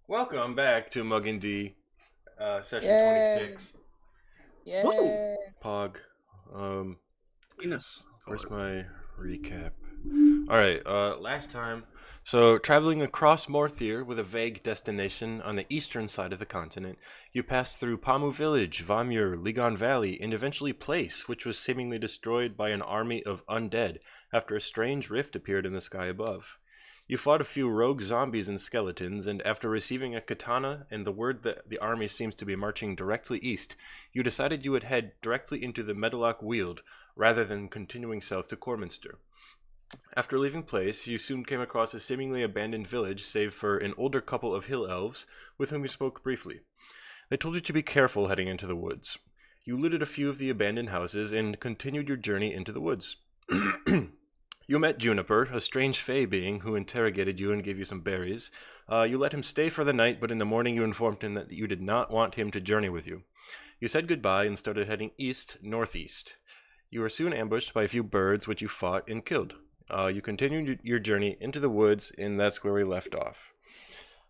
Welcome back to Mug and D, session Yay! 26. Whoa! Yay! Pog. Um, Penis. where's my recap? Alright, last time. So, traveling across Morthier with a vague destination on the eastern side of the continent, you passed through Pamu Village, Vamur, Ligon Valley, and eventually Place, which was seemingly destroyed by an army of undead after a strange rift appeared in the sky above. You fought a few rogue zombies and skeletons, and after receiving a katana and the word that the army seems to be marching directly east, you decided you would head directly into the Medlock Weald rather than continuing south to Corminster. After leaving Place, you soon came across a seemingly abandoned village, save for an older couple of hill elves with whom you spoke briefly. They told you to be careful heading into the woods. You looted a few of the abandoned houses and continued your journey into the woods. You met Juniper, a strange fey being who interrogated you and gave you some berries. You let him stay for the night, but in the morning you informed him that you did not want him to journey with you. You said goodbye and started heading east-northeast. You were soon ambushed by a few birds, which you fought and killed. You continued your journey into the woods, and that's where we left off.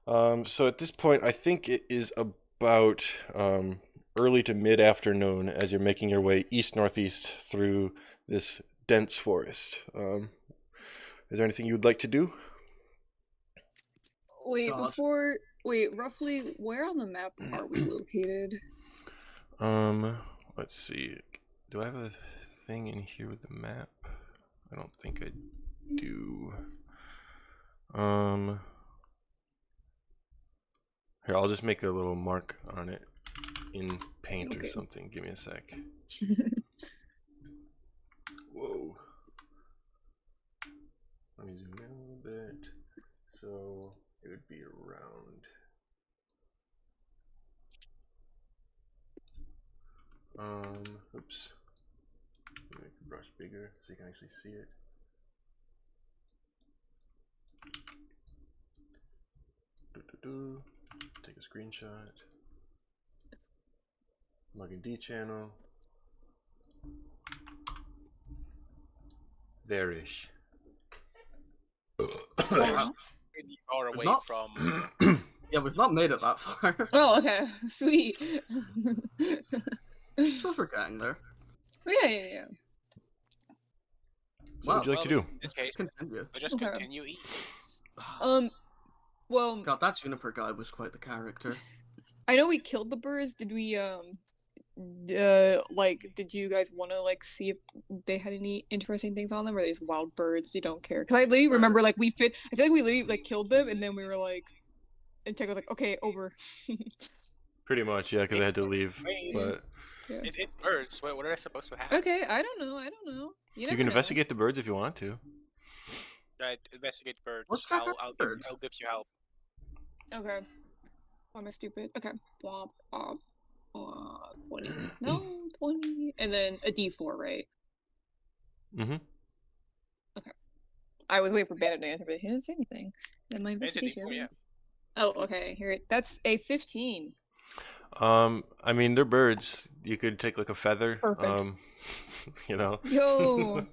So at this point, I think it is about early to mid-afternoon as you're making your way east-northeast through this dense forest. Is there anything you would like to do? Wait, God. roughly where on the map are we located? Let's see. Do I have a thing in here with the map? I don't think I do. Here, I'll just make a little mark on it in paint or something. Give me a sec. Whoa. Let me zoom in a little bit. So it would be around. Oops. Make the brush bigger so you can actually see it. Take a screenshot. Mug and D channel. There-ish. Really far away not- from. Yeah, we've not made it that far. Oh, okay, sweet. So we're getting there. Yeah. So what would you like to do? Let's Okay. just continue. I just Okay. continue east. Well, God, that Juniper guy was quite the character. I know we killed the birds. Did we, did you guys want to, like, see if they had any interesting things on them, or are they just wild birds you don't care? Because I literally remember, like, I feel like we literally, like, killed them, and then we were, like, and Tech was like, okay, over. Pretty much, yeah, because I had to leave. But Yeah. It's birds. What are I supposed to have? Okay, I don't know. You can investigate the birds if you want to. Right, investigate birds. Let's check out I'll birds. give you help. Okay. Why am I stupid? Okay. Blah, blah, blah, 20. No, 20. And then a D4, right? Mm-hmm. Okay. I was waiting for Bandit to answer, but he didn't say anything. Then my investigation. Yeah. Oh, okay. Here, that's a 15. I mean, they're birds. You could take like a feather. Perfect. You know. Yo,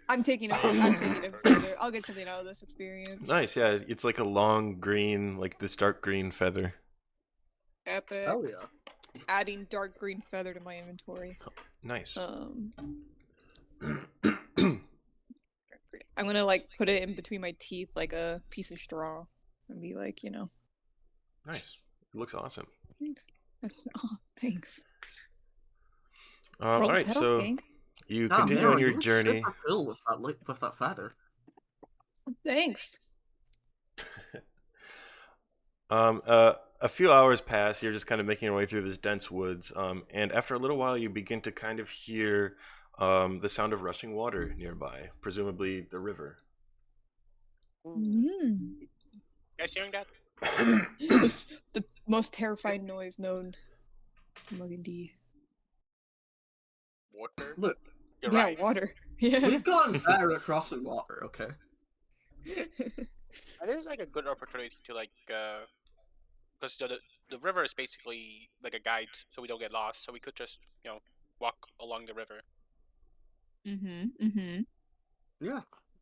I'm taking a feather. I'll get something out of this experience. Nice, yeah. It's like a long green, like this dark green feather. Epic. Hell yeah. Adding dark green feather to my inventory. Nice. I'm gonna like put it in between my teeth like a piece of straw and be like, you know. Nice. It looks awesome. Thanks. Oh, thanks. All right, so you continue on your journey. Super cool with that feather. Thanks. A few hours pass. You're just kind of making your way through this dense woods, and after a little while, you begin to kind of hear the sound of rushing water nearby, presumably the river. Mm. You guys hearing that? The most terrifying noise known to Mug and D. Water. Look, You're yeah, right. water. Yeah. we've gotten better at crossing water, okay? And there's like a good opportunity to like, because the river is basically like a guide, so we don't get lost. So we could just walk along the river. Mm-hmm. Yeah,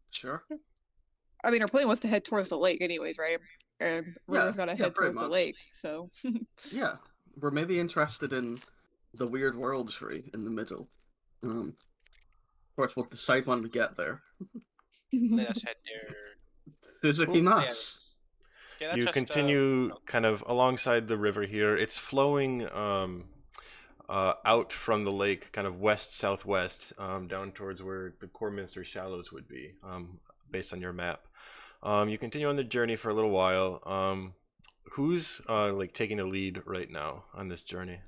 sure. I mean, our plan was to head towards the lake, anyways, right? And River's gotta head pretty towards the much. lake, so. Yeah, we're maybe interested in the weird world tree in the middle. Of course, we'll decide when we get there. Let us head there. Suzuki Cool. Mas. Yeah, that's You just continue kind of alongside the river here. It's flowing out from the lake, kind of west-southwest, down towards where the Corminster Shallows would be, based on your map. You continue on the journey for a little while. Who's like taking the lead right now on this journey?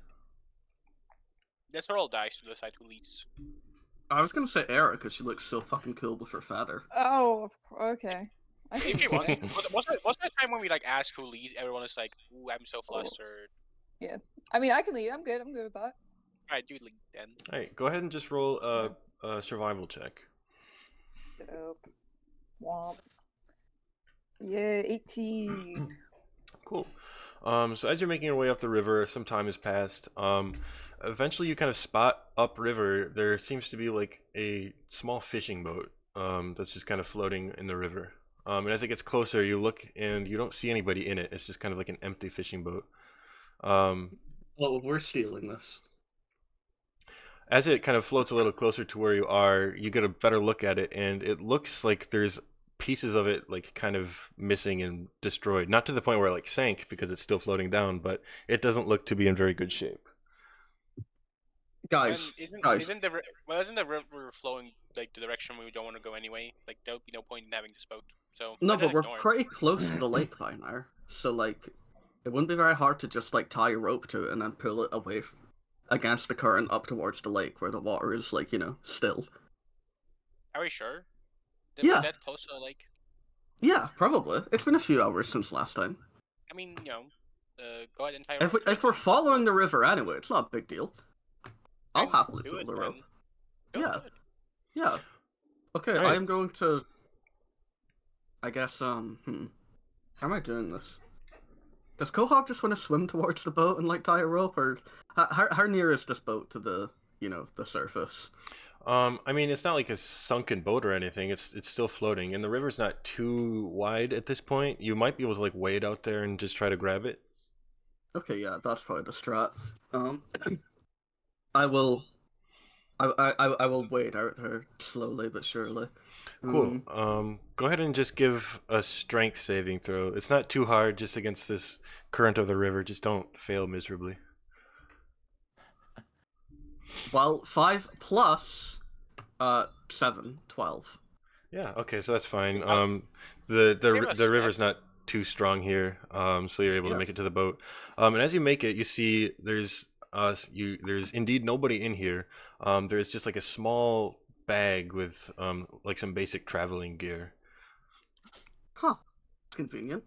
let's roll dice to decide who leads. I was gonna say Era because she looks so fucking cool with her feather. Oh, okay. I If can you do want, that. was that time when we like ask who leads? Everyone is like, "Ooh, I'm so flustered." I mean, I can lead. I'm good. I'm good with that. All right, do lead then. All right, go ahead and just roll a survival check. Dope. Womp. Yeah, 18. Cool. So as you're making your way up the river, some time has passed. Eventually you kind of spot upriver. There seems to be like a small fishing boat that's just kind of floating in the river. And as it gets closer, you look and you don't see anybody in it. It's just kind of like an empty fishing boat. Oh, we're stealing this. As it kind of floats a little closer to where you are, you get a better look at it, and it looks like there's pieces of it like kind of missing and destroyed. Not to the point where it like sank because it's still floating down, but it doesn't look to be in very good shape. Guys, And guys, isn't the river flowing like the direction we don't want to go anyway? Like there would be no point in having this boat. So no, let's but we're ignore it. pretty close to the lake by now, so like, it wouldn't be very hard to just like tie a rope to it and then pull it away against the current up towards the lake where the water is like, you know, still. Are we sure? Yeah. We're that close to the lake? Yeah, probably. It's been a few hours since last time. I mean, go ahead and tie. If we're following the river anyway, it's not a big deal. I'll happily do pull it the rope. then. Yeah. Do it. Yeah. Okay, Alright. I am going to. I guess, How am I doing this? Does Quahog just want to swim towards the boat and, like, tie a rope? Or how near is this boat to the, you know, the surface? I mean, it's not like a sunken boat or anything. It's still floating, and the river's not too wide at this point. You might be able to like wade out there and just try to grab it. Okay, yeah, that's probably the strat. I will wade out there slowly but surely. Cool. Go ahead and just give a strength saving throw. It's not too hard, just against this current of the river. Just don't fail miserably. Well, 5 plus 7, 12. Yeah. Okay. So that's fine. Give The us river's that. not too strong here. So you're able to Yeah. make it to the boat. And as you make it, you see there's indeed nobody in here. There's just like a small bag with like some basic traveling gear. Huh. Convenient.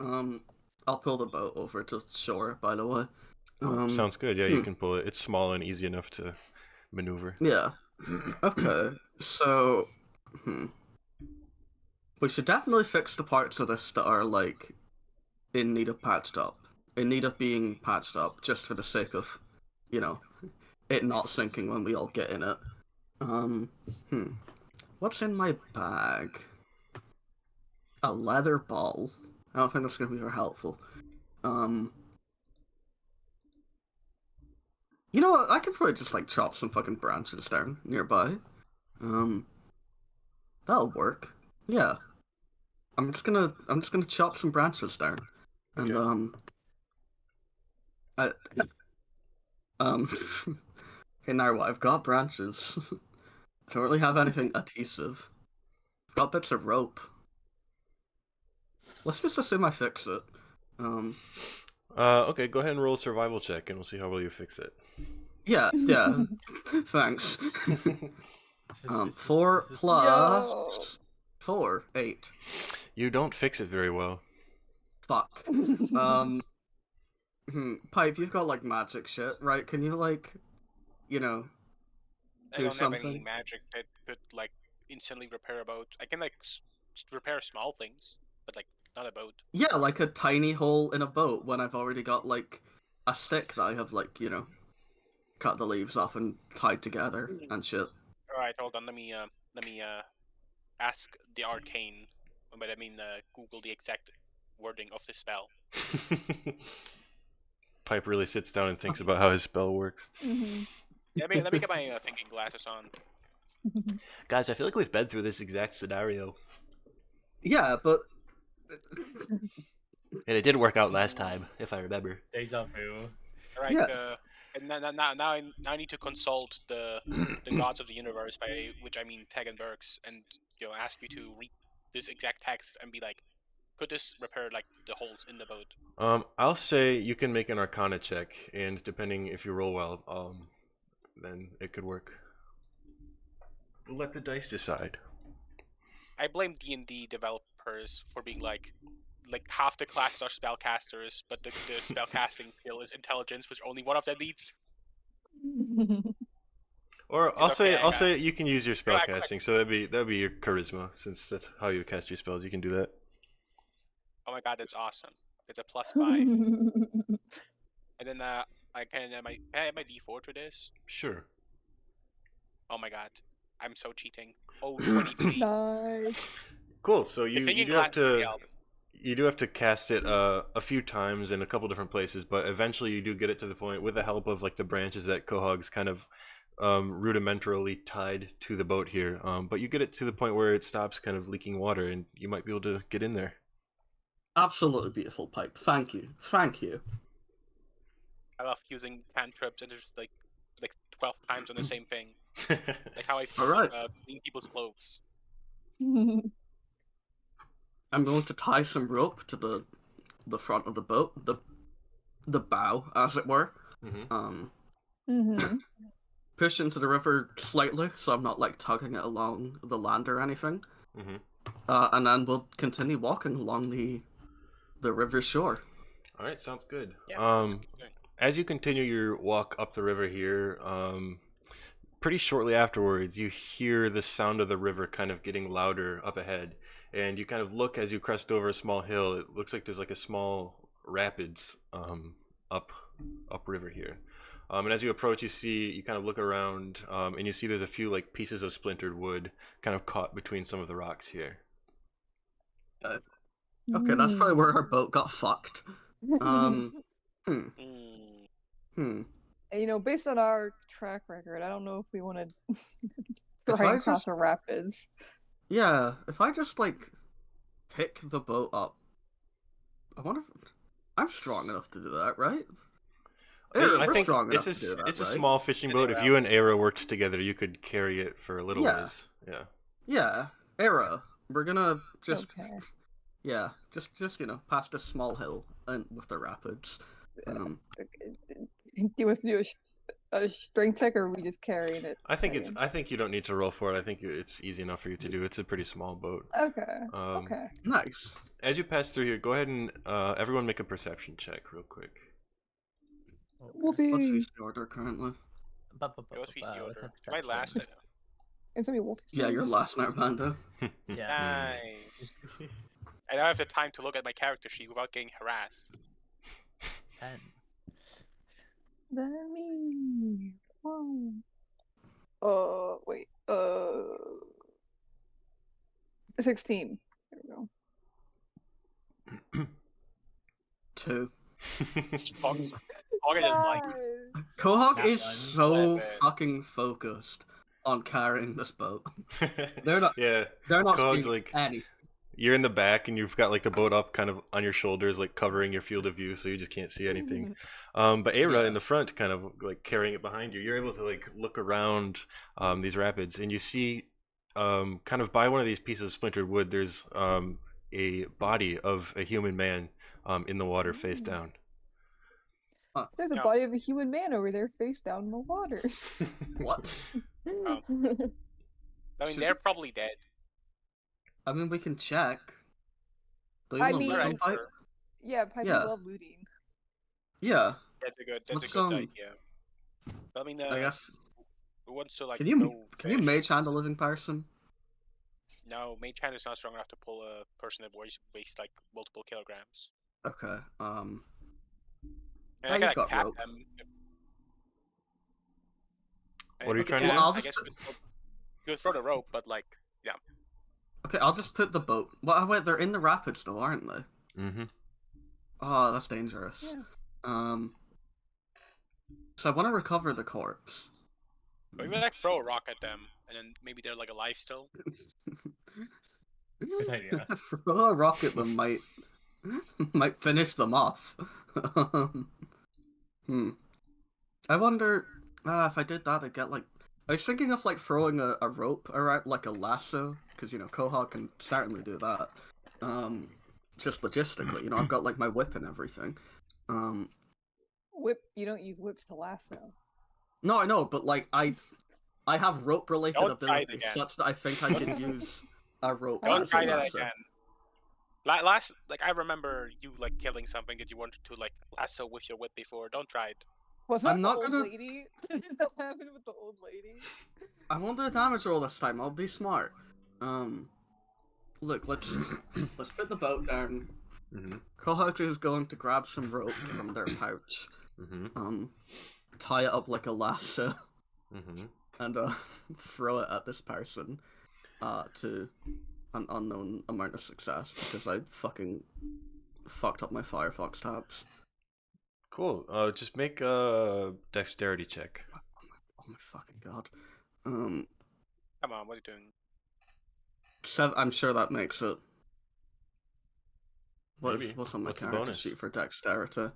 I'll pull the boat over to shore, by the way. Sounds good. Yeah, you can pull it. It's small and easy enough to maneuver. Yeah. Okay. So, we should definitely fix the parts of this that are, like, in need of patched up. In need of being patched up, just for the sake of, you know, it not sinking when we all get in it. What's in my bag? A leather ball. I don't think that's gonna be very helpful. You know what? I could probably just like chop some fucking branches down nearby. That'll work. Yeah. I'm just gonna chop some branches down. And Okay. okay, now what? I've got branches. I don't really have anything adhesive. I've got bits of rope. Let's just assume I fix it. Okay, go ahead and roll a survival check, and we'll see how well you fix it. Yeah. Thanks. 4 Yo. plus 4, 8. You don't fix it very well. Fuck. Pipe, you've got like magic shit, right? Can you like, you know, I do don't have any something? magic that could like instantly repair a boat. I can like repair small things, but like not a boat. Yeah, like a tiny hole in a boat when I've already got like a stick that I have like, you know, cut the leaves off and tied together and shit. All right, hold on. Let me ask the arcane but I mean Google the exact wording of the spell. Pipe really sits down and thinks about how his spell works. Mhm. Let me get my thinking glasses on. Guys, I feel like we've been through this exact scenario. Yeah, but And it did work out last time, if I remember. Deja vu. All right. Yeah. And now I need to consult the gods of the universe, by which I mean Tag and Burks, and ask you to read this exact text and be like, could this repair like the holes in the boat? I'll say you can make an Arcana check, and depending if you roll well, then it could work. Let the dice decide. I blame D&D developers for being like half the classes are spellcasters, but the spellcasting skill is intelligence, which only one of them needs. Or It's okay, I I'll got say you can use your spell I- casting, so that'd be your charisma, since that's how you cast your spells. You can do that. Oh my god, that's awesome. It's a +5, and then I can add my D4 to this. Sure. Oh my god, I'm so cheating. Oh, 23. Nice. Cool. So The you thinking do have glasses really to help. you do have to cast it a few times in a couple different places, but eventually you do get it to the point with the help of like the branches that Quahog's kind of rudimentarily tied to the boat here. But you get it to the point where it stops kind of leaking water, and you might be able to get in there. absolutely beautiful pipe. Thank you. Thank you. I love using cantrips and just like 12 times on the same thing. Like how I Alright. clean people's clothes. I'm going to tie some rope to the front of the boat, the bow, as it were. Mhm. Mhm. Push into the river slightly, so I'm not like tugging it along the land or anything. Mhm. And then we'll continue walking along the river shore. All right, sounds good. Yeah. that's good. As you continue your walk up the river here, pretty shortly afterwards, you hear the sound of the river kind of getting louder up ahead, and you kind of look as you crest over a small hill. It looks like there's like a small rapids up river here. And as you approach, you kind of look around, and you see there's a few like pieces of splintered wood kind of caught between some of the rocks here. Okay, that's probably where our boat got fucked. Hmm. Mm. Hmm. Based on our track record, I don't know if we want to If try I and cross just- a rapids. Yeah, if I just like pick the boat up, I wonder if I'm strong enough to do that, right? Era, I we're think strong enough it's to do that, it's a right? small fishing Getting boat. If around. you and Era worked together, you could carry it for a little Yeah. ways. Yeah. Yeah, Era. We're gonna just Okay. yeah, just past this small hill and with the rapids. Do you want to do a strength check, or are we just carrying it? I think Megan? I think you don't need to roll for it. I think it's easy enough for you to do. It's a pretty small boat. Okay. Um, Okay. Nice. As you pass through here, go ahead and everyone make a perception check real quick. What's Wolfie. the order currently? It was the order. My last. It's gonna be Wolfie. Yeah, you're last now, Panda. Yeah. Nice. I don't have the time to look at my character sheet without getting harassed. 10. Let me. Wait. 16. There we go. 2. Fox is like, Quahog That is one. so 11. fucking focused on carrying this boat. They're not. Yeah, They're not Quahog's seeing like any. you're in the back and you've got like the boat up kind of on your shoulders, like covering your field of view, so you just can't see anything. But Era Yeah. in the front, kind of like carrying it behind you, you're able to like look around these rapids, and you see kind of by one of these pieces of splintered wood, there's a body of a human man in the water, face down. There's a Yeah. body of a human man over there, face down in the water. What? I mean, Should- they're probably dead. I mean, we can check. Do you I wanna mean- loot them, Alright, Pipe? sure. Yeah, Pipe Yeah. love looting. Yeah, That's a good Let's, idea. I mean, I guess. who wants to like Can you go fish? mage hand a living person? No, mage hand is not strong enough to pull a person that weighs like multiple kilograms. Okay. And Yeah, I you've can like got tap rope. them. What are you Okay, trying to yeah, do? I'll I just- guess we'll throw the rope, but like, yeah. Okay, I'll just put the boat. Well, wait, they're in the rapids though, aren't they? Mm-hmm. Oh, that's dangerous. Yeah. So I want to recover the corpse. Or even like throw a rock at them, and then maybe they're like alive still. Good idea. Throw a rock at them might finish them off. I wonder if I did that, I'd get like. I was thinking of like throwing a rope around, like a lasso, because Quahog can certainly do that. Just logistically, I've got like my whip and everything. Whip. You don't use whips to lasso. No, I know, but like I have rope related Don't try it abilities again. such that I think I could use a rope Don't as a Try that lasso. again. Last, like I remember you like killing something that you wanted to like lasso with your whip before. Don't try it. Was that I'm the not old gonna- lady? Did that happen with the old lady? I won't do a damage roll this time. I'll be smart. Look, let's put the boat down. Mm-hmm. Quahog is going to grab some rope from their pouch. Mm-hmm. Tie it up like a lasso Mm-hmm. and throw it at this person to an unknown amount of success because I fucking fucked up my Firefox tabs. Cool. Just make a dexterity check. Oh my fucking god. Come on, what are you doing? I'm sure that makes it. Maybe. What's on my What's the character bonus? sheet for dexterity?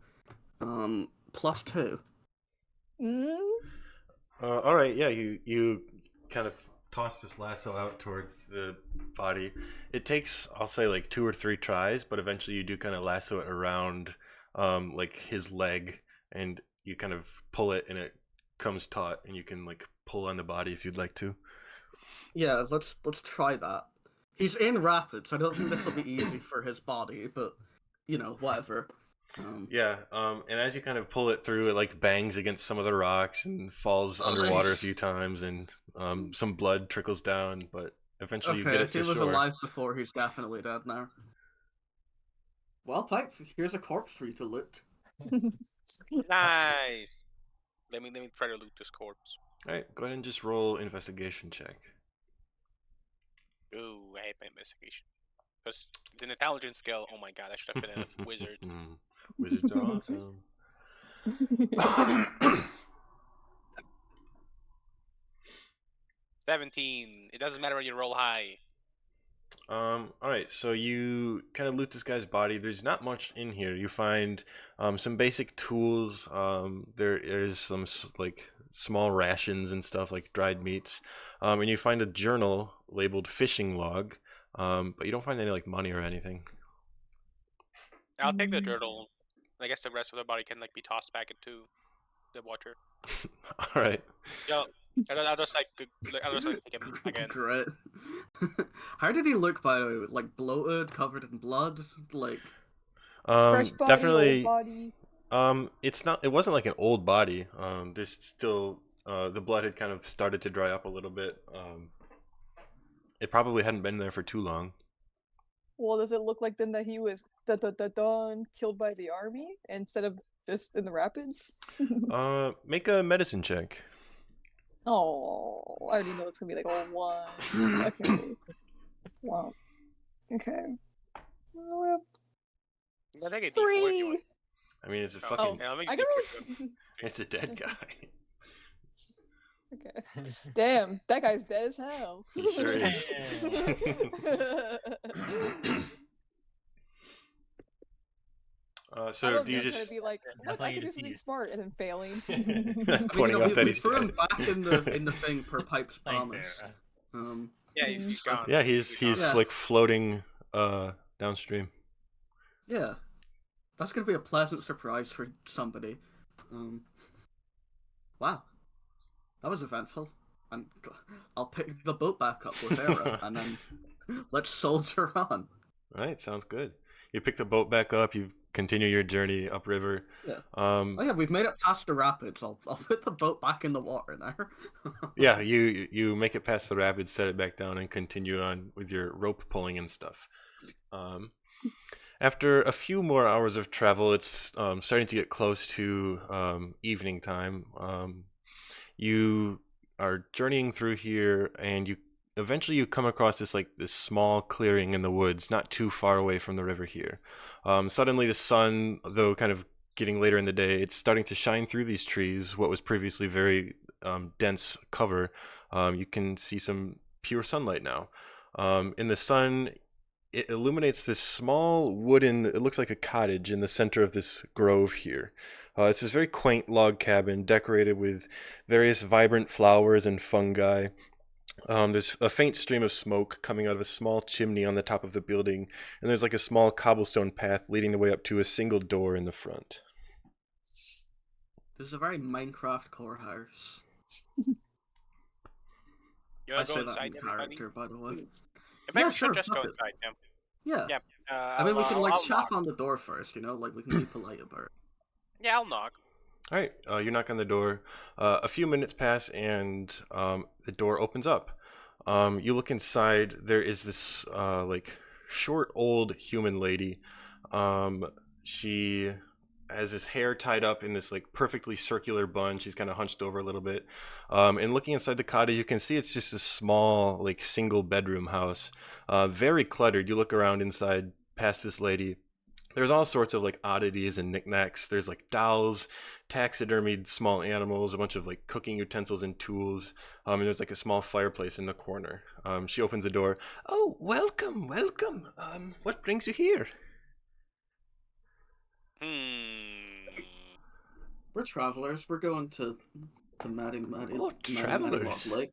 +2. All right. Yeah. You kind of toss this lasso out towards the body. It takes, I'll say, like 2 or 3 tries, but eventually you do kind of lasso it around, like his leg, and you kind of pull it, and it comes taut, and you can like pull on the body if you'd like to. Yeah, let's try that. He's in rapids. I don't think this will be easy for his body, but whatever. Yeah. And as you kind of pull it through, it like bangs against some of the rocks and falls underwater a few times, and some blood trickles down, but eventually you Okay, get if it he to was shore. alive before, he's definitely dead now. Well, Pipe, here's a corpse for you to loot. Nice. Let me try to loot this corpse. All right, go ahead and just roll investigation check. Ooh, I hate my investigation. Because it's an intelligence skill. Oh my god, I should have been a wizard. Wizards are awesome. 17. It doesn't matter when you roll high. All right, so you kind of loot this guy's body. There's not much in here. You find some basic tools. There is some like small rations and stuff like dried meats, and you find a journal labeled fishing log, but you don't find any like money or anything. I'll take the journal. I guess the rest of the body can like be tossed back into the water. All right. Yo, I'll just like take him again. Great. How did he look, by the way? Like bloated, covered in blood, like. Fresh body, Definitely. old body. It wasn't like an old body. There's still the blood had kind of started to dry up a little bit. It probably hadn't been there for too long. Well, does it look like then that he was done killed by the army instead of just in the rapids? Make a medicine check. Oh, I already know it's gonna be like a 1. Okay. Wow. Okay. I think it's D4 if you 3. want. I mean, it's a Oh, fucking. yeah, let me I get got D4. It's a dead guy. Okay. Damn, that guy's dead as hell. He sure is. I So love do you trying just to be like, look, I can do something smart, and then failing. pointing out that we he's threw him dead? back in the thing per Pipe's Thanks, promise. Sarah. Yeah, he's gone. Yeah, he's Yeah. like floating downstream. Yeah, that's gonna be a pleasant surprise for somebody. Wow, that was eventful. I'll pick the boat back up with Era, and then let's soldier on. All right, sounds good. You pick the boat back up. You continue your journey upriver. Yeah. Oh yeah, we've made it past the rapids. I'll put the boat back in the water now. Yeah, you make it past the rapids, set it back down, and continue on with your rope pulling and stuff. After a few more hours of travel, it's starting to get close to evening time. You are journeying through here, and you eventually you come across this small clearing in the woods, not too far away from the river here. Suddenly the sun, though kind of getting later in the day, it's starting to shine through these trees. What was previously very dense cover, you can see some pure sunlight now. In the sun, it illuminates this small wooden, it looks like a cottage in the center of this grove here. It's this very quaint log cabin decorated with various vibrant flowers and fungi. There's a faint stream of smoke coming out of a small chimney on the top of the building, and there's like a small cobblestone path leading the way up to a single door in the front. This is a very Minecraft core house. You I wanna go say that inside, in everybody? character, by the way. Maybe Yeah, we sure, should just go fuck it. inside. Yeah. Yeah. I mean, we can like I'll chap knock. on the door first, you know, like we can be polite about it. Yeah, I'll knock. All right, you knock on the door. A few minutes pass, and the door opens up. You look inside. There is this like short, old human lady. She has his hair tied up in this like perfectly circular bun. She's kind of hunched over a little bit. And looking inside the cottage, you can see it's just a small, like single bedroom house. Very cluttered. You look around inside past this lady. There's all sorts of like oddities and knickknacks. There's like dolls, taxidermied small animals, a bunch of like cooking utensils and tools. And there's like a small fireplace in the corner. She opens the door. Oh, welcome, welcome. What brings you here? We're travelers. We're going to Maddie Oh, travelers. Lake.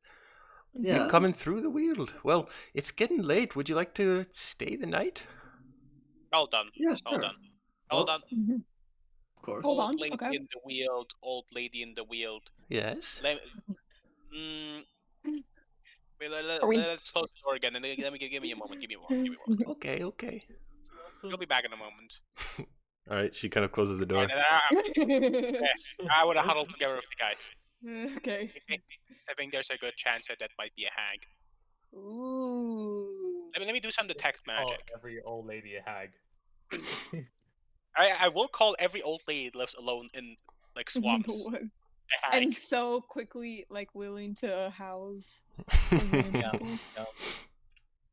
You're Yeah. coming through the Weald. Well, it's getting late. Would you like to stay the night? All done. Yeah, All sure. done. All Oh, done. of course. Hold Old on, lady okay. in the wheel. Old lady in the wheel. Yes. Let, mm, wait, Are we- let's close the door again, and then give me a moment. Give me a moment. Give me a moment. Okay, okay. You'll be back in a moment. All right, she kind of closes the door. I would have huddled together with the guys. Okay. I think there's a good chance that might be a hag. Ooh. Let me do some detect magic. Every old lady a hag. I will call every old lady that lives alone in like swamps The one- a hag. And so quickly, like, willing to house some random Yeah. people. Yeah.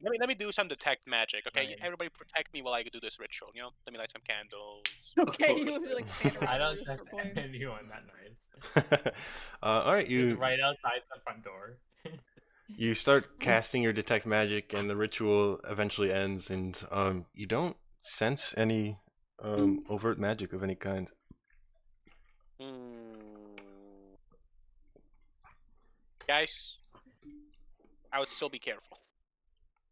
Let me do some detect magic, okay? Right. Everybody protect me while I do this ritual, you know? Let me light some candles. Okay, you course. literally like stand I around don't and just trust circling. anyone that nice. All right, Just you right outside the front door. you start casting your detect magic, and the ritual eventually ends, and you don't sense any overt magic of any kind. Guys, I would still be careful.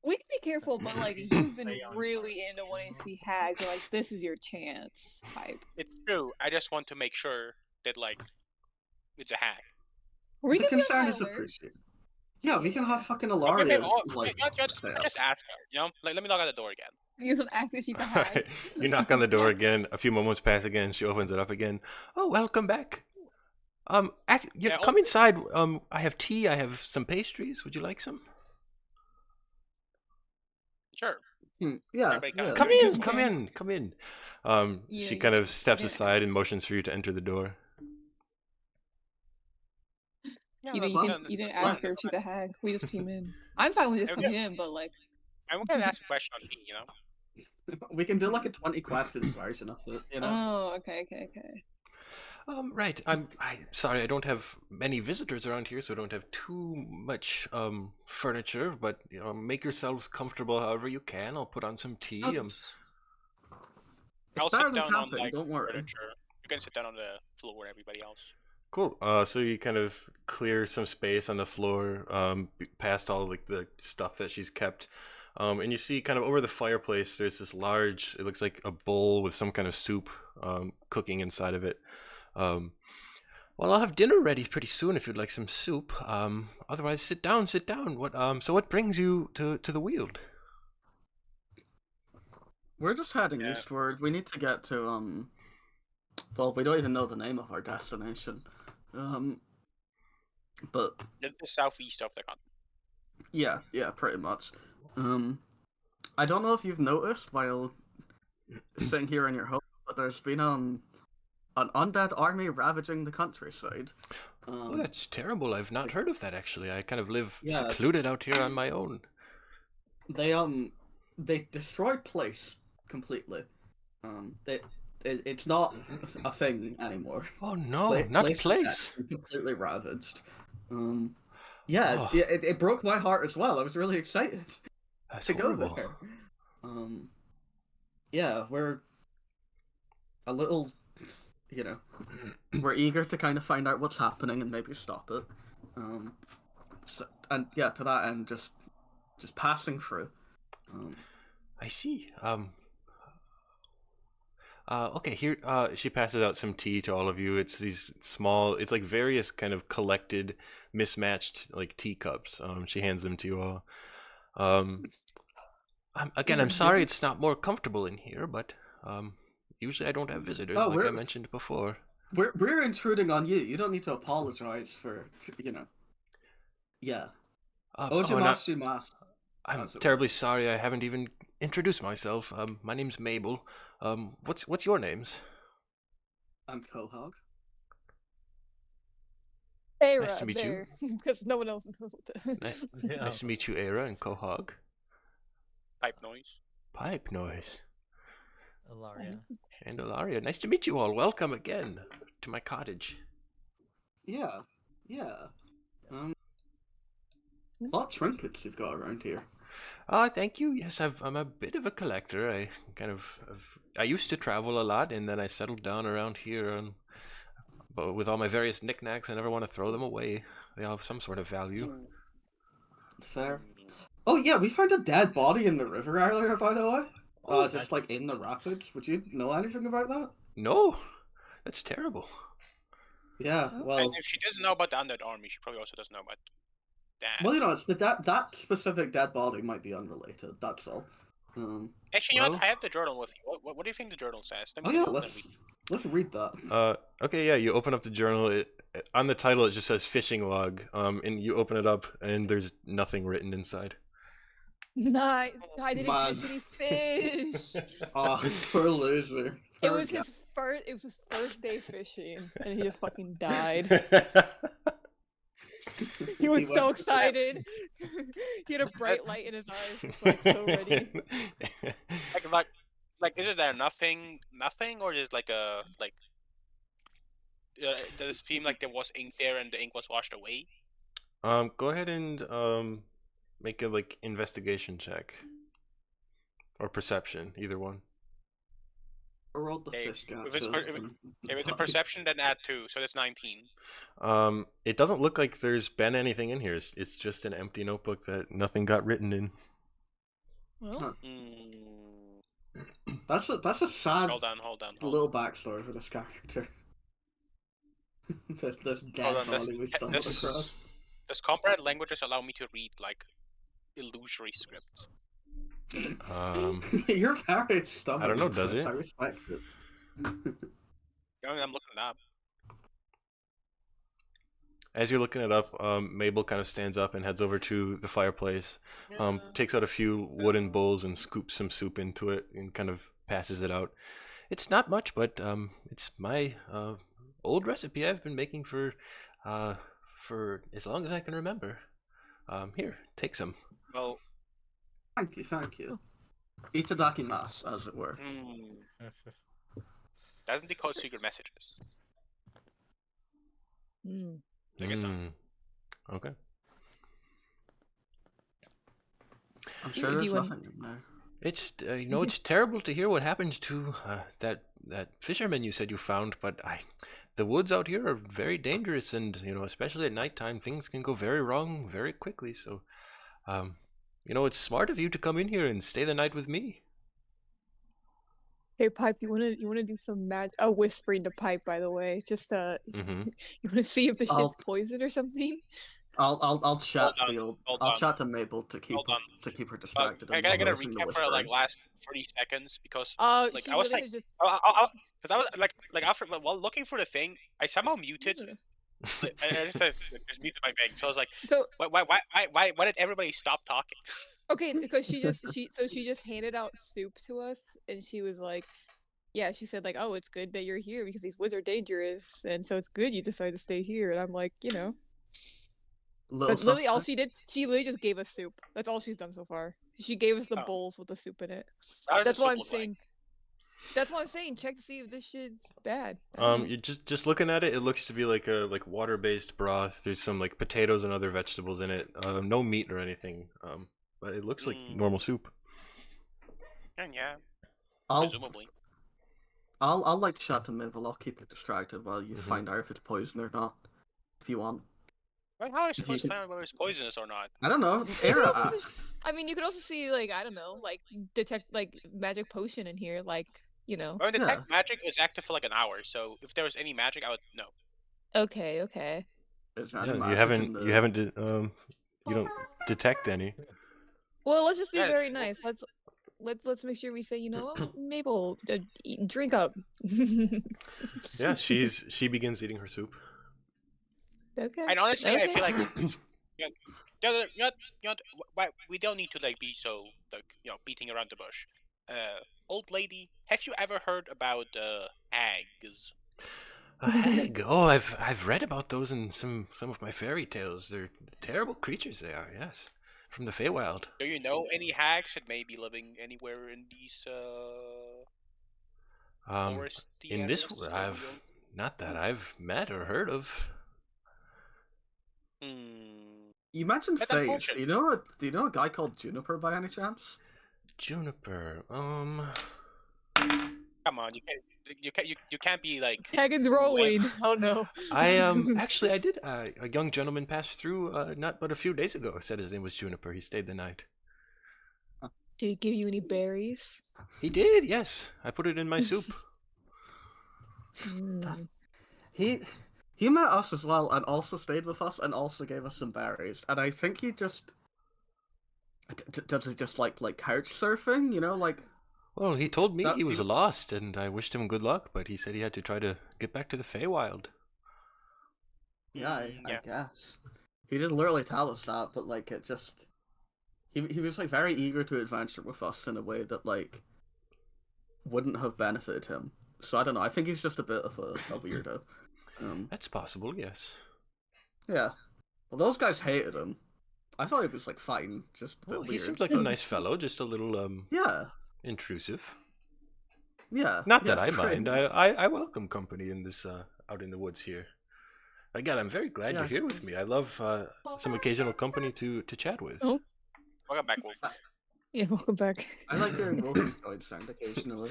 We can be careful, but like you've been Stay on really into wanting to see hags. You're like, this is your chance. Hype. It's true. I just want to make sure that like it's a hack. We The can be concern on is high alert. appreciated. Yeah, we can have fucking Okay, Ilaria, okay, like, just stay up. ask her, you know? Like, let me knock at the door again. You don't act that she's a All hag. right, you knock on the door again. A few moments pass again. She opens it up again. Oh, welcome back. Yeah, Come inside. I have tea. I have some pastries. Would you like some? Sure. Yeah, Everybody yeah. Come Okay. in, come in, come in. Yeah, She yeah. kind of steps Yeah, aside and ask. motions for you to enter the door. Yeah, You, know, that's you didn't fine, ask her if that's she's fine. a hag. We just came in. I'm fine with just Okay. coming in, but like, I'm gonna ask a question on me, you know? We can do like a 20 questions version of it, you know? oh, okay. Right. I'm sorry. I don't have many visitors around here, so I don't have too much furniture. But you know, make yourselves comfortable however you can. I'll put on some tea. No, it's I'll better sit than down on camping, like don't worry. furniture. You can sit down on the floor, everybody else. Cool. So you kind of clear some space on the floor, past all like the stuff that she's kept, and you see kind of over the fireplace. There's this large. It looks like a bowl with some kind of soup, cooking inside of it. Well, I'll have dinner ready pretty soon if you'd like some soup. Otherwise, sit down, sit down. So what brings you to the Weald? We're just heading Yeah. eastward. We need to get to, well, we don't even know the name of our destination. But, The southeast of the continent. yeah, pretty much. I don't know if you've noticed while sitting here in your home, but there's been, an undead army ravaging the countryside. Oh, that's terrible. I've not heard of that actually. I kind of live Yeah. secluded out here on my own. They destroyed place completely. It's not a thing anymore. Oh no, not Place is place. completely ravaged. Oh. It broke my heart as well. I was really excited That's to horrible. go there. Yeah, we're a little, we're eager to kind of find out what's happening and maybe stop it. And yeah, to that end, just passing through. I see. Okay, here, she passes out some tea to all of you. It's these small, it's like various kind of collected, mismatched, like, teacups. She hands them to you all. Again, I'm sorry it's not more comfortable in here, but, usually I don't have visitors, like I mentioned before. We're intruding on you. You don't need to apologize for, Yeah. Ojimasu-mas. I'm terribly sorry, I haven't even introduced myself. My name's Mabel. What's your names? I'm Quahog. Era, Nice to meet you. Because no one else knows. Nice to meet you, Era and Quahog. Pipe noise. Pipe noise. Ilaria. And Ilaria. Nice to meet you all. Welcome again to my cottage. Yeah. What trinkets you've got around here? Thank you. Yes, I'm a bit of a collector. I used to travel a lot, and then I settled down around here, but with all my various knickknacks, I never want to throw them away. They all have some sort of value. Fair. Oh yeah, we found a dead body in the river earlier, by the way. Just that's- like in the rapids. Would you know anything about that? No, that's terrible. Yeah, well, And if she doesn't know about the undead army, she probably also doesn't know about that. well, it's that specific dead body might be unrelated. That's all. Actually, you know Well- what? I have the journal with you. What do you think the journal says? Let Oh me yeah, let me read. let's read that. Okay, yeah, you open up the journal. On the title, it just says fishing log. And you open it up, and there's nothing written inside. I didn't Man. catch any fish. Oh, poor loser. It Poor was guy. his first day fishing, and he just fucking died. He was so excited. He had a bright light in his eyes, just like so ready. Like, is there nothing, or just like a does it seem like there was ink there and the ink was washed away? Go ahead and make a investigation check or perception, either one. I rolled the Okay, fish guy. if it's a perception, then add 2, so that's 19. It doesn't look like there's been anything in here. It's just an empty notebook that nothing got written in. Well, That's a sad Hold on. little backstory for this character. this dead Hold on, body we stumbled across. Does comprehend languages allow me to read like illusory script? You're very stubborn. I don't know, does Chris. it? I respect it. I'm looking it up. As you're looking it up, Mabel kind of stands up and heads over to the fireplace, takes out a few wooden bowls and scoops some soup into it and kind of passes it out. It's not much, but it's my old recipe I've been making for as long as I can remember. Here, take some. Well, Thank you. Itadakimasu, as it were. doesn't decode secret messages. I guess not. Okay. I'm sure Do there's you want- nothing in there. It's it's terrible to hear what happened to that fisherman you said you found, but the woods out here are very dangerous, and especially at nighttime, things can go very wrong very quickly. So, it's smart of you to come in here and stay the night with me. hey, Pipe, you wanna do some magic? Oh, whispering to Pipe, by the way. Just Mm-hmm. you wanna see if the I'll- shit's poison or something? I'll chat Hold to on, the hold I'll on. chat to Mabel to keep Hold on. her distracted. I gotta get a listen to recap for like whispering. last 30 seconds because like She I was really like, has just. because I was like after while looking for the thing, I somehow muted. I just muted my thing, so I was like, So why did everybody stop talking? okay, because she just handed out soup to us, and she was like, yeah, she said like, oh, it's good that you're here because these woods are dangerous, and so it's good you decided to stay here. And I'm like, Little but literally all suspect. she did, she literally just gave us soup. That's all she's done so far. She gave us the Oh. bowls with the soup in it. How does That's the why soup I'm look like? saying. That's why I'm saying. Check to see if this shit's bad. I don't know. You just looking at it, it looks to be like a water-based broth. There's some like potatoes and other vegetables in it. No meat or anything. But it looks like normal soup. And yeah, I'll presumably. I'll like chat to Mabel. I'll keep it distracted while you Mhm. find out if it's poison or not. If you want. Well, how are you If you supposed to can- find out whether it's poisonous or not? I don't know. You could Era also asked. I mean, you could also see like I don't know, like detect like magic potion in here, like I mean, detect magic is active for like an hour, so if there was any magic, I would know. Okay, okay. Is there any Yeah, magic in the... you don't detect any. Well, let's just be Yeah, very well- nice. Let's make sure we say, Mabel, drink up. Yeah, she begins eating her soup. Okay. And honestly, I Okay. feel like we don't need to like be so like beating around the bush. Old lady, have you ever heard about hags? A hag. Oh, I've read about those in some of my fairy tales. They're terrible creatures. They are. Yes, from the Feywild. Do you know any hags that may be living anywhere in these foresty In this, areas? I've not that I've met or heard of. You mentioned That's Faze. unfortunate. Do you know a guy called Juniper by any chance? Juniper. Come on, you can't be like Hagen's rolling. Oh no. Actually I did. A young gentleman passed through not but a few days ago. Said his name was Juniper. He stayed the night. Did he give you any berries? He did. Yes, I put it in my soup. Mm. He met us as well and also stayed with us and also gave us some berries. And I think he just does he just like couch surfing? Like. Well, he told me That he was few- lost, and I wished him good luck. But he said he had to try to get back to the Feywild. Yeah, I yeah. guess. He didn't literally tell us that, but like it just he was like very eager to adventure with us in a way that like wouldn't have benefited him. So I don't know. I think he's just a bit of a weirdo. That's possible. Yes. Yeah. Well, those guys hated him. I thought he was like fine, just a bit Well, weird. he seems like a nice fellow. Just a little Yeah. intrusive. Yeah. Not that yeah, I pretty mind. much. I welcome company in this out in the woods here. Again, I'm very glad Yeah, you're I here with me. I love some occasional company to chat with. Oh. Welcome back, Wolf. Yeah, welcome back. I like hearing Wolfie's toy sound occasionally.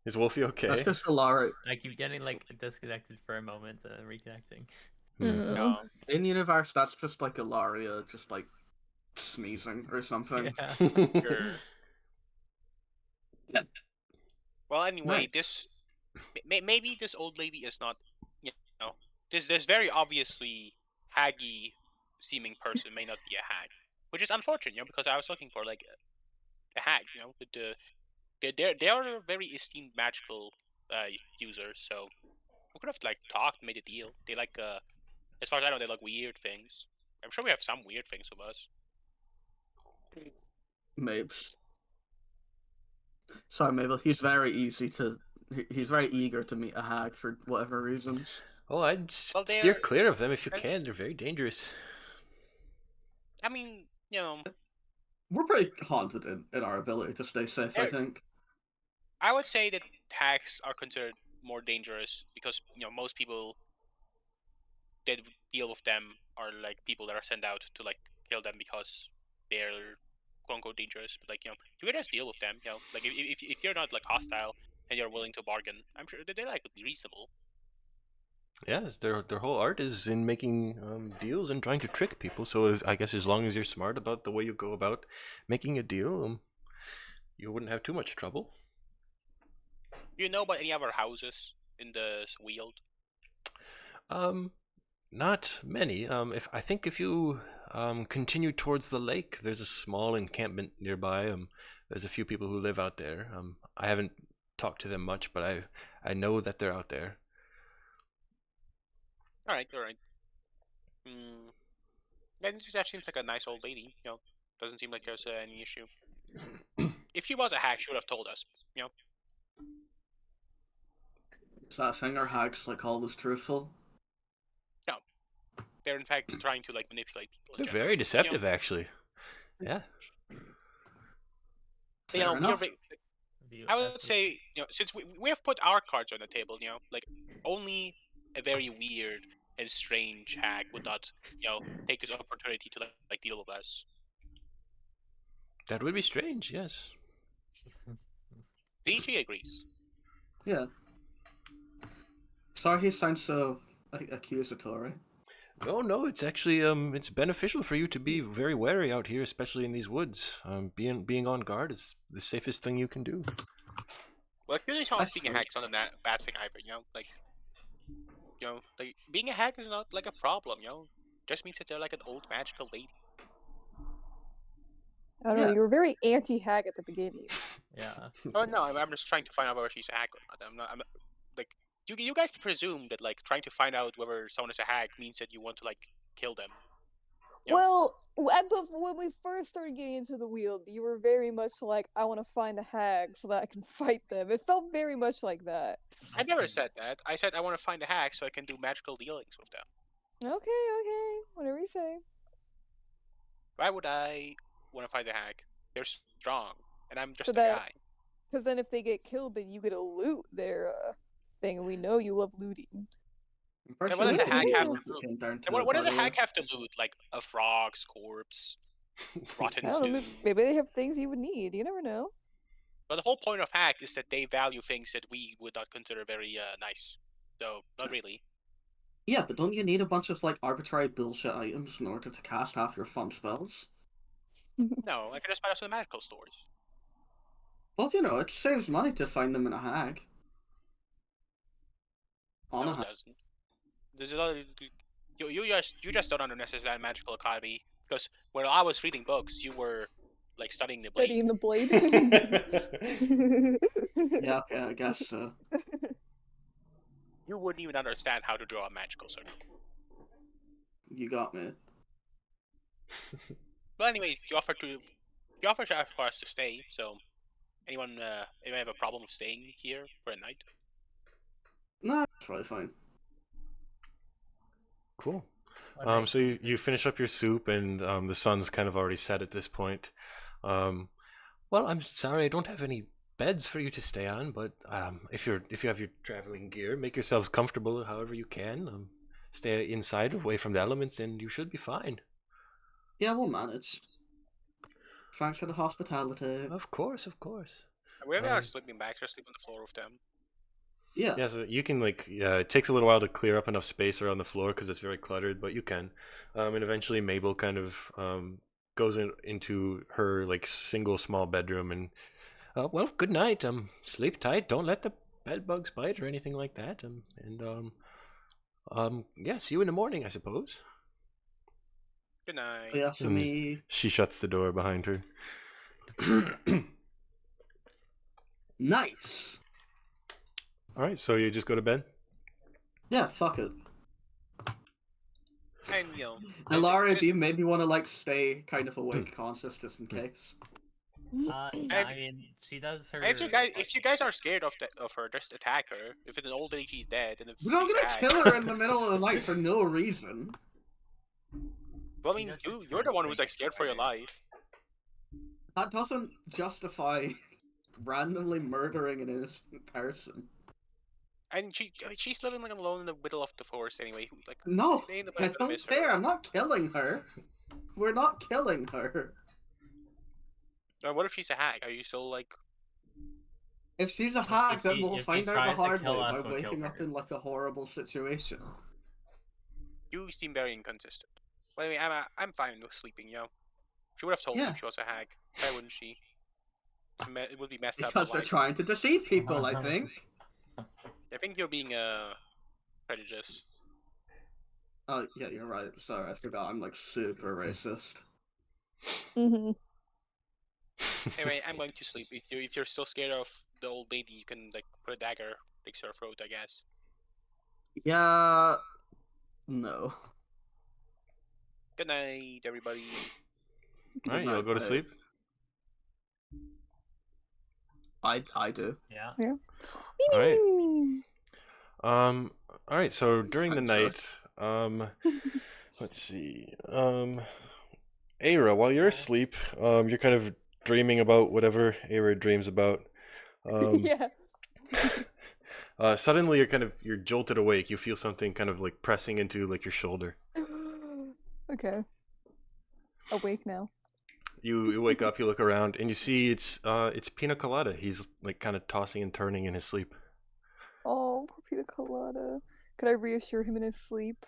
Is Wolfie okay? That's just Alara. I keep getting like disconnected for a moment and reconnecting. Hmm. No. In universe, that's just like Ilaria, just like sneezing or something. Yeah. Sure. Well, anyway, Nice. this maybe this old lady is not, you know, this very obviously haggy seeming person may not be a hag, which is unfortunate, because I was looking for like a hag, with they are very esteemed magical users, so we could have like talked, made a deal. They like as far as I know, they like weird things. I'm sure we have some weird things with us. Mabes. Sorry, Mabel. He's very easy to. He's very eager to meet a hag for whatever reasons. Oh, I'd Well, steer they're- clear of them if you can. They're very dangerous. I mean, We're pretty confident in our ability to stay safe, I Eric. think. I would say that hags are considered more dangerous because most people that deal with them are like people that are sent out to like kill them because they're quote unquote dangerous. But like you can just deal with them. Like if you're not like hostile and you're willing to bargain, I'm sure that they like would be reasonable. Yes, their whole art is in making deals and trying to trick people. So I guess as long as you're smart about the way you go about making a deal, you wouldn't have too much trouble. Do you know about any other houses in the Weald? Not many. If you continue towards the lake, there's a small encampment nearby. There's a few people who live out there. I haven't talked to them much, but I know that they're out there. All right. That seems like a nice old lady. Doesn't seem like there's any issue. If she was a hack, she would have told us. Is that a thing, or hags like always truthful? They're in fact trying to like manipulate people. in They're general. very deceptive, actually. Yeah. You know, Fair we are enough. I would say, since we have put our cards on the table, like only a very weird and strange hag would not, take this opportunity to like deal with us. That would be strange, yes. VG agrees. Yeah. Sorry, he sounds so accusatory. No, it's actually it's beneficial for you to be very wary out here, especially in these woods. Being on guard is the safest thing you can do. Well, clearly I someone being a suppose. hag is not a bad thing either. Like being a hag is not like a problem. Just means that they're like an old magical lady. I don't know. Yeah. You were very anti-hag at the beginning. Yeah. Oh no, I'm just trying to find out whether she's a hag or not. I'm not like you guys presume that like trying to find out whether someone is a hag means that you want to like kill them. Well, when we first started getting into the Weald, you were very much like, I want to find a hag so that I can fight them. It felt very much like that. I never said that. I said I want to find a hag so I can do magical dealings with them. Okay, whatever you say. Why would I want to find a hag? They're strong, and I'm just So a that- guy. Because then if they get killed, then you get to loot their thing. We know you love looting. I'm pretty And what sure does we a hag can have loot to it do? came down And to what it, does by a the way. hag have to loot? Like a frog's corpse, rotten I don't know. stew. Maybe they have things you would need. You never know. But the whole point of hag is that they value things that we would not consider very nice. So not really. Yeah, but don't you need a bunch of like arbitrary bullshit items in order to cast half your fun spells? No, I can just buy those in the magical stores. Well, it saves money to find them in a hag. On No, a it hag. doesn't. There's a lot of, you just don't understand that magical economy because when I was reading books, you were like studying the blade. Studying the blade. Yeah, okay, I guess so. You wouldn't even understand how to draw a magical circle. You got me. Well, anyway, you offered for us to stay. So, anyone have a problem with staying here for a night? Nah, it's probably fine. Cool. One night. So you finish up your soup, and the sun's kind of already set at this point. Well, I'm sorry, I don't have any beds for you to stay on, but if you have your traveling gear, make yourselves comfortable however you can. Stay inside, away from the elements, and you should be fine. Yeah, we'll manage. Thanks for the hospitality. Of course. We have our sleeping bags. Just sleep on the floor with them. Yeah. Yeah, so you can it takes a little while to clear up enough space around the floor because it's very cluttered, but you can. And eventually Mabel kind of goes into her like single small bedroom and well, good night. Sleep tight. Don't let the bed bugs bite or anything like that. Yeah, see you in the morning, I suppose. Good night. Yeah, so me. She shuts the door behind her. Nice! Alright, so you just go to bed? Yeah, fuck it. And Ilaria, do you maybe want to like stay kind of awake, conscious, just in case? Yeah, I mean, she does her. if you guys are scared of her, just attack her. If it's an old lady, she's dead. And if We're not she's gonna a hag- kill her in the middle of the night for no reason. Well, I mean, you're the one who's like scared for your life. That doesn't justify randomly murdering an innocent person. And she's living like alone in the middle of the forest anyway. Like No, they ain't that's gonna not miss her. fair. I'm not killing her. We're not killing her. What if she's a hag? Are you still like? If she's a hag, then she- we'll if she find out tries the to hard kill way us, by we'll kill waking up her. in like a horrible situation. You seem very inconsistent. Well, I mean, I'm fine with sleeping. She would have told me Yeah. if she was a hag. Why wouldn't she? It would be messed up. Because they're trying to deceive people, I think. I think you're being prejudiced. Oh, yeah, you're right. Sorry, I forgot. I'm like super racist. Mm-hmm. Anyway, I'm going to sleep. If you're still scared of the old lady, you can like put a dagger next to her throat, I guess. Yeah. No. Good night, everybody. Alright, Good you'll night, go to babe. sleep? I do. Yeah. Alright. All right. So during the Sorry. night, let's see. Aira, while you're asleep, you're kind of dreaming about whatever Aira dreams about. Um, Yeah. Suddenly you're jolted awake. You feel something kind of like pressing into like your shoulder. Okay. Awake now. You wake up, you look around, and you see it's Pina Colada. He's like kind of tossing and turning in his sleep. Oh, poor Pina Colada. Could I reassure him in his sleep?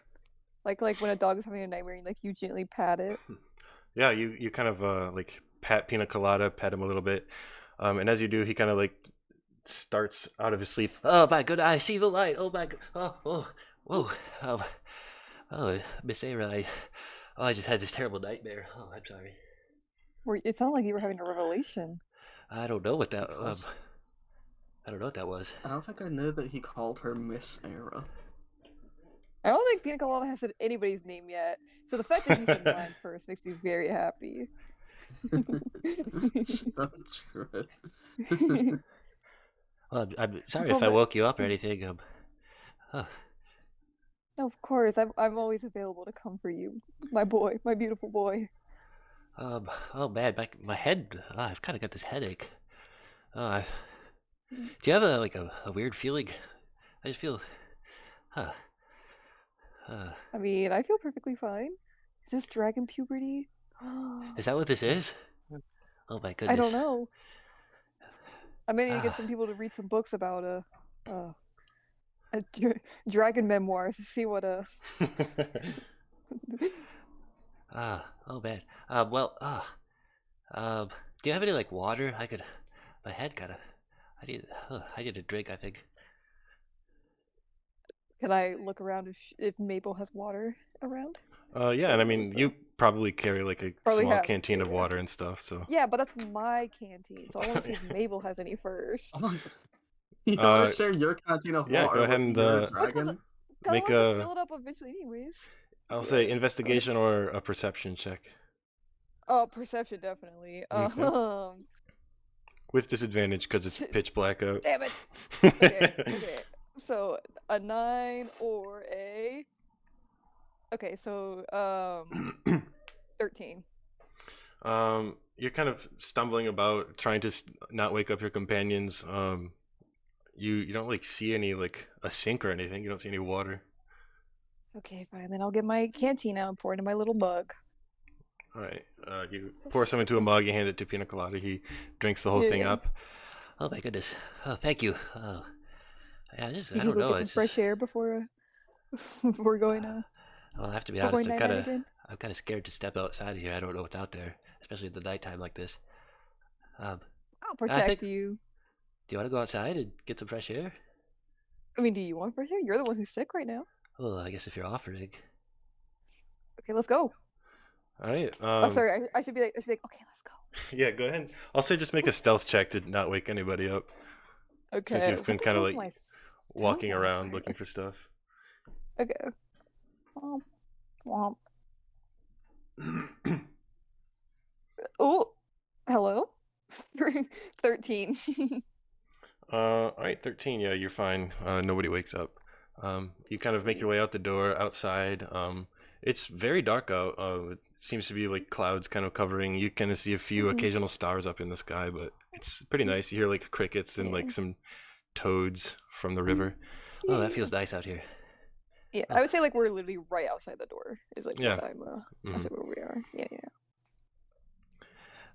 Like when a dog is having a nightmare and like you gently pat it. Yeah, you kind of like pat Pina Colada, pet him a little bit, and as you do, he kind of like starts out of his sleep. Oh my god, I see the light. Oh my god. Whoa. Oh, Miss Aira, I just had this terrible nightmare. Oh, I'm sorry. It sounded like you were having a revelation. I don't know what that. Because I don't know what that was. I don't think I knew that he called her Miss Era. I don't think Pina Colada has said anybody's name yet. So the fact that he said mine first makes me very happy. So true. Well, I'm sorry It's if I all woke you up or anything. Oh, No, of course. I'm always available to come for you, my boy, my beautiful boy. oh man, my head. I've kind of got this headache. Uh, do you have a weird feeling? I just feel. Huh. I mean, I feel perfectly fine. Is this dragon puberty? Is that what this is? Oh my I goodness. don't know. I may need to get Ah. some people to read some books about dragon memoirs to see what Oh man. Do you have any like water? My head kind of. I need a drink. I think. Can I look around if Maple has water around? Yeah, and I mean, you probably carry like a Probably small have, canteen of yeah. water and stuff. So. Yeah, but that's my canteen, so I want to see if Mabel has any first. Oh my god. You don't want to share your canteen of yeah, water go ahead with and your Because dragon? I make want to a. fill it up eventually, anyways. I'll Yeah, say go ahead. investigation or a perception check. Oh, perception definitely. Okay. With disadvantage because it's pitch black out. Damn it. Okay. So a 9 or a. Okay, so 13. You're kind of stumbling about, trying to not wake up your companions. You don't like see any like a sink or anything. You don't see any water. Okay, fine. Then I'll get my canteen out and pour it in my little mug. All right. You pour some into a mug. You hand it to Pina Colada. He drinks the whole thing Yeah. up. Oh my goodness. Oh, thank you. Oh, yeah. I You don't can go know. get some fresh air before before going Well, I have to be before honest. going night again. I'm kind of scared to step outside of here. I don't know what's out there, especially at the nighttime like this. I'll I protect think. you. Do you want to go outside and get some fresh air? I mean, do you want fresh air? You're the one who's sick right now. Well, I guess if you're offering. Okay, let's go. All right. Oh, sorry. I should be like, okay, let's go. Yeah, go ahead. I'll say just make a stealth check to not wake anybody up. Okay. Since you've been what the kind of hell's like my walking stealth around modifier? looking for stuff. Okay. Womp, womp. Oh, hello. 13. All right, 13. Yeah, you're fine. Nobody wakes up. You kind of make your way out the door outside. It's very dark out. It seems to be like clouds kind of covering. You kind of see a few occasional stars up in the sky, but it's pretty nice. You hear like crickets and like some toads from the river. Oh, that feels nice out here. Yeah, I would say like we're literally right outside the door. Is like Yeah. what I'm. That's where we are. Yeah.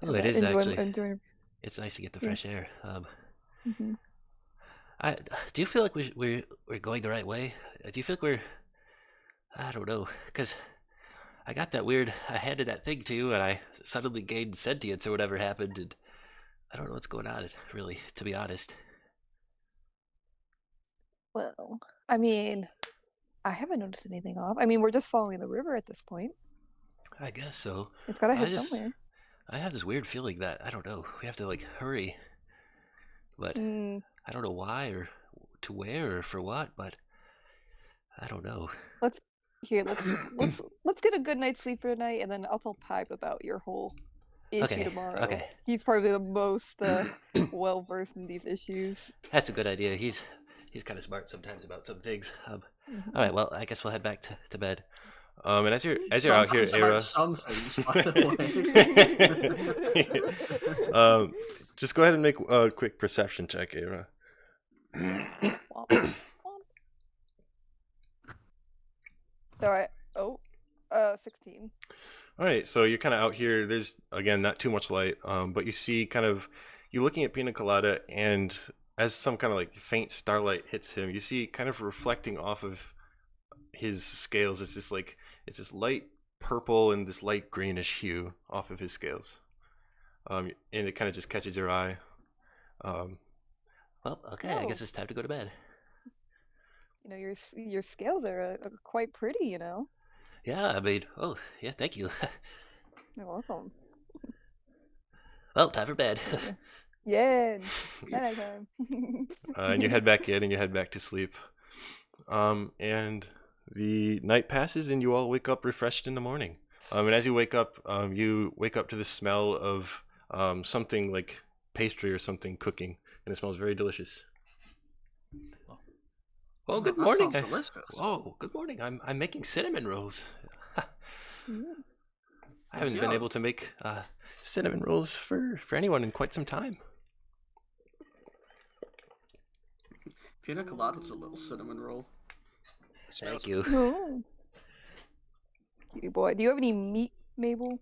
Oh, it is actually. Enjoying. It's nice to get the Yeah. fresh air. Mhm. Do you feel like we're going the right way? Do you feel like I don't know, because I got that weird. I handed that thing to you, and I suddenly gained sentience or whatever happened, and I don't know what's going on. Really, to be honest. Well, I mean, I haven't noticed anything off. I mean, we're just following the river at this point. I guess so. It's gotta I head just- somewhere. I have this weird feeling that I don't know. We have to like hurry, but I don't know why or to where or for what. But I don't know. Let's get a good night's sleep for tonight, and then I'll tell Pipe about your whole issue Okay, tomorrow. okay. He's probably the most well versed in these issues. That's a good idea. he's kind of smart sometimes about some things. Mhm. All right, well, I guess we'll head back to bed. And as you're out here, Sometimes about Era, some things, by the way. just go ahead and make a quick perception check, Era. Womp, womp. Alright. Oh. 16. All right, so you're kind of out here. There's again not too much light, but you see kind of you're looking at Pina Colada, and as some kind of like faint starlight hits him, you see kind of reflecting off of his scales. It's this light purple and this light greenish hue off of his scales, and it kind of just catches your eye. Well, okay, I guess it's time to go to bed. You know, your scales are quite pretty, you know. Yeah, I mean, oh yeah, thank you. You're welcome. Well, time for bed. Yeah. Night time. And you head back in and you head back to sleep. And the night passes and you all wake up refreshed in the morning. And as you wake up to the smell of something like pastry or something cooking, and it smells very delicious. Oh, good That morning. sounds delicious. Oh, good morning. I'm making cinnamon rolls. Mm. I haven't been Yeah. able to make cinnamon rolls for anyone in quite some time. Pina colada's a little cinnamon roll. Thank you. Oh. Cutie boy. Do you have any meat, Mabel?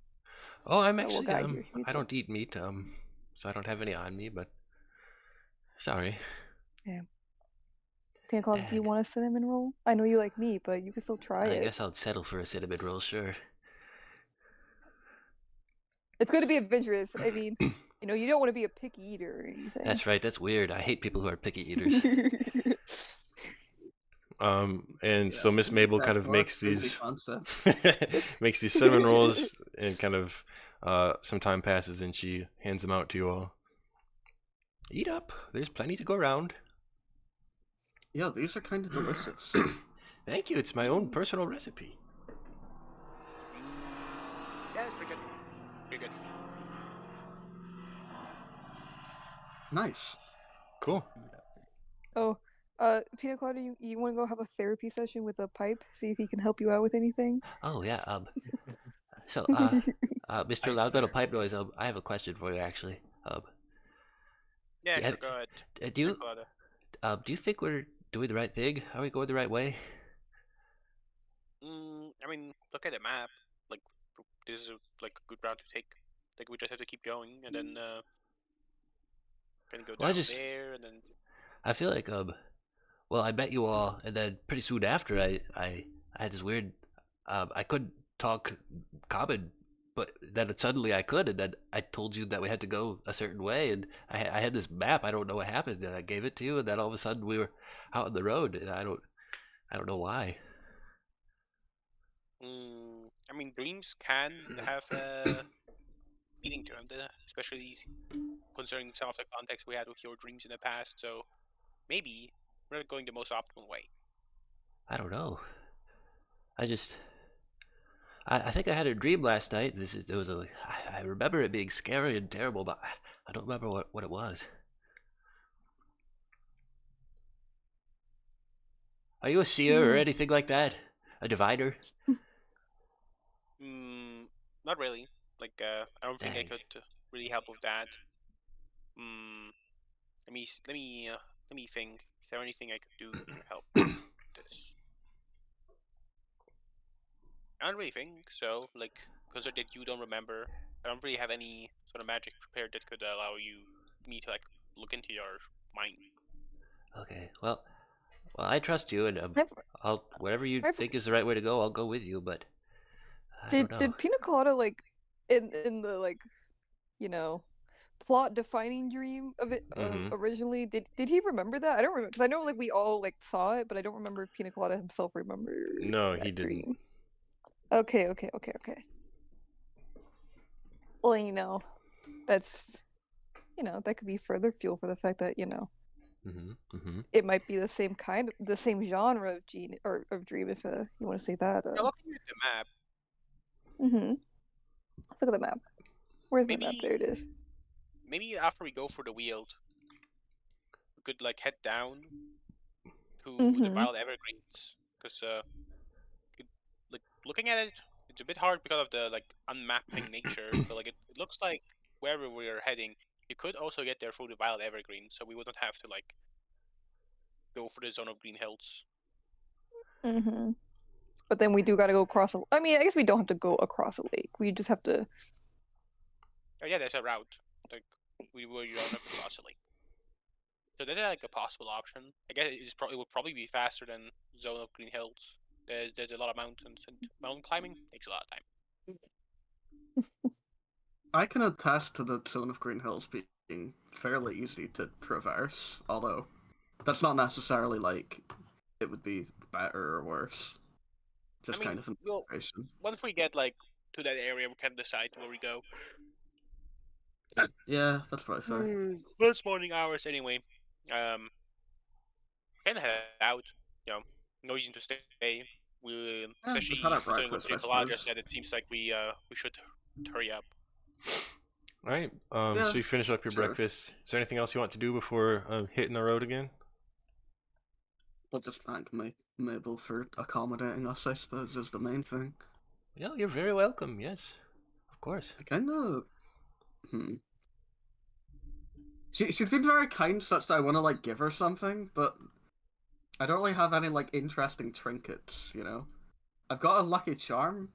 Oh, I'm That will actually guide your I don't eat meat, so I don't have any on me, but sorry. Pina colada, do you want a cinnamon roll? I know you like meat, but you can still try I it. guess I'll settle for a cinnamon roll, sure. It's going to be adventurous. I mean, you know, you don't want to be a picky eater or anything. That's right, that's weird. I hate people who are picky eaters. And so Miss Mabel kind of makes these makes these cinnamon rolls, and kind of some time passes and she hands them out to you all. Eat up. There's plenty to go around. Yeah, these are kind of delicious. Thank you. It's my own personal recipe. Yeah, it's pretty good. Pretty good. Nice. Cool. Oh, Pina colada, you want to go have a therapy session with a pipe? See if he can help you out with anything? Oh yeah. So Mr. Loud Metal Pipe Noise, I have a question for you actually. Yeah, Do- sure, go ahead. Do you Colada. do you think we're doing the right thing? Are we going the right way? I mean, look at the map. Like, this is like a good route to take. Like, we just have to keep going, and then gonna go Well, I down just- there, and then I feel like well, I met you all, and then pretty soon after, I had this weird I couldn't talk common, but then suddenly I could, and then I told you that we had to go a certain way, and I had this map. I don't know what happened, and I gave it to you, and then all of a sudden we were out on the road, and I don't know why. I mean, dreams can have a meaning to them, especially concerning some of the context we had with your dreams in the past. So maybe we're not going the most optimal way. I don't know. I think I had a dream last night. I remember it being scary and terrible, but I don't remember what it was. Are you a seer or anything like that? A diviner? Not really. Like, I don't think I Dang. could really help with that. Let me think. Is there anything I could do to help with this? I don't really think so. Like, consider that you don't remember. I don't really have any sort of magic prepared that could allow me to like look into your mind. Okay, well, I trust you, and I'll whatever you think is the right way to go, I'll go with you. But I don't know. Did Pina colada like in the like, you know, plot defining dream of it originally? Did he remember that? I don't remember because I know like we all like saw it, but I don't remember if Pina colada himself remembered. No, that he didn't. dream. Okay. Well, you know, that's that could be further fuel for the fact that it might be the same genre of gene or of dream if you want to say that. Now looking at the map, Look at the map. Where's my map? Maybe- There it is. maybe after we go for the Weald, we could like head down to the Mhm. wild evergreens, because like looking at it, it's a bit hard because of the like unmapping nature. But like it looks like wherever we're heading, you could also get there through the wild evergreen, so we wouldn't have to like go for the zone of green hills. Mhm. But then we do gotta go across. I mean, I guess we don't have to go across a lake. We just have to. Oh yeah, there's a route. Like you don't have to cross a lake. So that's like a possible option. I guess it would probably be faster than zone of green hills. There's a lot of mountains, and mountain climbing takes a lot of time. I can attest to the Zone of Green Hills being fairly easy to traverse, although that's not necessarily like it would be better or worse. I Just mean, kind of an we'll observation. once we get like to that area, we can decide where we go. Yeah, that's probably fair. Well, it's morning hours anyway. Um, can head out. You know, no reason to stay. We Yeah, we've had especially our considering what breakfast, I Nicola just suppose. said, it seems like we should hurry up. All right. Yeah, So you finish up your sure. breakfast. Is there anything else you want to do before hitting the road again? We'll just thank Mabel for accommodating us, I suppose, is the main thing. Yeah, you're very welcome. Yes, of course. I kind of. She's been very kind, such that I want to like give her something, but I don't really have any like interesting trinkets. You know, I've got a lucky charm.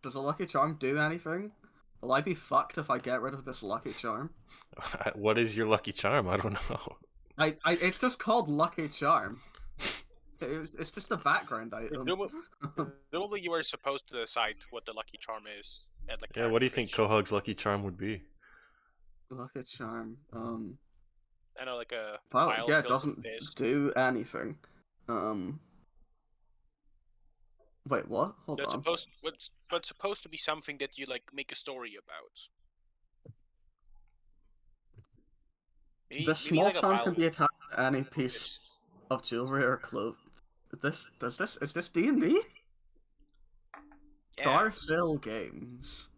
Does a lucky charm do anything? Will I be fucked if I get rid of this lucky charm? What is your lucky charm? I don't know. It's just called Lucky Charm. It's just a background item. Presumably, you were supposed to decide what the lucky charm is at like Yeah, what do character you think creation. Quahog's lucky charm would be? Lucky Charm. I know, like a Well, vial yeah, it filled with doesn't piss. do anything. Um. Wait, what? Hold That's on. supposed what's supposed to be something that you like make a story about. The Maybe small like a charm can vial be attached to any with piece piss. of jewelry or cloth. Is this D&D? Yeah, Starsail Games.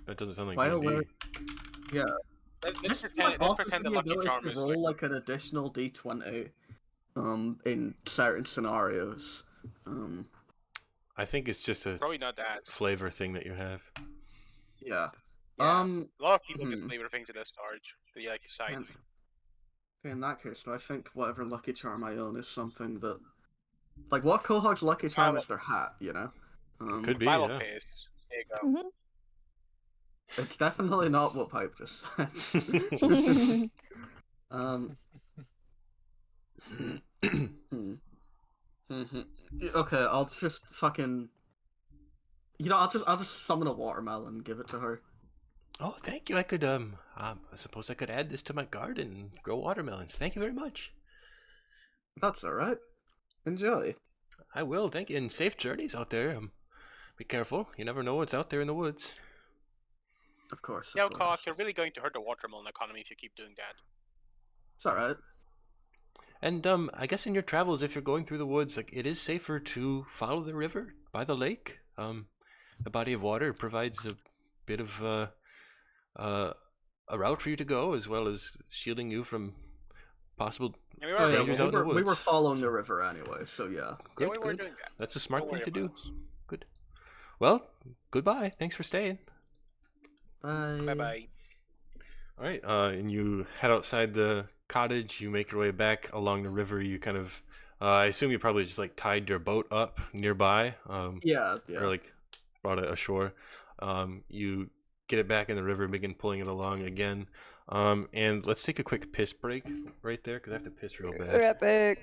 That doesn't sound like While D&D. we're yeah, let's this one pretend offers the the lucky ability charm to is like roll like an additional D20 in certain scenarios. I think it's just a probably not that. flavor thing that you have. Yeah. Yeah, a lot of people get Hmm. flavor things at the start. That you like decide. And in that case, though, I think whatever lucky charm I own is something that, like, what Quahog's lucky charm Vial, is their hat, you know. Could be, vial of yeah. piss. There you go. Mhm. It's definitely not what Pipe just said. um. hmm. Okay, I'll just fucking. You know, I'll just summon a watermelon and give it to her. Oh, thank you. I could I suppose I could add this to my garden and grow watermelons. Thank you very much. That's all right. Enjoy. I will, thank you. And safe journeys out there. Be careful. You never know what's out there in the woods. Of course. Yeah, Of course. Cock, you're really going to hurt the watermelon economy if you keep doing that. It's all right. And I guess in your travels, if you're going through the woods, like it is safer to follow the river by the lake. The body of water provides a bit of uh, a route for you to go, as well as shielding you from possible Yeah, we Oh were, yeah, dangers well, out in the we were woods. following the river anyway, so yeah. Good, we were good. doing that. That's a smart Don't thing worry to about do. us. Good. Well, goodbye. Thanks for staying. Bye. Bye bye. All right, and you head outside the cottage. You make your way back along the river. You kind of, I assume you probably just like tied your boat up nearby, Yeah, or yeah. like brought it ashore. You get it back in the river, begin pulling it along again. And let's take a quick piss break right there because I have to piss real bad. Epic.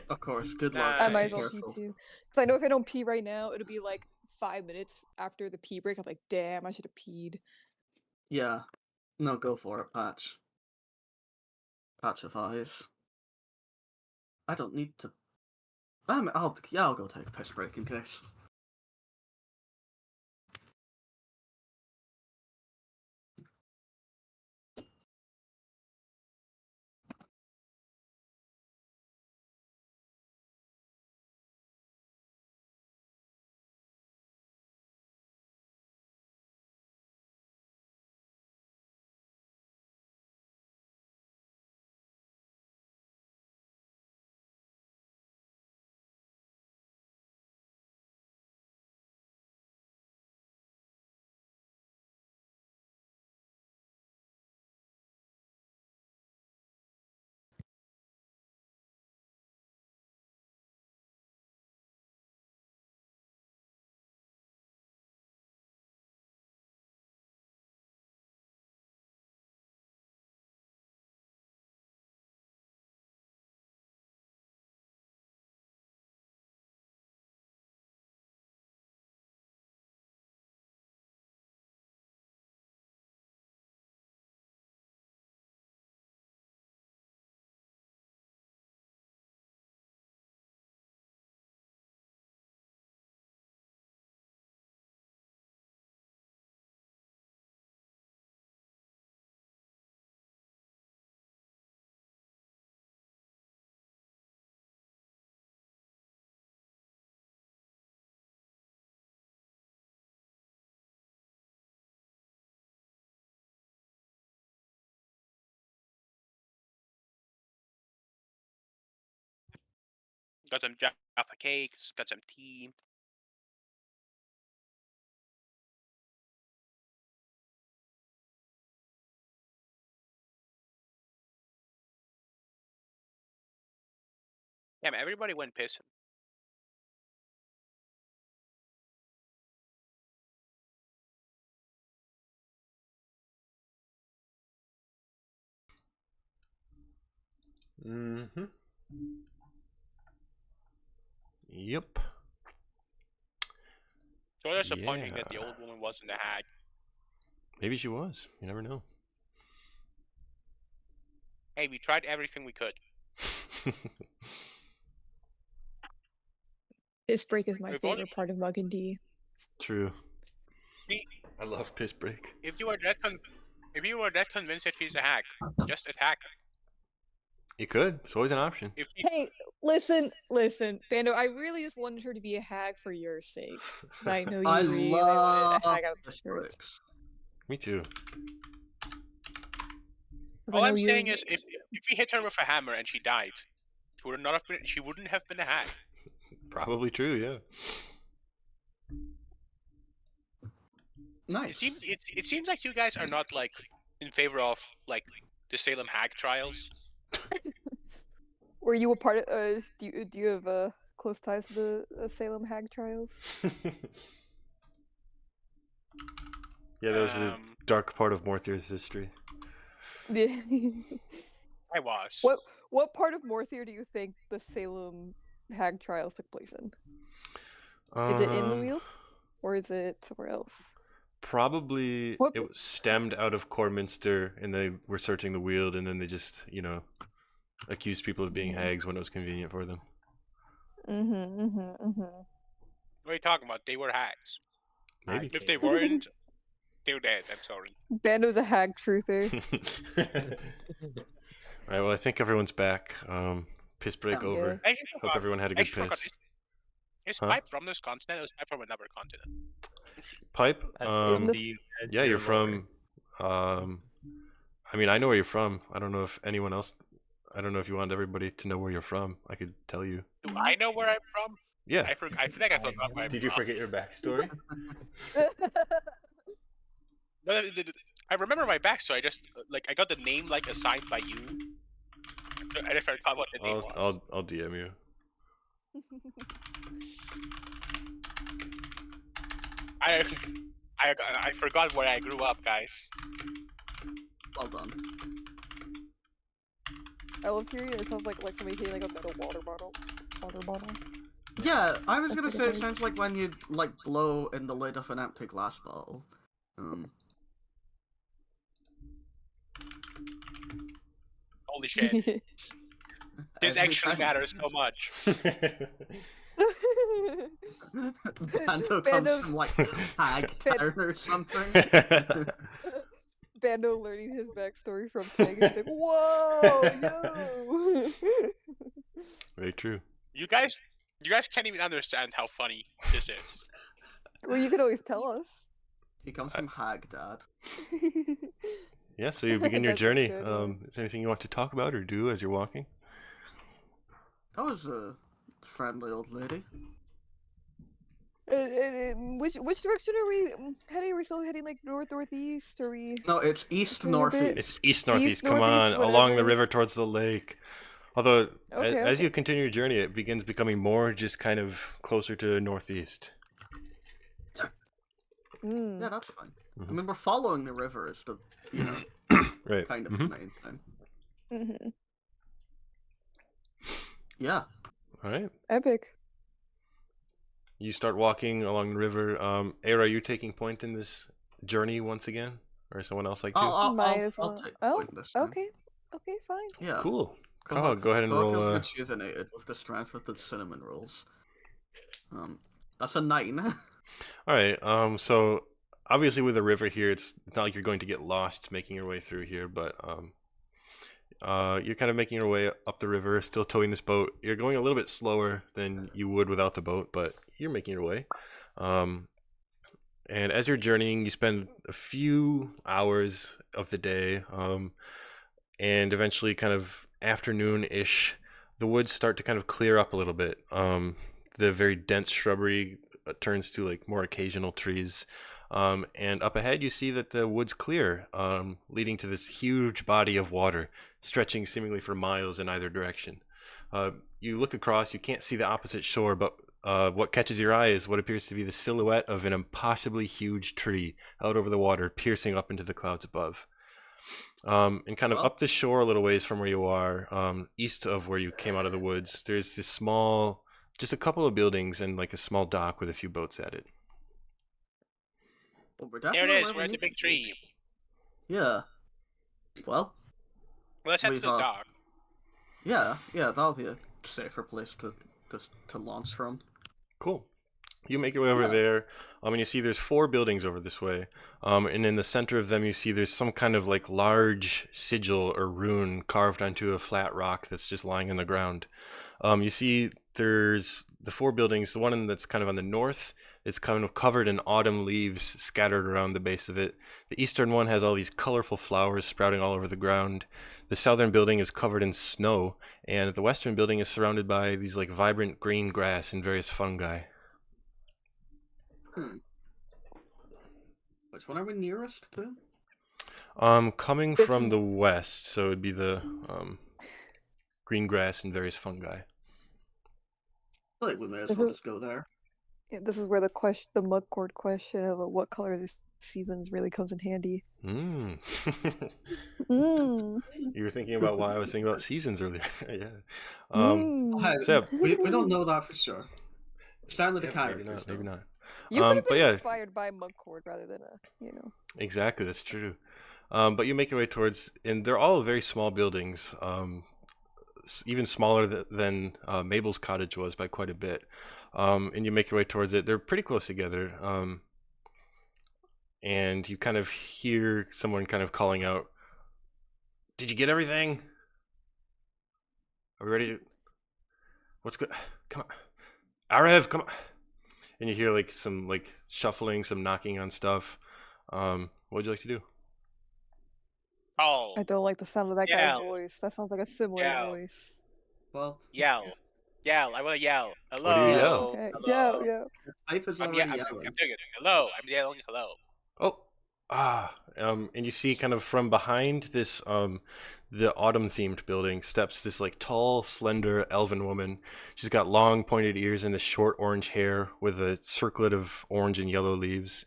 Of course. Good luck. I Just might be as well pee careful. too. Because I know if I don't pee right now, it'll be like 5 minutes after the pee break. I'm like, damn, I should have peed. Yeah. No, go for it, Patch. Patch of eyes. I don't need to. I'll go take a piss break in case. got some Jaffa cakes, got some tea. Yeah, man, everybody went pissing. Mm-hmm. Yep. So disappointing that the Yeah. old woman wasn't a hag. Maybe she was. You never know. Hey, we tried everything we could. This break is my We've only- favorite part of Mug and D. True. We- I love piss break. If you were that convinced that she's a hag, just attack her. You could. It's always an option. If she, Hey, listen, Bando. I really just wanted her to be a hag for your sake. I know you I really wanted a love hag out of the piss spirits. breaks. Me too. 'Cause I all know I'm you- saying is, if we hit her with a hammer and she died, she wouldn't have been a hag. Probably true, yeah. Nice. It seems like you guys are not like in favor of like the Salem hag trials. Were you a part of? Do you have close ties to the Salem hag trials? Yeah, that was the dark part of Morthier's history. Yeah. I was. What part of Morthier do you think the Salem hag trials took place in? Is it in the Weald, or is it somewhere else? Probably What- it was stemmed out of Corminster, and they were searching the Weald, and then they just, accused people of being hags when it was convenient for them. What are you talking about? They were hags. Maybe. If they weren't, they're dead. I'm sorry. Bando's a hag truther. Alright, well, I think everyone's back. Piss break Yeah. over. I actually Hope forgot- everyone had a I good actually forgot, piss. Is Huh? Pipe from this continent or is Pipe from another continent? Pipe? That's Isn't up this- to you guys Yeah, to you're go from. over. I mean, I know where you're from. I don't know if anyone else. I don't know if you want everybody to know where you're from. I could tell you. Do I know where I'm from? Yeah. I feel like I forgot where I'm Did you from. forget your backstory? No, I remember my backstory. I just I got the name assigned by you. So I never forgot what the name was. I'll DM you. I forgot where I grew up, guys. Well done. I love hearing it. It sounds like somebody hitting like a metal water bottle. Yeah, I was That's gonna pretty say it nice. sounds like when you blow in the lid of an empty glass bottle. Holy shit! This Every actually time matters so much. Bando comes Bando- from Hag Town or something. Bando learning his backstory from Peg. It's like, whoa, yo. Very true. You guys can't even understand how funny this is. Well, you can always tell us. He comes from Hag Dad. Yeah, so you begin your That's a journey. good one. Is there anything you want to talk about or do as you're walking? That was a friendly old lady. Which direction are we heading? Are we still heading northeast? Are we? No, it's east Turn a bit. northeast. It's east northeast. East, Come on, northeast, along the whatever. river towards the lake. Although, Okay, as okay. you continue your journey, it begins becoming more just kind of closer to northeast. Mm. Yeah, that's fine. I Mhm. mean, we're following the river. Is the Right. kind of Mhm. the main thing. Mm-hmm. Yeah. All right. Epic. You start walking along the river. Era, are you taking point in this journey once again, or is someone else like to? Might as I'll well. take Oh, point this time. Okay, fine. Yeah. Cool. Kohak- Go ahead and Kohak roll. feels rejuvenated with the strength of the cinnamon rolls. That's a 9. All right. So obviously with the river here, it's not like you're going to get lost making your way through here, but you're kind of making your way up the river, still towing this boat. You're going a little bit slower than you would without the boat, but you're making your way. And as you're journeying, you spend a few hours of the day, and eventually, kind of afternoon-ish, the woods start to kind of clear up a little bit. The very dense shrubbery turns to like more occasional trees. And up ahead, you see that the wood's clear, leading to this huge body of water, stretching seemingly for miles in either direction. You look across, you can't see the opposite shore, but what catches your eye is what appears to be the silhouette of an impossibly huge tree out over the water, piercing up into the clouds above. And kind of up the shore a little ways from where you are, east of where you came out of the woods, there's this small, just a couple of buildings and like a small dock with a few boats at it. Well, There it is. We're at the big tree. Yeah. Well. Let's head to the dock. Yeah, that'll be a safer place to launch from. Cool. You make your way over there, and you see there's 4 buildings over this way, and in the center of them you see there's some kind of like large sigil or rune carved onto a flat rock that's just lying on the ground. You see there's the 4 buildings. The one that's kind of on the north, it's kind of covered in autumn leaves scattered around the base of it. The eastern one has all these colorful flowers sprouting all over the ground. The southern building is covered in snow, and the western building is surrounded by these like vibrant green grass and various fungi. Which one are we nearest to? Coming from the west, so it'd be the green grass and various fungi. I think we may as well just go there. Yeah, this is where the Mugcord question of what color of the seasons really comes in handy. You were thinking about why I was thinking about seasons earlier. Yeah. So we don't know that for sure. It's down to the characters. Maybe not. You could have been inspired by Mugcord rather than Exactly, that's true. But you make your way towards, and they're all very small buildings, even smaller than Mabel's cottage was by quite a bit. And you make your way towards it. They're pretty close together. And you kind of hear someone kind of calling out, "Did you get everything? Are we ready to... What's good? Come on. Arev, come on." And you hear like some like shuffling, some knocking on stuff. What would you like to do? Oh. I don't like the sound of that guy's voice. That sounds like a similar voice. Well, yell. I want to yell. Hello. What do you yell? Okay. Hello. Yell. Pipe is already yelling. I'm doing it. Hello. I'm yelling hello. And you see kind of from behind this the autumn themed building steps this like tall, slender elven woman. She's got long pointed ears and this short orange hair with a circlet of orange and yellow leaves.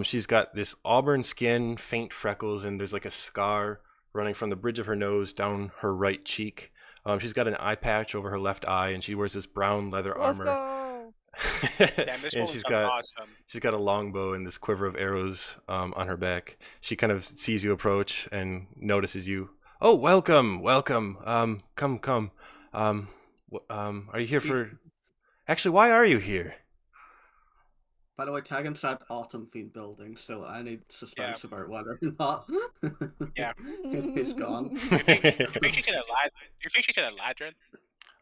She's got this auburn skin, faint freckles, and there's like a scar running from the bridge of her nose down her right cheek. She's got an eye patch over her left eye, and she wears this brown leather armor. Go! And she's got a longbow and this quiver of arrows on her back. She kind of sees you approach and notices you. "Oh, welcome. Come. Are you here for... Actually, why are you here?" By the way, Tagan said autumn themed building, so I need suspense about whether or not it's gone. You think she's an Eladrin?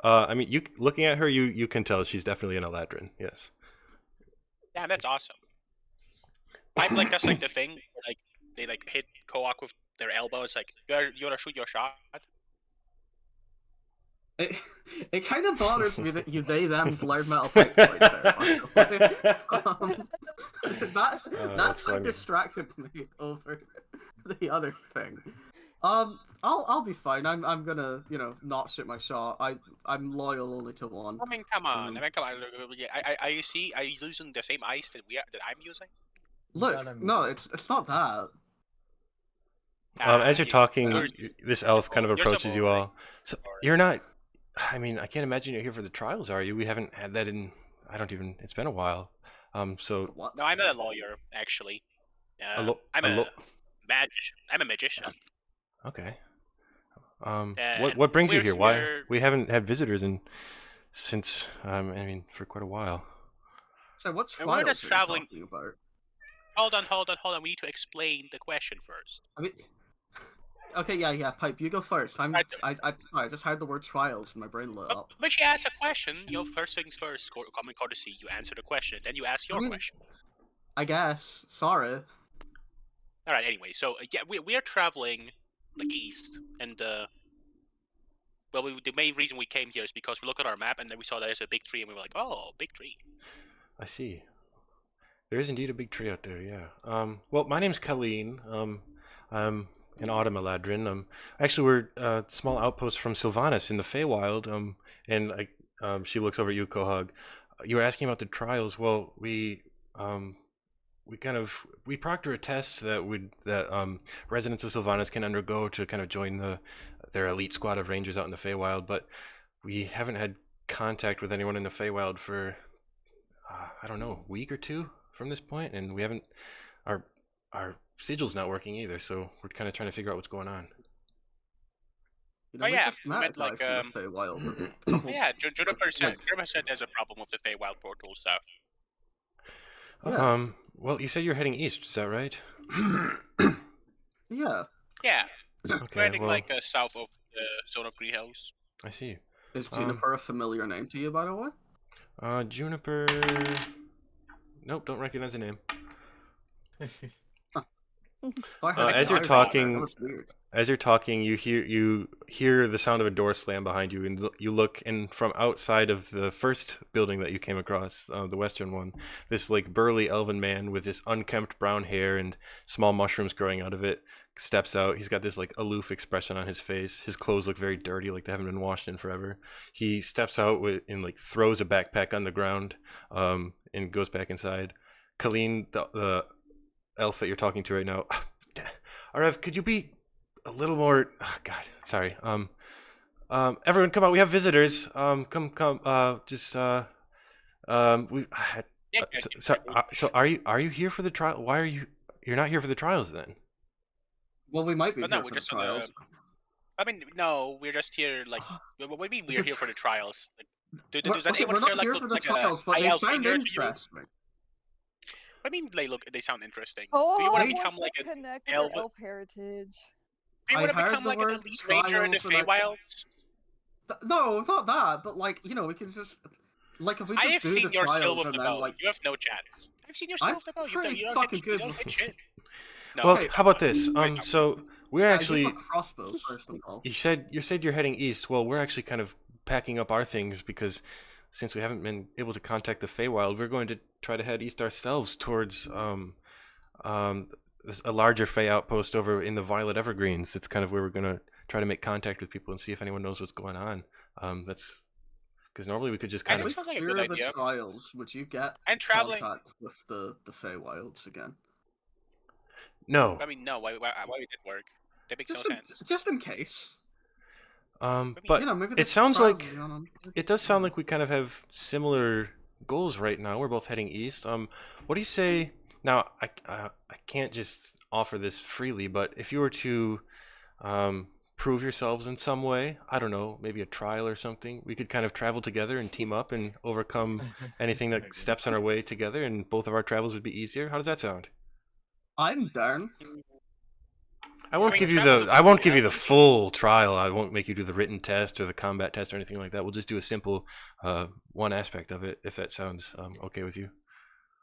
I mean, you looking at her, you can tell she's definitely an Eladrin. Yes. Yeah, that's awesome. I'm like that's like the thing where, like they like hit Koak with their elbow. It's like you wanna shoot your shot. It kind of bothers me that they them blurred metal pipe right there. That's like distracted me over the other thing. I'll be fine. I'm gonna not shoot my shot. I'm loyal only to one. I mean, come on. Are you using the same ice that I'm using? Look, no, it's not that. As you're talking, this elf kind of approaches you all. So you're not. I mean, I can't imagine you're here for the trials, are you? We haven't had that in. It's been a while. So. What? No, I'm not a lawyer, actually. I'm a magician. Okay. What brings you here? Why we haven't had visitors since for quite a while. So what trials we're just traveling. Talking about? Hold on. We need to explain the question first. I mean, okay, yeah. Pipe, you go first. I just heard the word trials and my brain lit up. But she asked a question. First things first. Common courtesy. You answer the question, then you ask your question. I guess. Sorry. All right. Anyway, so we are traveling like east, and well, the main reason we came here is because we looked at our map and then we saw there's a big tree and we were like, oh, big tree. I see. There is indeed a big tree out there, yeah. Well, my name's Colleen. I'm an autumn Eladrin. Actually, we're a small outpost from Sylvanas in the Feywild. And she looks over at you, Quahog. You were asking about the trials. Well, we proctor a test that residents of Sylvanas can undergo to kind of join their elite squad of rangers out in the Feywild, but we haven't had contact with anyone in the Feywild for I don't know, a week or two from this point, and we haven't our sigil's not working either, so we're kind of trying to figure out what's going on. You know, Oh, we yeah, just we met a met, guy like, from the Feywild. Yeah, Juniper said there's a problem with the Feywild portal stuff. Yeah. Well, you said you're heading east, is that right? Yeah. Yeah, we're Okay, heading well, like south of the zone of greenhouse. I see. Is Juniper a familiar name to you, by the way? Juniper. Nope, don't recognize the name. As you're talking, that was weird. As you're talking, you hear the sound of a door slam behind you, and you look, and from outside of the first building that you came across, the western one, this like burly elven man with this unkempt brown hair and small mushrooms growing out of it steps out. He's got this like aloof expression on his face. His clothes look very dirty, like they haven't been washed in forever. He steps out and like throws a backpack on the ground, and goes back inside. Colleen, the elf that you're talking to right now, Arev, could you be a little more? Oh, God, sorry. Everyone, come on. We have visitors. Come. We. So are you here for the trial? Why are you? You're not here for the trials then? Well, we might be No, here we're for the just on the. trials. I mean, no, we're just here like. What do you mean we're here for the trials? Like, does Okay, anyone we're not here like here look for the like trials, a but they IL sound figure to you? interesting. I mean, they sound interesting. Oh, Do you want I to become want like to an connect with elf? their elf heritage. Do you I want to heard become the like an word elite ranger in the trials and Feywilds? No, not that, but like, you know, we can just like if we I just have do the seen your skill trials with and the then bow. like You have no chance. I've seen your skill I'm with the bow. pretty You don't fucking hit, good you don't with hit shit. No, Well, okay, how about this? So we're I actually. use my crossbow first of all. You said you're heading east. Well, we're actually kind of packing up our things because since we haven't been able to contact the Feywild, we're going to try to head east ourselves towards a larger Fey outpost over in the Violet Evergreens. It's kind of where we're going to try to make contact with people and see if anyone knows what's going on. That's because normally we could just kind When of. we sounds like a clear good the idea. trials, would you get And traveling. contact with the Feywilds again? No. I mean, no. Why would it work? That makes no sense. Just in case. But You know, maybe it there's sounds trials like going on. it does sound like we kind of have similar goals right now. We're both heading east. What do you say? Now, I can't just offer this freely, but if you were to prove yourselves in some way, I don't know, maybe a trial or something, we could kind of travel together and team up and overcome anything that steps on our way together, and both of our travels would be easier. How does that sound? I'm down. I won't give you the full trial. I won't make you do the written test or the combat test or anything like that. We'll just do a simple one aspect of it, if that sounds okay with you.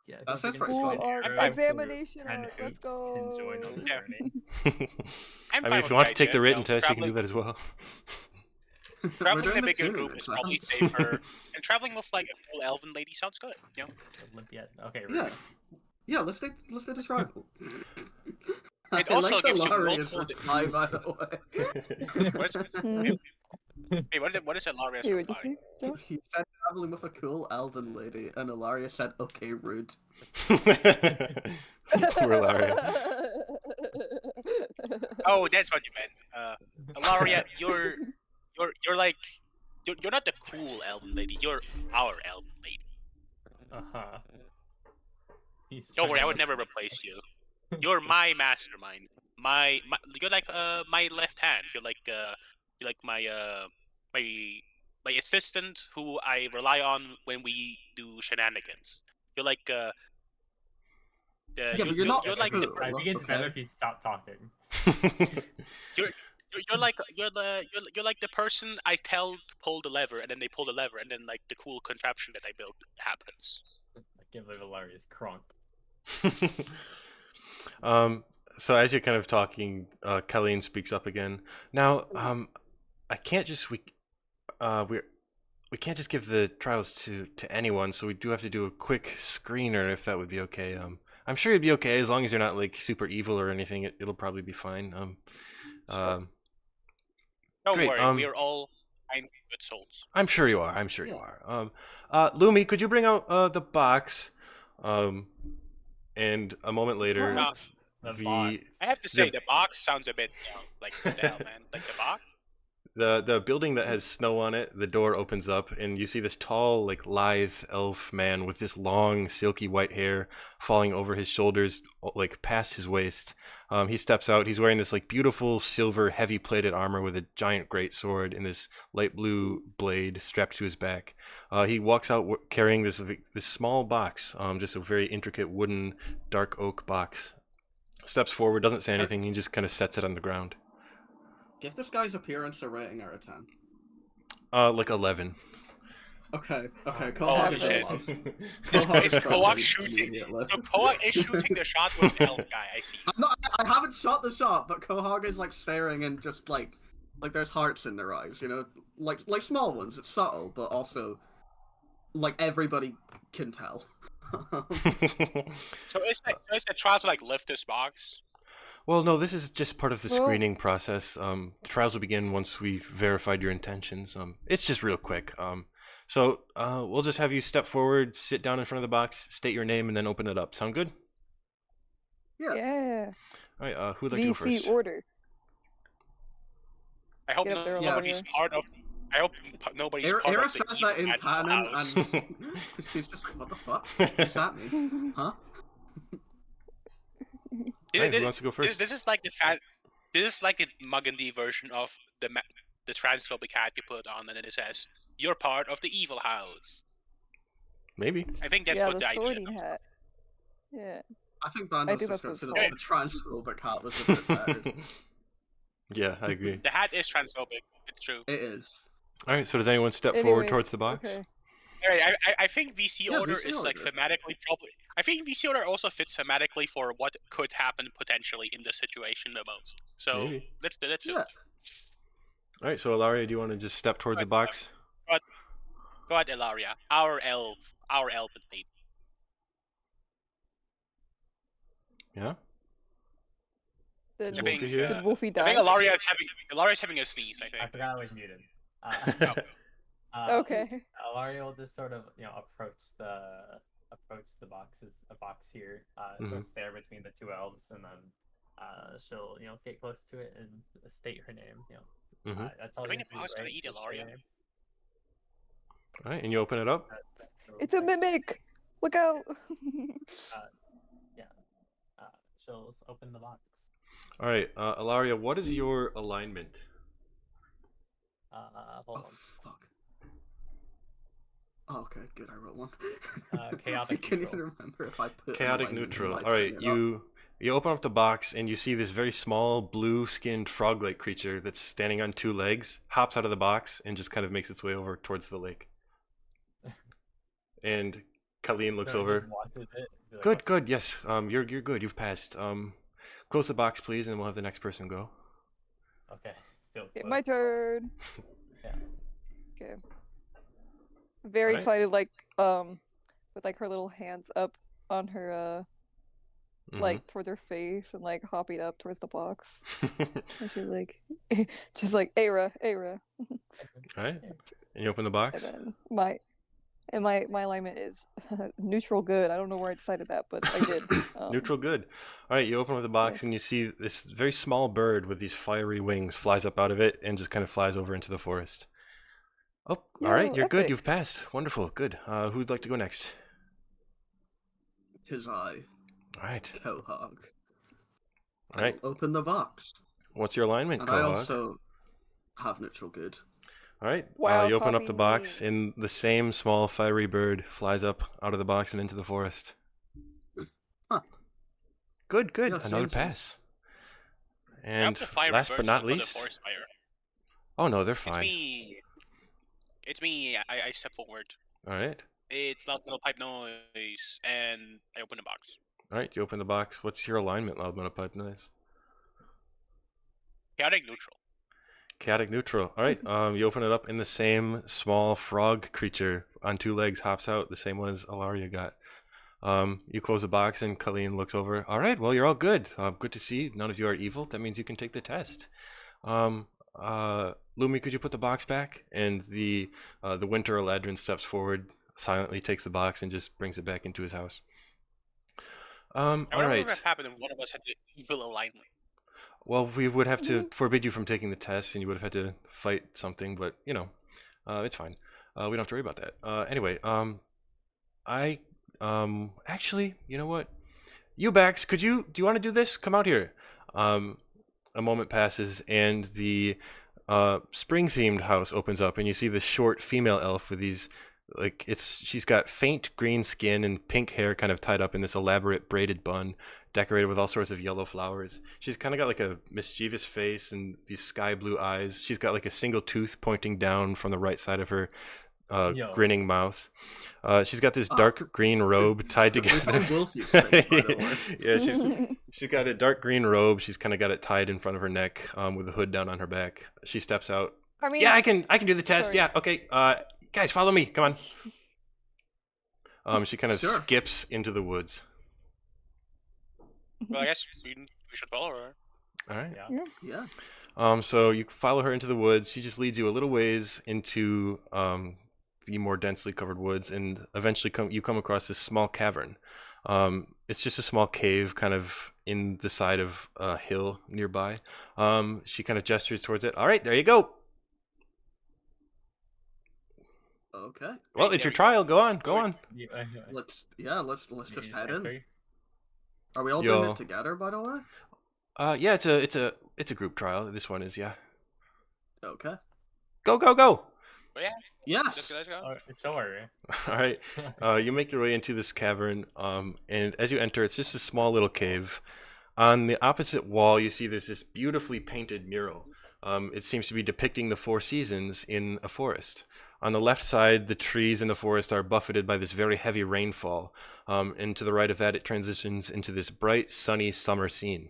Yeah, That sounds pretty Cool fun. arc, examination arc. Let's go. Can join on the Yeah. journey. I'm I fine mean, if with you want the to take the idea, written you know, test, you can do traveling- that as well. Traveling doing in a the bigger tuning group is exam. probably safer, and traveling with like a full elven lady sounds good. You know, Olympiad. Okay, Yeah. Yeah, let's do the trial. It I also like gives you Ilaria's multiple- reply, by the way. What's, Hmm. hey, what is Elaria's Hey, what'd you reply? say, Josh? He said traveling with a cool elven lady, and Ilaria said, "Okay, rude." Poor Laria. Oh, that's what you meant. Elaria, you're not the cool elven lady. You're our elven lady. Uh-huh. Don't worry, I would never replace you. You're my mastermind. You're like my left hand. You're like my assistant who I rely on when we do shenanigans. You're like Yeah, but you're not like the cool. I think it's Okay. better if you stop talking. you're like the person I tell to pull the lever, and then they pull the lever, and then like the cool contraption that I built happens. I can't believe Ilaria's crunk. So as you're kind of talking, Colleen speaks up again. Now, I can't just we can't just give the trials to anyone, so we do have to do a quick screener if that would be okay. I'm sure you'd be okay as long as you're not like super evil or anything. It'll probably be fine. Don't Great. worry, we are all kind, good souls. I'm sure you are. I'm sure you are. Lumi, could you bring out the box? And a moment later, Box? The box. I have to say, the box sounds a bit like what the hell, man. Like the box. the building that has snow on it, the door opens up, and you see this tall, like lithe elf man with this long, silky white hair falling over his shoulders, like past his waist. He steps out. He's wearing this like beautiful silver, heavy-plated armor with a giant great sword and this light blue blade strapped to his back. He walks out carrying this small box, just a very intricate wooden dark oak box. Steps forward, doesn't say anything. He just kind of sets it on the ground. Give this guy's appearance a rating out of 10. Like 11. Okay, Oh, Kohak is shit. above. Is is Kohak crazy shooting? immediately. So Kohak is shooting the shot with the elf guy. I see. I haven't shot the shot, but Kohak is like staring and just like there's hearts in their eyes, you know, like small ones. It's subtle, but also like everybody can tell. So is the trial to like lift this box? Well, no, this is just part of the Well- screening process. The trials will begin once we verified your intentions. It's just real quick. So we'll just have you step forward, sit down in front of the box, state your name, and then open it up. Sound good? Yeah. Yeah. All right. Who'd like to go VC first? order. I hope Get up there, nobody's Elaria. part of. I hope nobody's part Era of the says that in magical canon, house. and she's just like, what the fuck? What's that mean? Huh? Hey, who wants to go first? This is like This is like a Mugandi version of the transphobic hat you put on, and then it says, "You're part of the evil house." Maybe. I think that's Yeah, what the the idea. sorting hat. Yeah. I think I Bando's think that's what it's description of the transphobic hat was a bit better. Yeah, I agree. The hat is transphobic. It's true. It is. All right. So does anyone step forward Anyway, towards the box? Okay. Alright, I think VC Yeah, order VC is like order. thematically probably. I think VC order also fits thematically for what could happen potentially in this situation the most. So Maybe. let's do it. Yeah. All right. So Ilaria, do you want to just step towards the box? Go ahead, Elaria. Our elf babe. Yeah. Did, I think, Wolfie here? did Wolfie I die? think Ilaria's having a sneeze. I I think. forgot I was muted. Okay. Alaria will just sort of, approach the box here. Sort of stare between the two elves, and then she'll, get close to it and state her name. That's all. I think you have to the do, boss gonna right? eat Just say Ilaria. your name. All right. And you open it up. It's a mimic! Look out! She'll open the box. All right. Ilaria, what is your alignment? Hold Oh, on. fuck. Oh, okay, good. I wrote one. Chaotic I can't neutral. even remember if I put an Chaotic alignment in neutral. my All right. putting it up. You open up the box and you see this very small blue-skinned frog-like creature that's standing on two legs, hops out of the box and just kind of makes its way over towards the lake. And Colleen looks So over. just watches it, be like, Good, "Oh, good. Yes. You're good. You've passed. Close the box, please, and then we'll have the next person go. Okay. Go Okay, close. my turn. Yeah. Okay. Very Alright. excited, with like her little hands up on her, like toward her face and like hopping up towards the box. And she's like, just like Era. All right. And you open the box. And then my alignment is neutral good. I don't know where I decided that, but I did. Neutral good. All right, you open up the box yes. and you see this very small bird with these fiery wings flies up out of it and just kind of flies over into the forest. Oh, all right, Yo, you're good. epic. You've passed. Wonderful. Good. Who'd like to go next? Tis I, All right. Quahog. All I right. will open the box. What's your alignment, And I Quahog? also have neutral good. All right. Wow, you open up copy the box me. and the same small fiery bird flies up out of the box and into the forest. Huh. Good, good. Yeah, Another same pass. I hope And the fire last but bursts not for the least. forest fire. Oh no, they're It's fine. me. It's me. I step forward. All right. It's loud metal pipe noise, and I open the box. All right. You open the box. What's your alignment, loud metal pipe noise? Chaotic neutral. Chaotic neutral. All right. You open it up, and the same small frog creature on 2 legs hops out, the same one as Alaria got. You close the box, and Colleen looks over. All right. Well, you're all good. Good to see. None of you are evil. That means you can take the test. Lumi, could you put the box back? And the Winter Eladrin steps forward, silently takes the box, and just brings it back into his house. All I wonder right. what happened if one of us had the evil alignment. Well, we would have to forbid you from taking the test, and you would have had to fight something. But it's fine. We don't have to worry about that. Anyway, I actually, you know what? You Bax, do you want to do this? Come out here. A moment passes, and the spring-themed house opens up, and you see this short female elf with these, she's got faint green skin and pink hair kind of tied up in this elaborate braided bun, decorated with all sorts of yellow flowers. She's kind of got like a mischievous face and these sky blue eyes. She's got like a single tooth pointing down from the right side of her grinning mouth. She's got this dark green robe tied together. Yeah, she's got a dark green robe. She's kind of got it tied in front of her neck with a hood down on her back. She steps out. I mean, yeah, I can do the test. sorry. Yeah, okay. Guys, follow me. Come on. She kind of skips into the woods. Well, I guess we should follow her. All right. Yeah. So you follow her into the woods. She just leads you a little ways into the more densely covered woods, and eventually you come across this small cavern. It's just a small cave kind of in the side of a hill nearby. She kind of gestures towards it. All right, there you go. Okay. Well, it's your trial. Go on. Let's just head in. Enter. Are we all doing it together, by the way? Yeah, it's a group trial. This one is, yeah. Okay. Go. But yeah, Yes. let's go. Sure. All right. You make your way into this cavern, and as you enter, it's just a small little cave. On the opposite wall, you see there's this beautifully painted mural. It seems to be depicting the 4 seasons in a forest. On the left side, the trees in the forest are buffeted by this very heavy rainfall. And to the right of that, it transitions into this bright, sunny summer scene.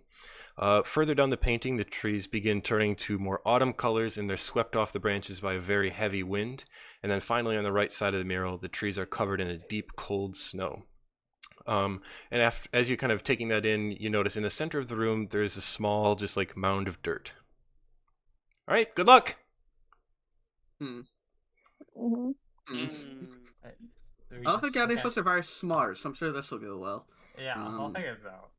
Further down the painting, the trees begin turning to more autumn colors, and they're swept off the branches by a very heavy wind. And then finally, on the right side of the mural, the trees are covered in a deep, cold snow. And as you're kind of taking that in, you notice in the center of the room, there's a small, just like mound of dirt. All right, good luck. I don't think any of us are very smart, so I'm sure this will go well. Yeah, I'll figure this out.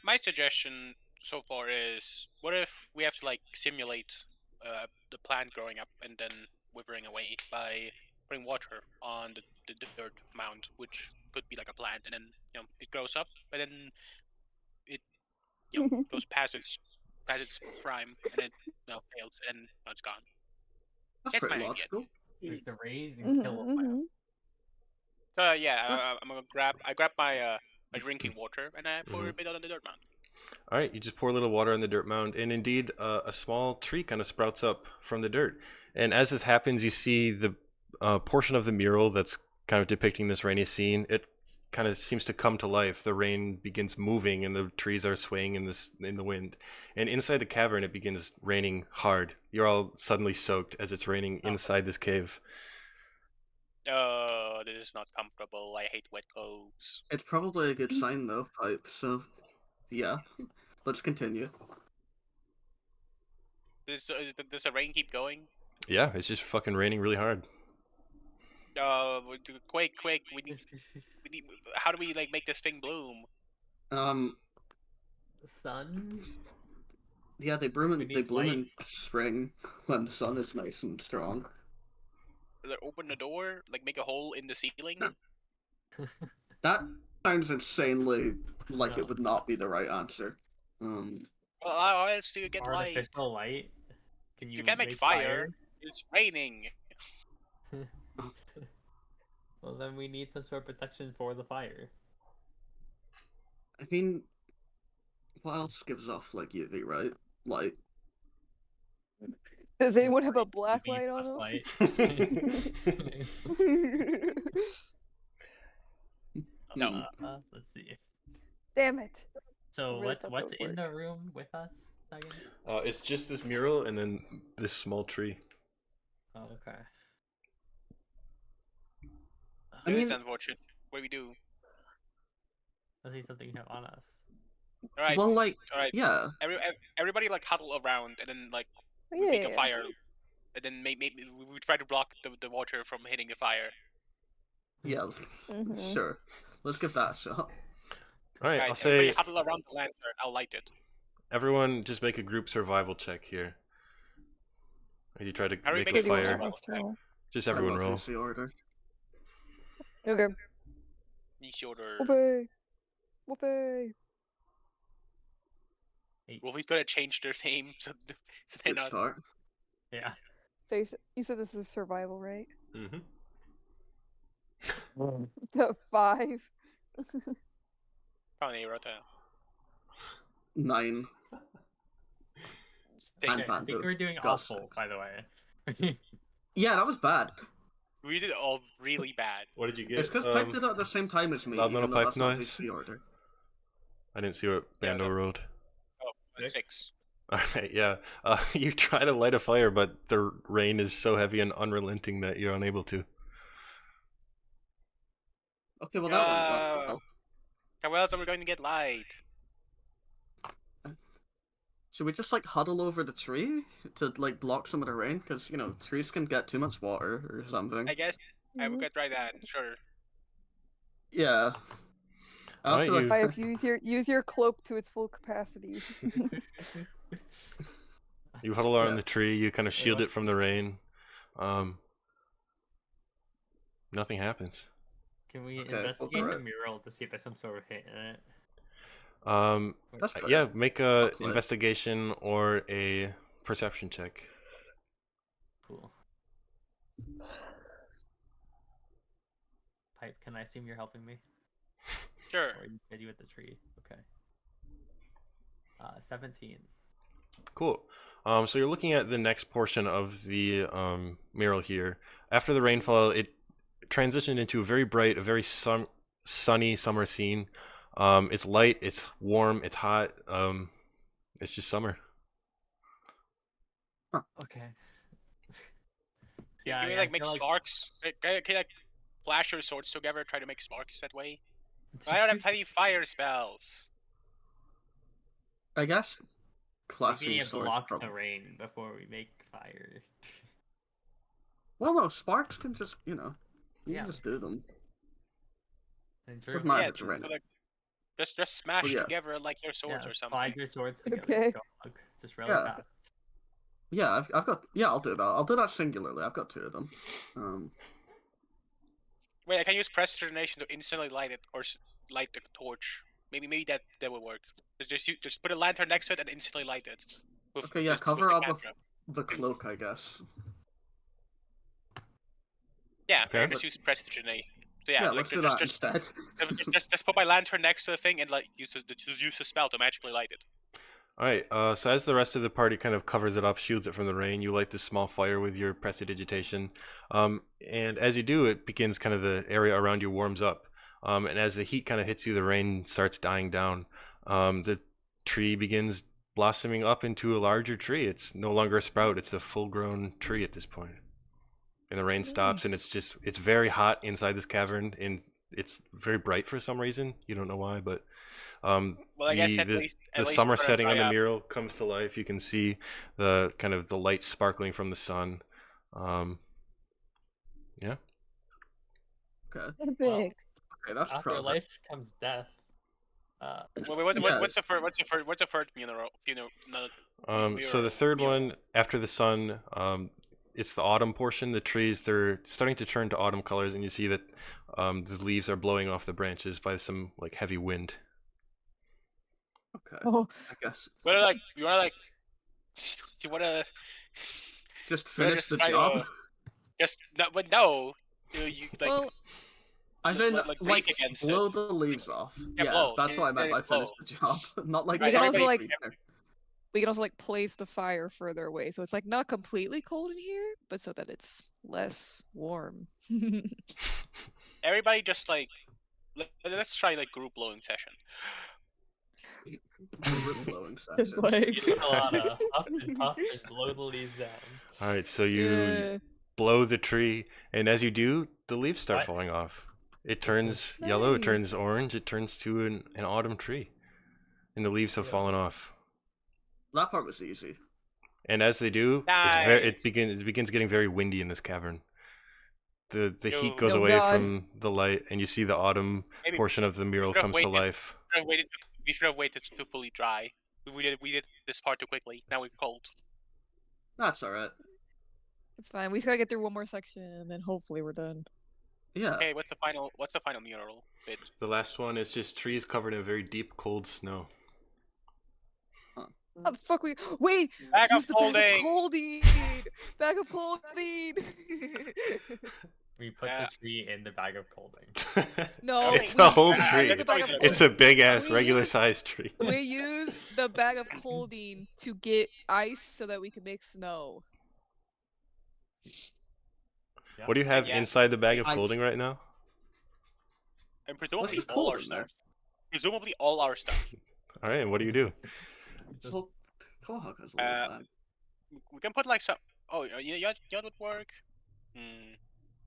My suggestion so far is, what if we have to like simulate the plant growing up and then withering away by putting water on the dirt mound, which could be like a plant, and then it grows up, but then it goes past its prime, and then fails, and it's gone. That's pretty logical. Use the raise and kill a plant. I'm gonna grab my drinking water, and I pour a bit on the dirt mound. All right, you just pour a little water on the dirt mound, and indeed, a small tree kind of sprouts up from the dirt. And as this happens, you see the portion of the mural that's kind of depicting this rainy scene. It kind of seems to come to life. The rain begins moving, and the trees are swaying in the wind. And inside the cavern, it begins raining hard. You're all suddenly soaked as it's raining inside this cave. Oh, this is not comfortable. I hate wet clothes. It's probably a good sign, though, Pipe. So, yeah, let's continue. Does the rain keep going? Yeah, it's just fucking raining really hard. Quick! We need. How do we like make this thing bloom? The sun. Yeah, they bloom in spring when the sun is nice and strong. Open the door, like make a hole in the ceiling. That sounds insanely like it would not be the right answer. Well, how else do you get light? Artificial light. You can't make fire. It's raining. Well, then we need some sort of protection for the fire. I mean, what else gives off like UV, right? Light. Does anyone have a black light on them? No. Let's see. Damn it. So really what's thought that in would the room with us? Again? It's just this mural and then this small tree. Oh, okay. I It is mean- unfortunate. What do we do? I see something here on us. All right. Well, like, All right. yeah. Everybody like huddle around and then like we Yeah. make a fire, and then maybe we try to block the water from hitting the fire. Yeah, Mhm. sure. Let's give that a shot. All right, Right. I'll Everybody say huddle around the lantern. I'll light it. everyone just make a group survival check here. You try to How do we make a make a Pretty well, fire. survival nice check? try. Just I everyone love roll. Lucy order. Okay. Each order. Whoopee. Whoopee. Well, he's gonna change their name so they're Good not. start. Yeah. So you said this is survival, right? Mm-hmm. So 5. Probably wrote that. 9. Dang, And Okay, I think Bando we're doing got awful, 6. by the way. Yeah, that was bad. we did all really bad. What did you get? It's because Pipe did it at the same time as me, loud even little though pipe that's not noise? VC order. I didn't see what Yeah, Bando that- rolled. Oh, Six. 6. All right, yeah. You try to light a fire, but the rain is so heavy and unrelenting that you're unable to. Okay, well that went well. How else are we going to get light? Should we just like huddle over the tree to like block some of the rain? Because you know trees can get too much water or something. I guess I will Mhm. get try that. Sure. Yeah. I Alright, also you- I have to use your cloak to its full capacity. You huddle around Yeah. the tree, you kind of shield what- it from the rain. Nothing happens. Can we Okay, well, investigate the alright. mural to see if there's some sort of hit in it? That's fair. Yeah, make a play. investigation or a perception check. Cool. Pipe, can I assume you're helping me? Sure. Or are you busy with the tree? Okay. 17. Cool. So you're looking at the next portion of the mural here. After the rainfall, it transitioned into a very bright, a very sunny summer scene. It's light, it's warm, it's hot. It's just summer. Okay. Can we I like make feel sparks? Can you like flash your swords together, try to make sparks that way? I don't have any fire spells. I guess We classroom need to swords. block Probably. the rain before we make fire. Well, no, sparks can just you know, you Yeah. can just do them. And Doesn't matter Yeah, if it's raining. so, like, just smash Well, yeah. together like your swords or something. Slide your swords together. Okay. Go. Just really Yeah. fast. Yeah, I've got. Yeah, I'll do that. I'll do that singularly. I've got 2 of them. Wait, I can use prestidigitation to instantly light it or light the torch. Maybe that would work. Just put a lantern next to it and instantly light it. Okay, yeah, with cover the up with cantrip. the cloak, I guess. Yeah, Okay. I just use prestidigitation. So yeah, Yeah, like, let's do just, that just, instead. just put my lantern next to the thing and like use the spell to magically light it. Alright, so as the rest of the party kind of covers it up, shields it from the rain, you light this small fire with your prestidigitation. And as you do, it begins kind of the area around you warms up. And as the heat kind of hits you, the rain starts dying down. The tree begins blossoming up into a larger tree. It's no longer a sprout, it's a full-grown tree at this point. And the rain stops, and it's very hot inside this cavern, and it's very bright for some reason. You don't know why, but Well, I guess at the least summer we're gonna setting on dry the up. mural comes to life. You can see the kind of the light sparkling from the sun. Yeah. Okay. Epic. Okay, that's After progress. life comes death. Wait, Yeah. what's the first funeral? So the third one after the sun, it's the autumn portion. The trees, they're starting to turn to autumn colors, and you see that the leaves are blowing off the branches by some like heavy wind. Okay, Oh, I guess. you wanna Just you wanna finish the try job. to just no, but no, you like well, As in, like, like, breathe against it. blow the leaves off. Yeah, Yeah, blow. that's what I meant Yeah, by finish blow. the job. Not like Right, We can also, everybody like- there. we can also like place the fire further away, so it's like not completely cold in here, but so that it's less warm. everybody just like let's try like group blowing session. River flowing Just section. like You do a lot of huff and puff and blow the leaves down. All right, so you yeah. blow the tree, and as you do, the leaves start What? falling off. It turns yellow, it Nice. turns orange, it turns to an autumn tree, and the leaves have Yeah. fallen off. That part was easy. And as they do, Nice. it begins getting very windy in this cavern. The heat Yo. goes Oh, away God. from the light, and you see the autumn Maybe portion of the mural should've comes to waited. life. We should have waited to fully dry. We did this part too quickly. Now we're cold. That's alright. It's fine. We just gotta get through one more section, and then hopefully we're done. Yeah. Okay, what's the final mural bit? The last one is just trees covered in very deep, cold snow. How the fuck wait? Bag Use of the bag of holding. holding. Bag of holding. We put the tree in the bag of holding. No, It's we a whole use tree. the bag of It's a big ass, We regular use- sized tree. We use the bag of holding to get ice so that we can make snow. What do you have Yeah. inside the bag of I- holding right now? And presumably just all cold our in there. stuff. Presumably all our stuff. All right, and what do you do? Well, Quahog has a little bag. We can put like some. Oh, yeah, that would work. Hmm.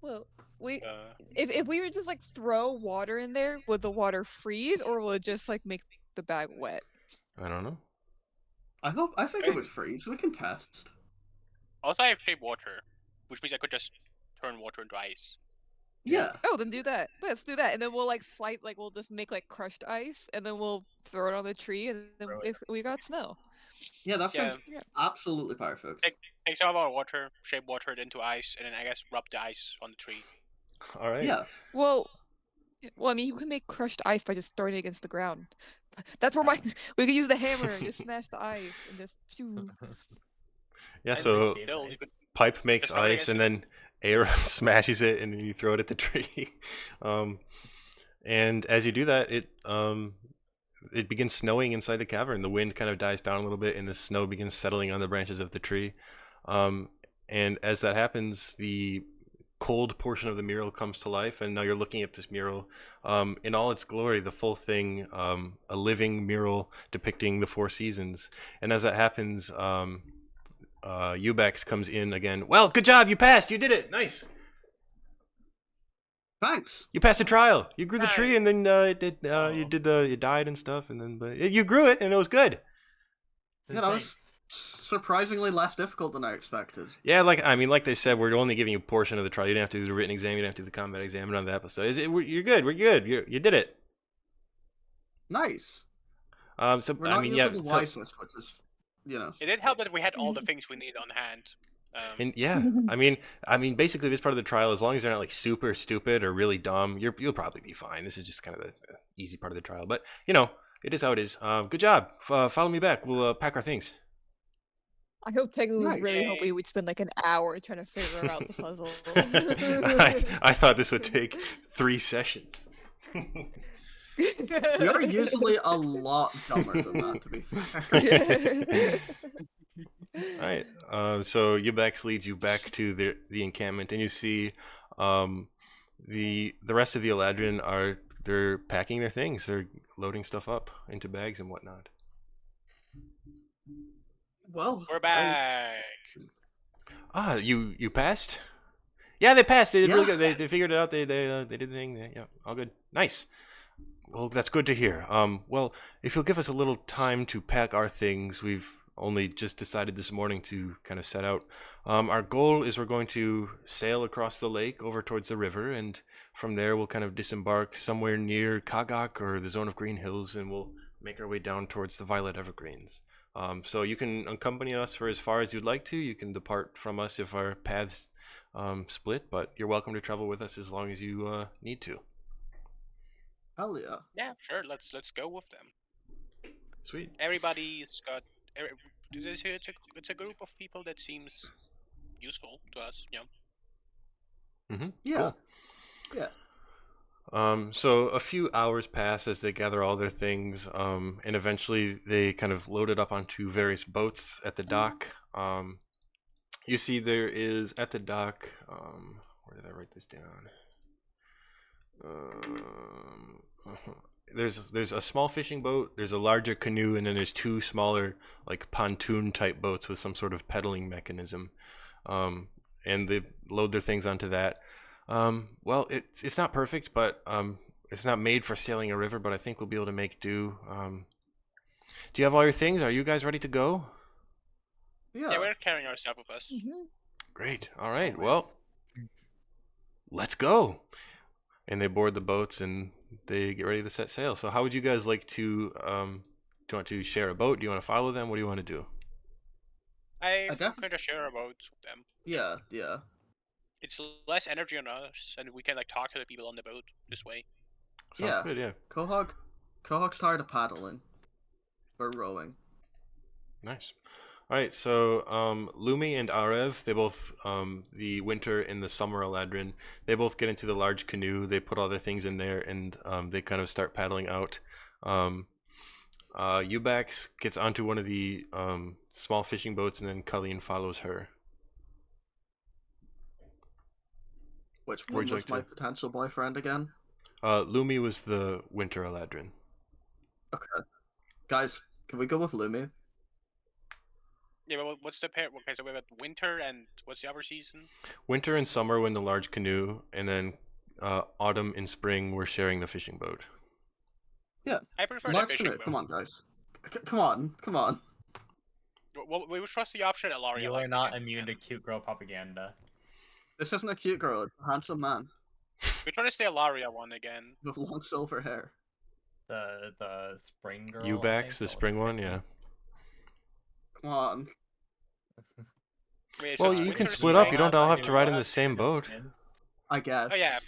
Well, we Uh, if we were just like throw water in there, would the water freeze or will it just like make the bag wet? I don't know. I think it would freeze. We can test. also, I have shape water, which means I could just turn water into ice. Yeah. Oh, then do that. Let's do that, and then we'll like we'll just make like crushed ice, and then we'll throw it on the tree, and then Throw it. we got snow. Yeah, that sounds Yeah. absolutely perfect. Take some of our water, shape water it into ice, and then I guess rub the ice on the tree. All right. Yeah. Well, I mean, you can make crushed ice by just throwing it against the ground. That's where we could use the hammer and just smash the ice and just. Phew. Yeah. And So the Still, shaved you could- ice. Pipe makes Just throw it ice, against and then Aaron smashes it, and then you throw it at the tree. And as you do that, it begins snowing inside the cavern. The wind kind of dies down a little bit, and the snow begins settling on the branches of the tree. And as that happens, the cold portion of the mural comes to life, and now you're looking at this mural in all its glory, the full thing, a living mural depicting the four seasons. And as that happens, Ubex comes in again. Well, good job, you passed, you did it, nice. Thanks. You passed the trial. You grew the tree, and then Oh. you died and stuff, and then but you grew it, and it was good. So Yeah, that was thanks. surprisingly less difficult than I expected. Yeah, like they said, we're only giving you a portion of the trial. You didn't have to do the written exam. You didn't have to do the combat exam, none of that. But so you're good. We're good. You did it. Nice. So We're I not mean, using yeah. the So, wisest, which is, It did help that we had all the things we need on hand. and yeah, I mean, basically, this part of the trial, as long as you're not like super stupid or really dumb, you'll probably be fine. This is just kind of the easy part of the trial, but it is how it is. Good job. Follow me back. We'll pack our things. I hope Tegan was Nice. really hoping we'd spend like an hour trying to figure out the puzzle. I thought this would take 3 sessions. we are usually a lot dumber than that, to be fair. All right. So Ubex leads you back to the encampment, and you see the rest of the Eladrin they're packing their things. They're loading stuff up into bags and whatnot. Well, We're back. Ah, you passed? Yeah, they passed. They did really Yeah. good. They figured it out. They did the thing. Yeah, all good. Nice. Well, that's good to hear. Well, if you'll give us a little time to pack our things, we've only just decided this morning to kind of set out. Our goal is we're going to sail across the lake over towards the river, and from there we'll kind of disembark somewhere near Kagak or the Zone of Green Hills, and we'll make our way down towards the Violet Evergreens. So you can accompany us for as far as you'd like to. You can depart from us if our paths split, but you're welcome to travel with us as long as you need to. hell yeah. Yeah, sure. Let's go with them. Sweet. Everybody's got. It's a group of people that seems useful to us. Mm-hmm. Yeah. Cool. Yeah. So a few hours pass as they gather all their things, and eventually they kind of load it up onto various boats at the dock. You see there is at the dock, where did I write this down? there's a small fishing boat, there's a larger canoe, and then there's two smaller like pontoon type boats with some sort of pedaling mechanism. And they load their things onto that. Well, it's not perfect, but it's not made for sailing a river, but I think we'll be able to make do. Do you have all your things? Are you guys ready to go? Yeah, we're carrying our stuff with us. Great. All right. Well, let's go. And they board the boats and they get ready to set sail. So how would you guys like to do you want to share a boat? Do you want to follow them? What do you want to do? I'm going to share a boat with them. Yeah. It's less energy on us, and we can like talk to the people on the boat this way. Sounds good, yeah. Quahog's tired of paddling. We're rowing. Nice. All right, so Lumi and Arev, they both, the winter and the summer Eladrin, they both get into the large canoe. They put all their things in there, and they kind of start paddling out. Eubax gets onto one of the small fishing boats, and then Colleen follows her. Which one was my potential boyfriend again? Lumi was the winter Eladrin. Okay. Guys, can we go with Lumi? Yeah, but what's the pair? Okay, so we have winter and what's the other season? Winter and summer, we're in the large canoe, and then autumn and spring, we're sharing the fishing boat. Yeah, I prefer large the fishing canoe. boat. Come on, guys. Come on. Well, we would trust the option at Laria. You are not immune to cute girl propaganda. This isn't a cute girl. It's a handsome man We're trying to stay a Laria one again. with long silver hair. The spring girl. Eubax, the spring one, yeah. Come on. Wait, Well, so you can winter, split spring- up. You don't all have to ride in the same boat. I guess. Oh yeah.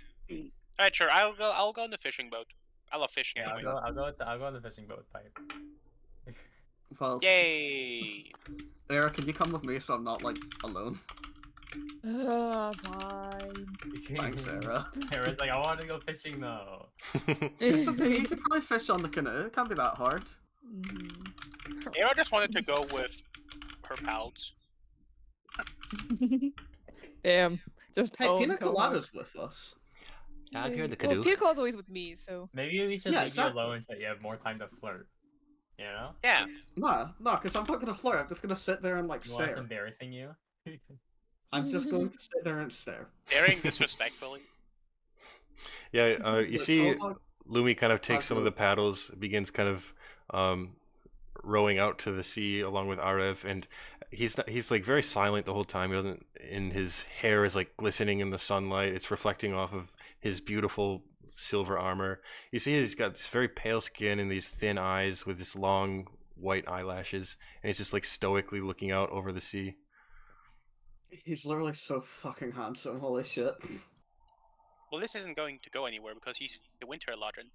Alright, sure. I'll go on the fishing boat. I love fishing Yeah, anyway. I'll go on the fishing boat pipe. Well, Yay! Eric, can you come with me so I'm not like alone? Fine. Thanks, Sarah. Sarah's like, I want to go fishing though. You can probably fish on the canoe. It can't be that hard. Era just wanted to go with her pals. Damn. Just Hey, own Pina Quahog. Colada's with us. Yeah, I hear the Well, canoe. Pina Colada's always with me, so. Maybe we should Yeah, leave exactly. you alone so you have more time to flirt. You know? Yeah. Nah, because I'm not gonna flirt. I'm just gonna sit there and like You want us stare. embarrassing you? I'm just going to sit there and stare. Daring disrespectfully. Yeah, you But see Quahog- Lumi kind of takes some of the paddles, begins kind of rowing out to the sea along with Arev, and he's like very silent the whole time. He doesn't, and his hair is like glistening in the sunlight. It's reflecting off of his beautiful silver armor. You see he's got this very pale skin and these thin eyes with this long white eyelashes, and he's just like stoically looking out over the sea. He's literally so fucking handsome. Holy shit. Well, this isn't going to go anywhere because he's the winter Eladrin.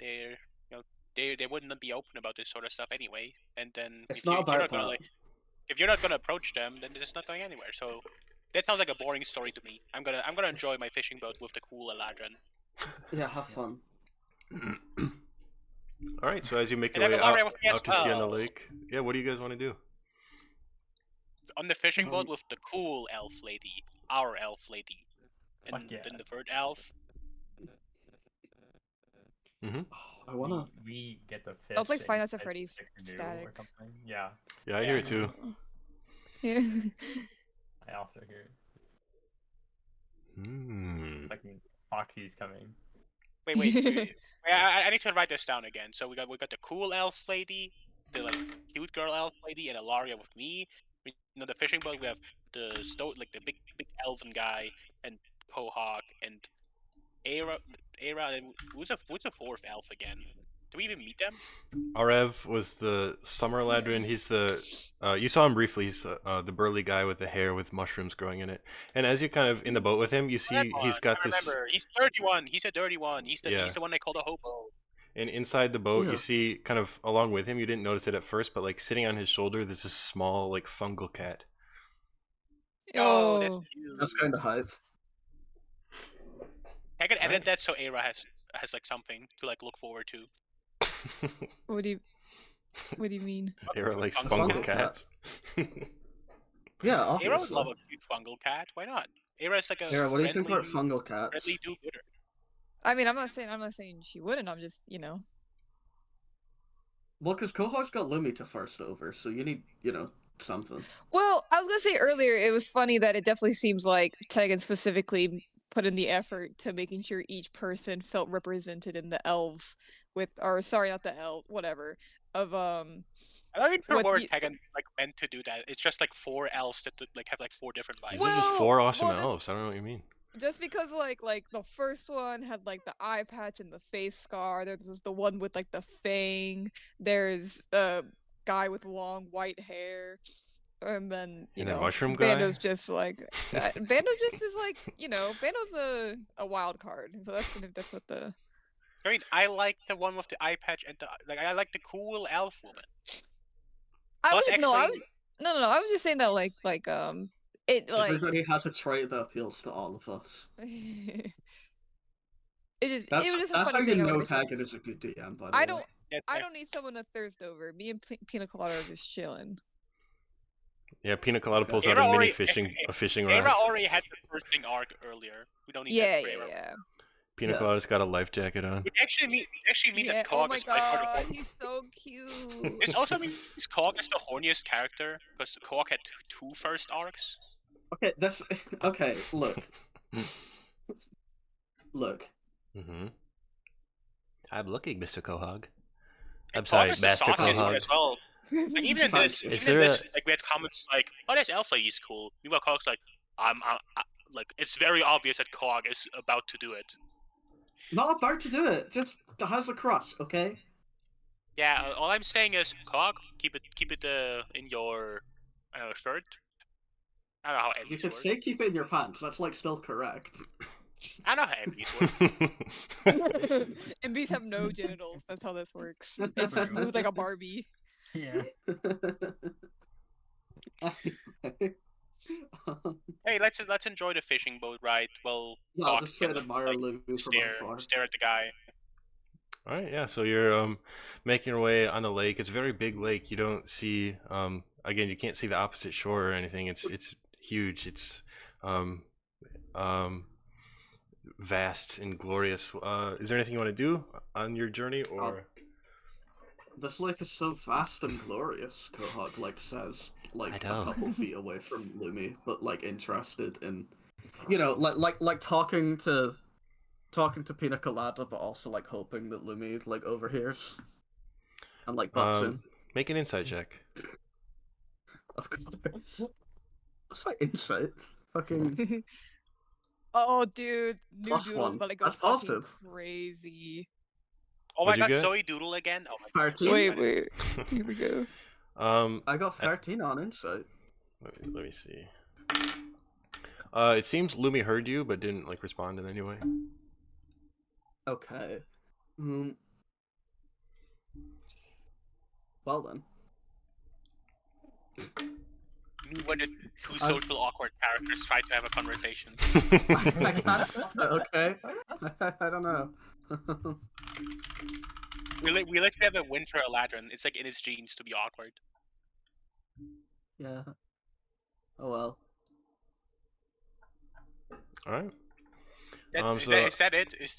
They wouldn't be open about this sort of stuff anyway. And then It's if not you're about not gonna that. like, if you're not gonna approach them, then it's not going anywhere. So that sounds like a boring story to me. I'm gonna enjoy my fishing boat with the cool Eladrin. Yeah, have fun. All right, so as you make your And way then Elaria out with me as to sea on the well. lake, yeah, what do you guys want to do? On the fishing boat with the cool elf lady, our elf lady, and Fuck yeah. then the third elf. I wanna. We get the fish. Sounds like Five Nights at inside Freddy's the canoe or static. something. Yeah, Yeah, I hear it too. Yeah. I also hear Hmm. like Foxy's coming. Wait. I need to write this down again. So we got the cool elf lady, the like cute girl elf lady, and Elaria with me. The fishing boat. We have the the big elven guy, and Quahog, and Era. And who's the fourth elf again? Do we even meet them? Arev was the summer Eladrin. He's the you saw him briefly. He's the burly guy with the hair with mushrooms growing in it. And as you kind of in the boat with him, you see he's got I this. remember. He's 31. He's a dirty one. He's the Yeah. one they call the hobo. And inside the boat, Yeah. you see kind of along with him. You didn't notice it at first, but like sitting on his shoulder, there's this small like fungal cat. Oh, that's Oh. you. That's kind of hype. I can edit Alright. that so Era has like something to like look forward to. What do you mean? Era likes Fungal fungal cat. cats. Yeah, Era would obviously. love a cute fungal cat. Why not? Era's like a Sarah, what do you think about friendly, fungal cats? friendly do-gooder. I mean, I'm not saying she wouldn't. I'm just, Well, because Quahog's got Lumi to first over, so you need, something. Well, I was gonna say earlier, it was funny that it definitely seems like Tegan specifically put in the effort to making sure each person felt represented in the elves or sorry, not the elf, whatever, of I don't even what remember you, Tegan like meant to do that. It's just like 4 elves that like have like 4 different These vibes. are just Well, 4 awesome well, elves. I don't know what you mean. just because like the first one had like the eye patch and the face scar. There's the one with like the fang. There's a guy with long white hair. And then And the mushroom guy? Bando's just like Bando just is like Bando's a wild card, and so that's what the I mean, I like the one with the eye patch and I like the cool elf woman. I Plus, was no I actually, was no I was just saying that it like Everybody has a trait that appeals to all of us. it was just a That's how funny you thing. I know wanted to mention. Tegan is a good DM, by the I way. don't yeah, I don't need someone to thirst over. Me and Pina Colada are just chilling. Yeah, Pina Colada Okay. pulls out Era a mini already- fishing Era rod. already had the bursting arc earlier. We don't need Yeah, that for Era. yeah. Pina Yeah. Colada's got a life jacket on. It actually mean Yeah. that Oh Cog my is by far the god, horn. he's so cute. It also means Cog is the horniest character because Cog had 2 first arcs. Okay, okay. Look. Mm-hmm. I'm looking, Mr. Quahog. I'm And sorry, Cog is the Master sauciest one Quahog. as well. Like even in Thank this, you. Is even in there this, like we had comments like, "Oh, that's Alpha, he's cool." Meanwhile, Cog's like, "I'm like it's very obvious that Cog is about to do it." Not about to do it. Just has a crush, okay? Yeah, all I'm saying is, Cog, keep it in your shirt. I don't know how You enemies could work. say keep it in your pants. That's like still correct. I know how enemies work. And bees have no genitals. That's how this works. It's smooth like a Barbie. Yeah. Hey, let's enjoy the fishing boat ride. Well, No, I'll Cog just sit can, and admire like, Lumi from afar. stare at the guy. All right, yeah. So you're making your way on the lake. It's a very big lake. You don't see again. You can't see the opposite shore or anything. It's huge. It's um vast and glorious. Is there anything you want to do on your journey, or? This lake is so vast and glorious, Quahog says, I a know. couple feet away from Lumi, but interested in, like talking to Pina Colada, but also hoping that Lumi overhears and butts in. Make an insight check. Of course. What's my insight? Fucking Oh, dude, New +1. Doodle's about to go That's fucking positive. crazy. Oh What'd my you god, get? Zoe Doodle again! Oh my god. 13. Wait, here we go. I got 13 on insight. Let me see. It seems Lumi heard you, but didn't respond in any way. Okay. Well then. When the 2 social awkward characters try to have a conversation. I can't. Okay. I don't know. We literally have a winter Eladrin. It's in his genes to be awkward. Yeah. Oh well. All right. Is that it? Is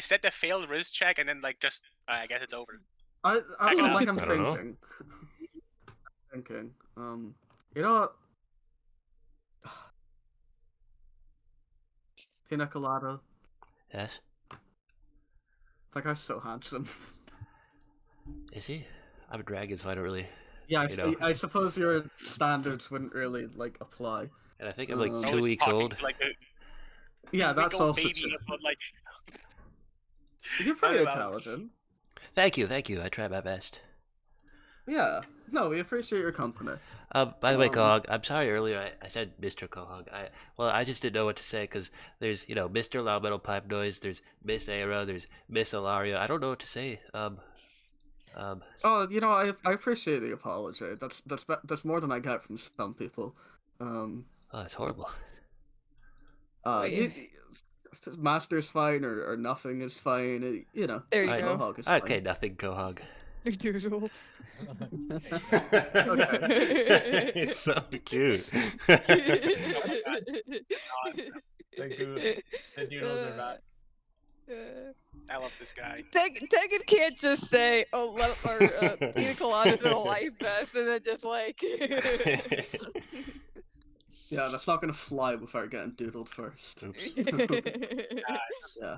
that the failed risk check and then just I guess it's over. I'm I don't know. thinking. You know what? Pina Colada. Yes. That guy's so handsome. Is he? I'm a dragon, so I don't really. Yeah, I suppose your standards wouldn't really apply. And I think I'm Oh, 2 weeks old. Yeah, that's also baby true. about, You're pretty about- intelligent. Thank you. I try my best. Yeah. No, we appreciate your company. By the way, Quahog, I'm sorry earlier I said Mr. Quahog. I just didn't know what to say because there's Mr. Loud Metal Pipe Noise, there's Miss Era, there's Miss Ilaria. I don't know what to say. Oh, I appreciate the apology. That's more than I get from some people. Oh, it's horrible. Master's fine or nothing is fine. There you go. Quahog is Okay, fine. nothing, Quahog. New Doodle. He's so cute. The doodles are back. I love this guy. Tegan can't just say, "Oh, pina colada's in a life vest," and then just like. Yeah, that's not gonna fly without getting doodled first. Oops. Yeah.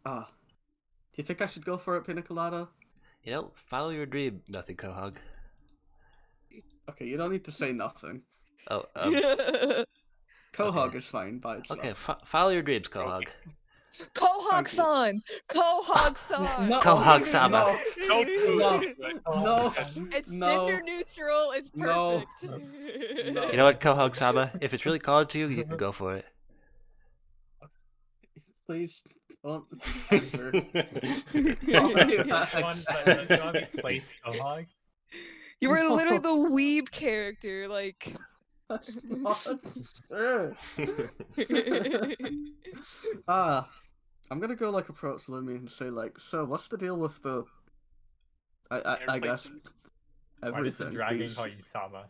Ah. Do you think I should go for it, Pina Colada? You know, follow your dream, nothing, Quahog. Okay, you don't need to say nothing. Oh, Quahog okay. is fine by itself. Okay, follow your dreams, Quahog. Quahog-san! Quahog-san! No, Quahog-sama. Don't do No. it. No. It's No. gender neutral, it's No. perfect. No. You know what, Quahog-sama? If it's really called to you, you can go for it. Please don't answer. You were literally the weeb character, like. That's not true. I'm gonna go like approach Lumi and say like, so what's the deal with the? I guess Why does the everything. dragon call you Sama?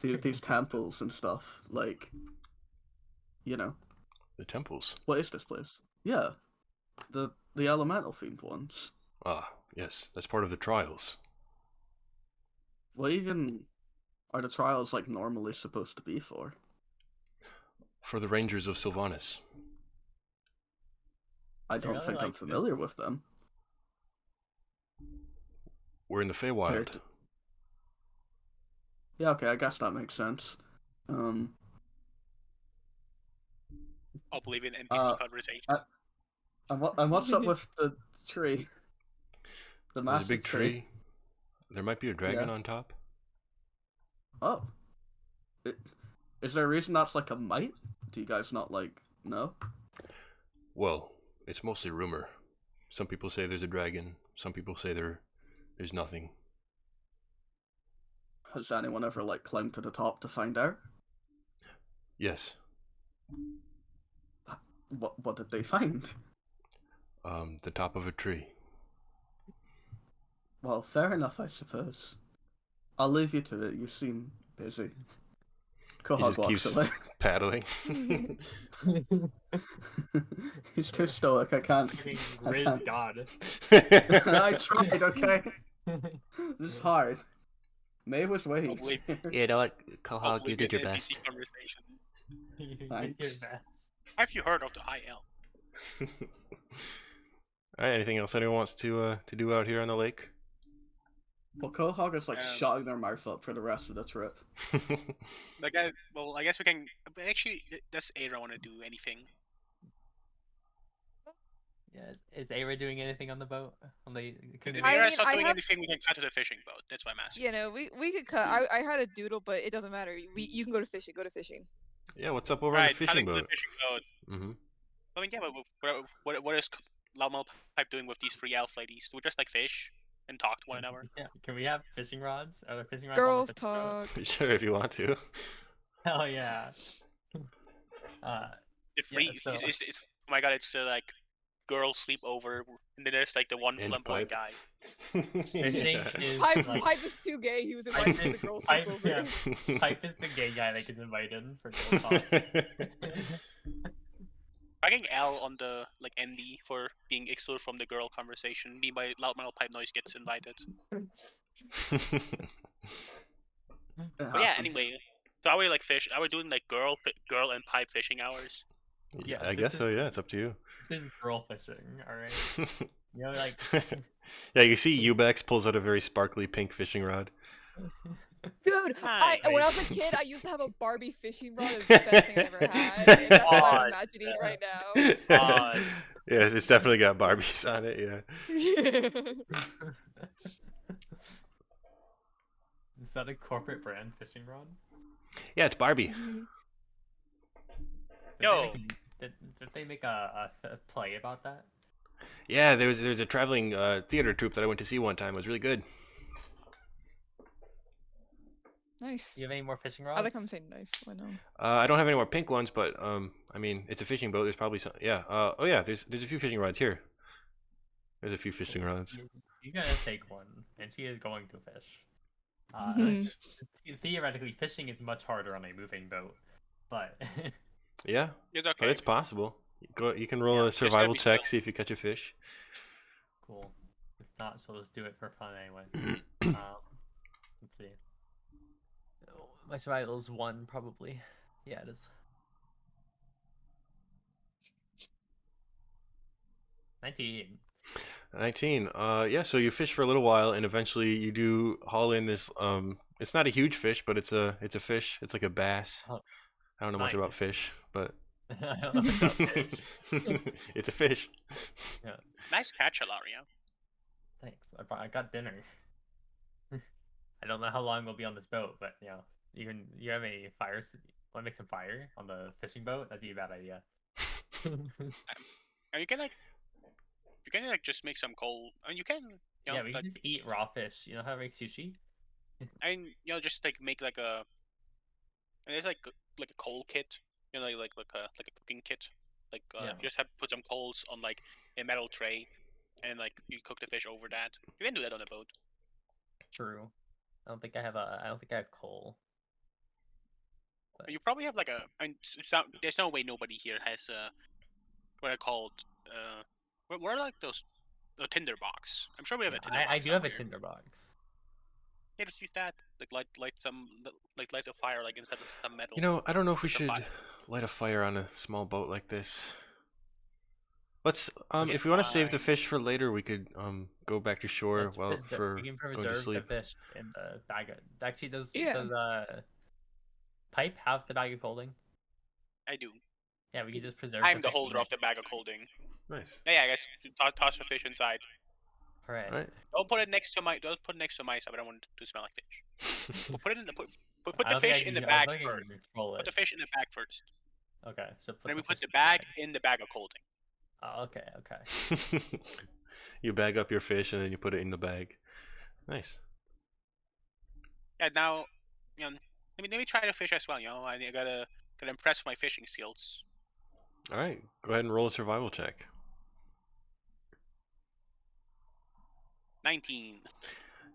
These temples and stuff. Like, you know, The temples. what is this place? Yeah, the elemental themed ones. Ah, yes, that's part of the trials. What even are the trials like normally supposed to be for? For the Rangers of Sylvanas. I don't really think I'm like familiar this. with them. We're in the Feywild. Yeah, okay, I guess that makes sense. I'll believe in NPC conversation. And what's up with the tree? The There's a massive big tree. There might be a dragon on top. Oh. Is there a reason that's like a mite? Do you guys not like know? Well, it's mostly rumor. Some people say there's a dragon. Some people say there's nothing. Has anyone ever like climbed to the top to find out? Yes. What did they find? The top of a tree. Well, fair enough, I suppose. I'll leave you to it. You seem busy. He Quahog just walks keeps away. paddling. He's too stoic. I can't. Grizz God. I tried. Okay. This is hard. May was waiting. You know what, Quahog, you believe did your in best. NPC conversation. You did Thanks. your best. Have you heard of the IL? Alright, anything else anyone wants to do out here on the lake? Well, Quahog is like Um, shutting their mouth up for the rest of the trip. Like, I guess we can. But actually, does Aira want to do anything? Yeah, is Aira doing anything on the boat? On the If canoe? I Aira's mean, not I doing have- anything, we can cut to the fishing boat. That's why I'm asking. You know, we could cut. I had a doodle, but it doesn't matter. You can go to fishing. Go to fishing. Yeah, what's up over on Right, the cutting fishing to the boat? fishing boat. Mm-hmm. I mean, yeah, but what is Lamal Pipe doing with these three elf ladies? Do we just like fish and talk to one another? Yeah, can we have fishing rods? Are there fishing rods Girls on the fishing boat? talk. Sure, if you want to. Hell yeah. The free, so- it's, oh my god, it's the like girl sleepover, and then there's like the one And flamboyant pipe. guy. Fishing Yeah. is Pipe, like, Pipe is too gay. He was invited to the girls' Pipe, sleepover. yeah. Pipe is the gay guy that gets invited for girl talk. Bragging L on the like ND for being excluded from the girl conversation. Me by loud metal pipe noise gets invited. But yeah, anyway. So are we like fish? Are we doing like girl and pipe fishing hours? Yeah, Yeah, I this guess so. is- Yeah, it's up to you. This is girl fishing, alright? You know, like, Yeah, you see, Ubex pulls out a very sparkly pink fishing rod. Dude, Hi. when I was a kid, I used to have a Barbie fishing rod. It was the best thing I ever had. And that's what God. I'm imagining right now. Yeah, it's definitely got Barbies on it. Yeah. is that a corporate brand fishing rod? Yeah, it's Barbie. Did Yo. Did they make a play about that? Yeah, there's a traveling theater troupe that I went to see one time. It was really good. Nice. Do you have any more fishing rods? I like how I'm saying nice. I know. I don't have any more pink ones, but I mean, it's a fishing boat. There's probably some. Yeah. Oh yeah, there's a few fishing rods here. There's a few fishing rods. You gotta take one, and she is going to fish. Nice. Theoretically, fishing is much harder on a moving boat, but Yeah, It's okay. but it's possible. Go. You can roll Yeah, a just gotta survival be check. still. See if you catch a fish. Cool. If not, she'll just do it for fun anyway. Let's see. Oh, my survival's 1 probably. Yeah, it is. 19. 19. Yeah. So you fish for a little while, and eventually you do haul in this. It's not a huge fish, but it's a fish. It's like a bass. Oh, I don't know much about nice. fish, but I don't know about fish. it's a fish. Yeah, Nice catch, Ilaria. thanks. I got dinner. I don't know how long we'll be on this boat, but you have a fire. Want to make some fire on the fishing boat? That'd be a bad idea. And you can like just make some coal. And you can Yeah, we like, can just eat raw fish. You know how to make sushi? and just like make like a. And there's like a coal kit. Like a cooking kit. Like Yeah. you just have to put some coals on like a metal tray, and like you cook the fish over that. You can do that on a boat. True. I don't think I have coal. You probably have like a. And there's no way nobody here has what are called what are like those a tinder box. I'm sure we have Yeah, a tinder box. I do have a somewhere. tinderbox. Yeah, just use that. Like light a fire like instead of some metal. You know, I don't know if we With the should fire. light a fire on a small boat like this. Let's okay, if we want to save the fine. fish for later, we could go back to shore Let's while we can going to preserve the sleep. fish in the bag. Actually, Yeah. does Pipe have the bag of holding? I do. Yeah, we can just preserve. I'm the the fish in holder there. of the bag of holding. Nice. Yeah, I guess toss the fish inside. All right. All right. Don't put it next to my stuff. I don't want it to smell like fish. But put it in the put I the don't think I fish in can- the I bag don't think I first. can control Put it. the fish in the bag first. Okay, so Then we put fish the bag in in the bag of holding. Oh, okay. You bag up your fish and then you put it in the bag. Nice. And now, let me try to fish as well. I gotta impress my fishing skills. All right. Go ahead and roll a survival check. 19.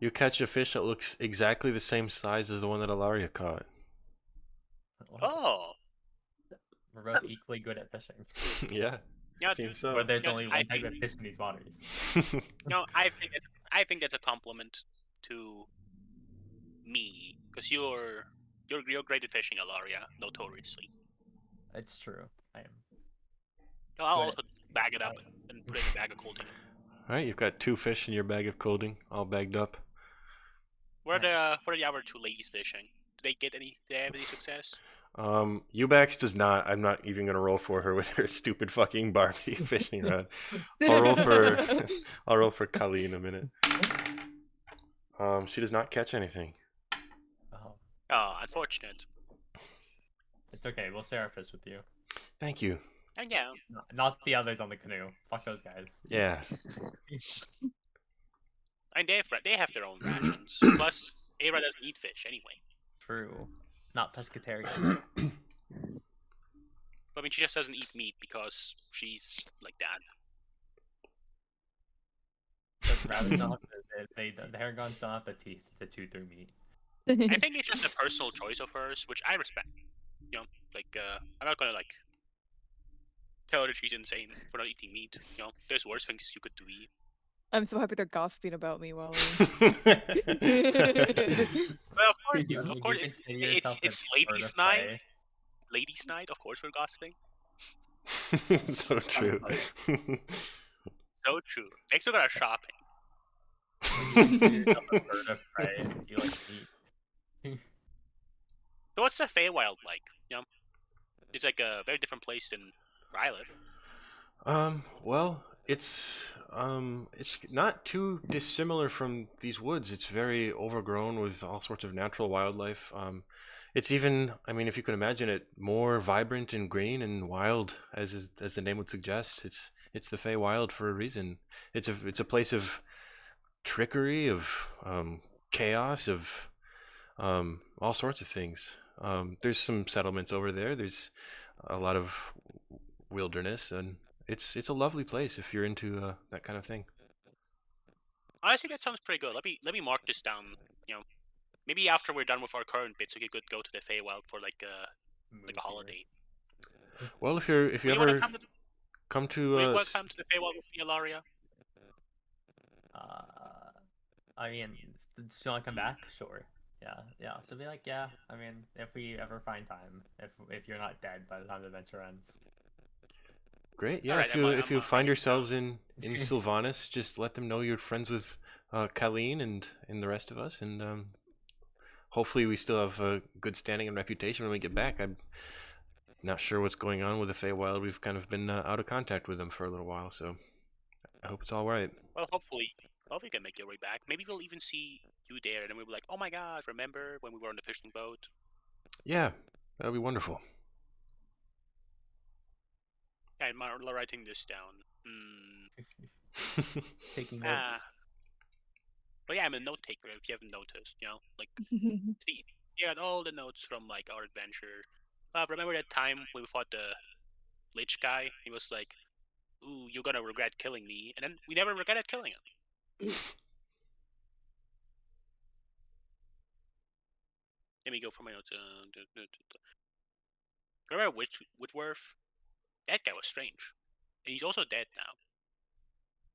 You catch a fish that looks exactly the same size as the one that Ilaria caught. Oh. We're both equally good at fishing. Yeah. Yeah, Seems so. But there's Yeah, only I one type think- of fish in these waters. I think that's a compliment to me because you're great at fishing, Alaria, notoriously. It's true. I am. I'll Good. also bag it up and put it in a bag of holding. All right. You've got 2 fish in your bag of colding, all bagged up. What are the other 2 ladies fishing? Did they have any success? Ubax does not. I'm not even gonna roll for her with her stupid fucking Barbie fishing rod. I'll roll for I'll roll for Kali in a minute. She does not catch anything. Oh, Oh, unfortunate. it's okay. We'll share our fish with you. Thank you. And yeah, Not the others on the canoe. Fuck those guys. Yeah. and they have their own rations. Plus, Era doesn't eat fish anyway. True. Not pescatarian. I mean, she just doesn't eat meat because she's like that. The rabbits don't have the Haragons don't have the teeth to chew through meat. I think it's just a personal choice of hers, which I respect. I'm not gonna like tell her that she's insane for not eating meat. There's worse things you could do. I'm so happy they're gossiping about me while Well, of course, You consider yourself it's a bird ladies' of night. prey. Ladies' night, of course, we're gossiping. So true. So true. Next, we're gonna shopping. You consider yourself a bird of prey and you like meat. So, what's the Feywild like? It's like a very different place than where I live. Well, it's not too dissimilar from these woods. It's very overgrown with all sorts of natural wildlife. It's even, I mean, if you can imagine it, more vibrant and green and wild, as the name would suggest. It's the Feywild for a reason. It's a place of trickery, of chaos, of all sorts of things. There's some settlements over there. There's a lot of wilderness, and it's a lovely place if you're into that kind of thing. Honestly, that sounds pretty good. Let me mark this down. Maybe after we're done with our current bits, we could go to the Feywild for like a holiday. Well, if you When you wanna ever come to Come to Will you welcome to the Feywild with me, Alaria? I mean, does she want to come back? Sure. Yeah. She'll be like, yeah. I mean, if we ever find time, if you're not dead by the time the adventure ends. Great. Yeah, Alright, if you I'm find writing yourselves down. in Sylvanas, just let them know you're friends with Colleen and the rest of us, and hopefully we still have a good standing and reputation when we get back. I'm not sure what's going on with the Feywild. We've kind of been out of contact with them for a little while, so I hope it's all right. Well, hopefully we can make your way back. Maybe we'll even see you there, and then we'll be like, oh my god, remember when we were on the fishing boat? Yeah, that'd be wonderful. Yeah, I'm writing this down. Taking notes. But yeah, I'm a note taker. If you haven't noticed, like see, you got all the notes from like our adventure. Remember that time when we fought the Lich guy? He was like, "Ooh, you're gonna regret killing me," and then we never regretted killing him. Let me go for my notes. Remember Whitworth? That guy was strange, and he's also dead now.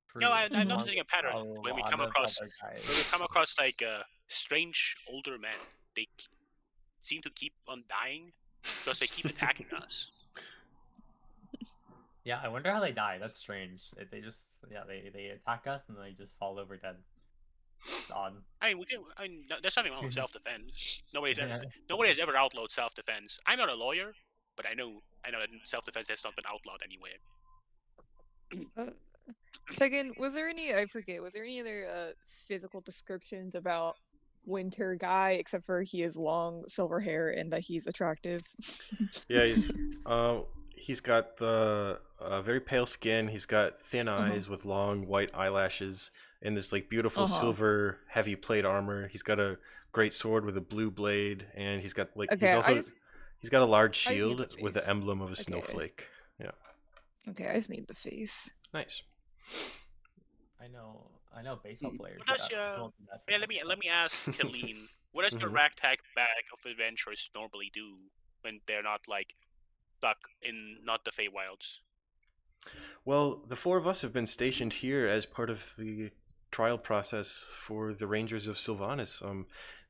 True. No, I'm Mhm. noticing a pattern A when we lot come of across other guys. like strange older men. They seem to keep on dying because they keep attacking us. Yeah, I wonder how they die. That's strange. They just they attack us and they just fall over dead. It's odd. I mean, there's nothing wrong with self-defense. Nobody has ever outlawed self-defense. I'm not a lawyer, but I know that self-defense has not been outlawed anywhere. Tegan, was there any? I forget. Was there any other physical descriptions about Winter Guy except for he has long silver hair and that he's attractive? Yeah, he's got the very pale skin. He's got thin eyes with long white eyelashes and this like beautiful silver heavy plate armor. He's got a great sword with a blue blade, and he's got like Okay, he's got a large I just need the shield with the face. emblem of a Okay. snowflake. Yeah, Okay, I just need the face. nice. I know baseball players. What does but I won't do that for yeah, something let me ask Colleen. What does your Mhm. ragtag bag of adventurers normally do when they're not like stuck in not the Feywilds? Well, the four of us have been stationed here as part of the trial process for the Rangers of Sylvanas.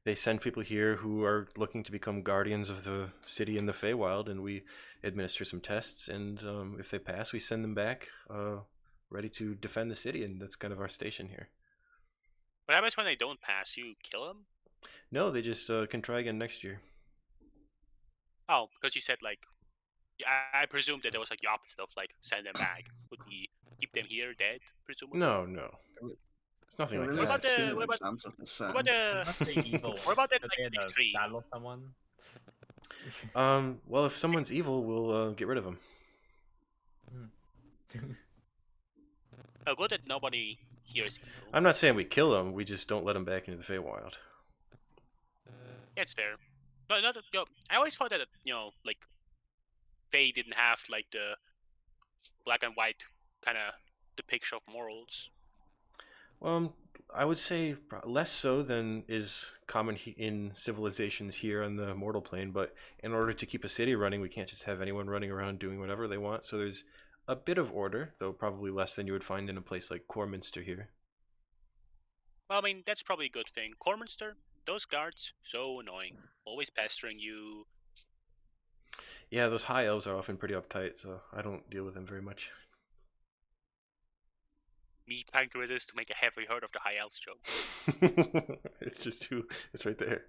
They send people here who are looking to become guardians of the city and the Feywild, and we administer some tests. And if they pass, we send them back, ready to defend the city. And that's kind of our station here. What happens when they don't pass? You kill them? No, they just can try again next year. Oh, because you said like, I presumed that there was like the opposite of like send them back. Would we keep them here dead? Presumably. No, it's nothing There like really What that. about are the two what about exams of the what about the What the evil? what about that Could like they big have tree? battle someone? Well, if someone's evil, we'll get rid of them. Oh, good that nobody here is evil. I'm not saying we kill them. We just don't let them back into the Feywild. Yeah, it's fair. But I always thought that like Faye didn't have like the black and white kind of depiction of morals. I would say less so than is common in civilizations here on the mortal plane. But in order to keep a city running, we can't just have anyone running around doing whatever they want. So there's a bit of order, though probably less than you would find in a place like Corminster here. Well, I mean that's probably a good thing. Corminster, those guards, so annoying, always pestering you. Yeah, those high elves are often pretty uptight, so I don't deal with them very much. Me trying to resist to make a heavy heard of the high elves joke. It's just too. It's right there.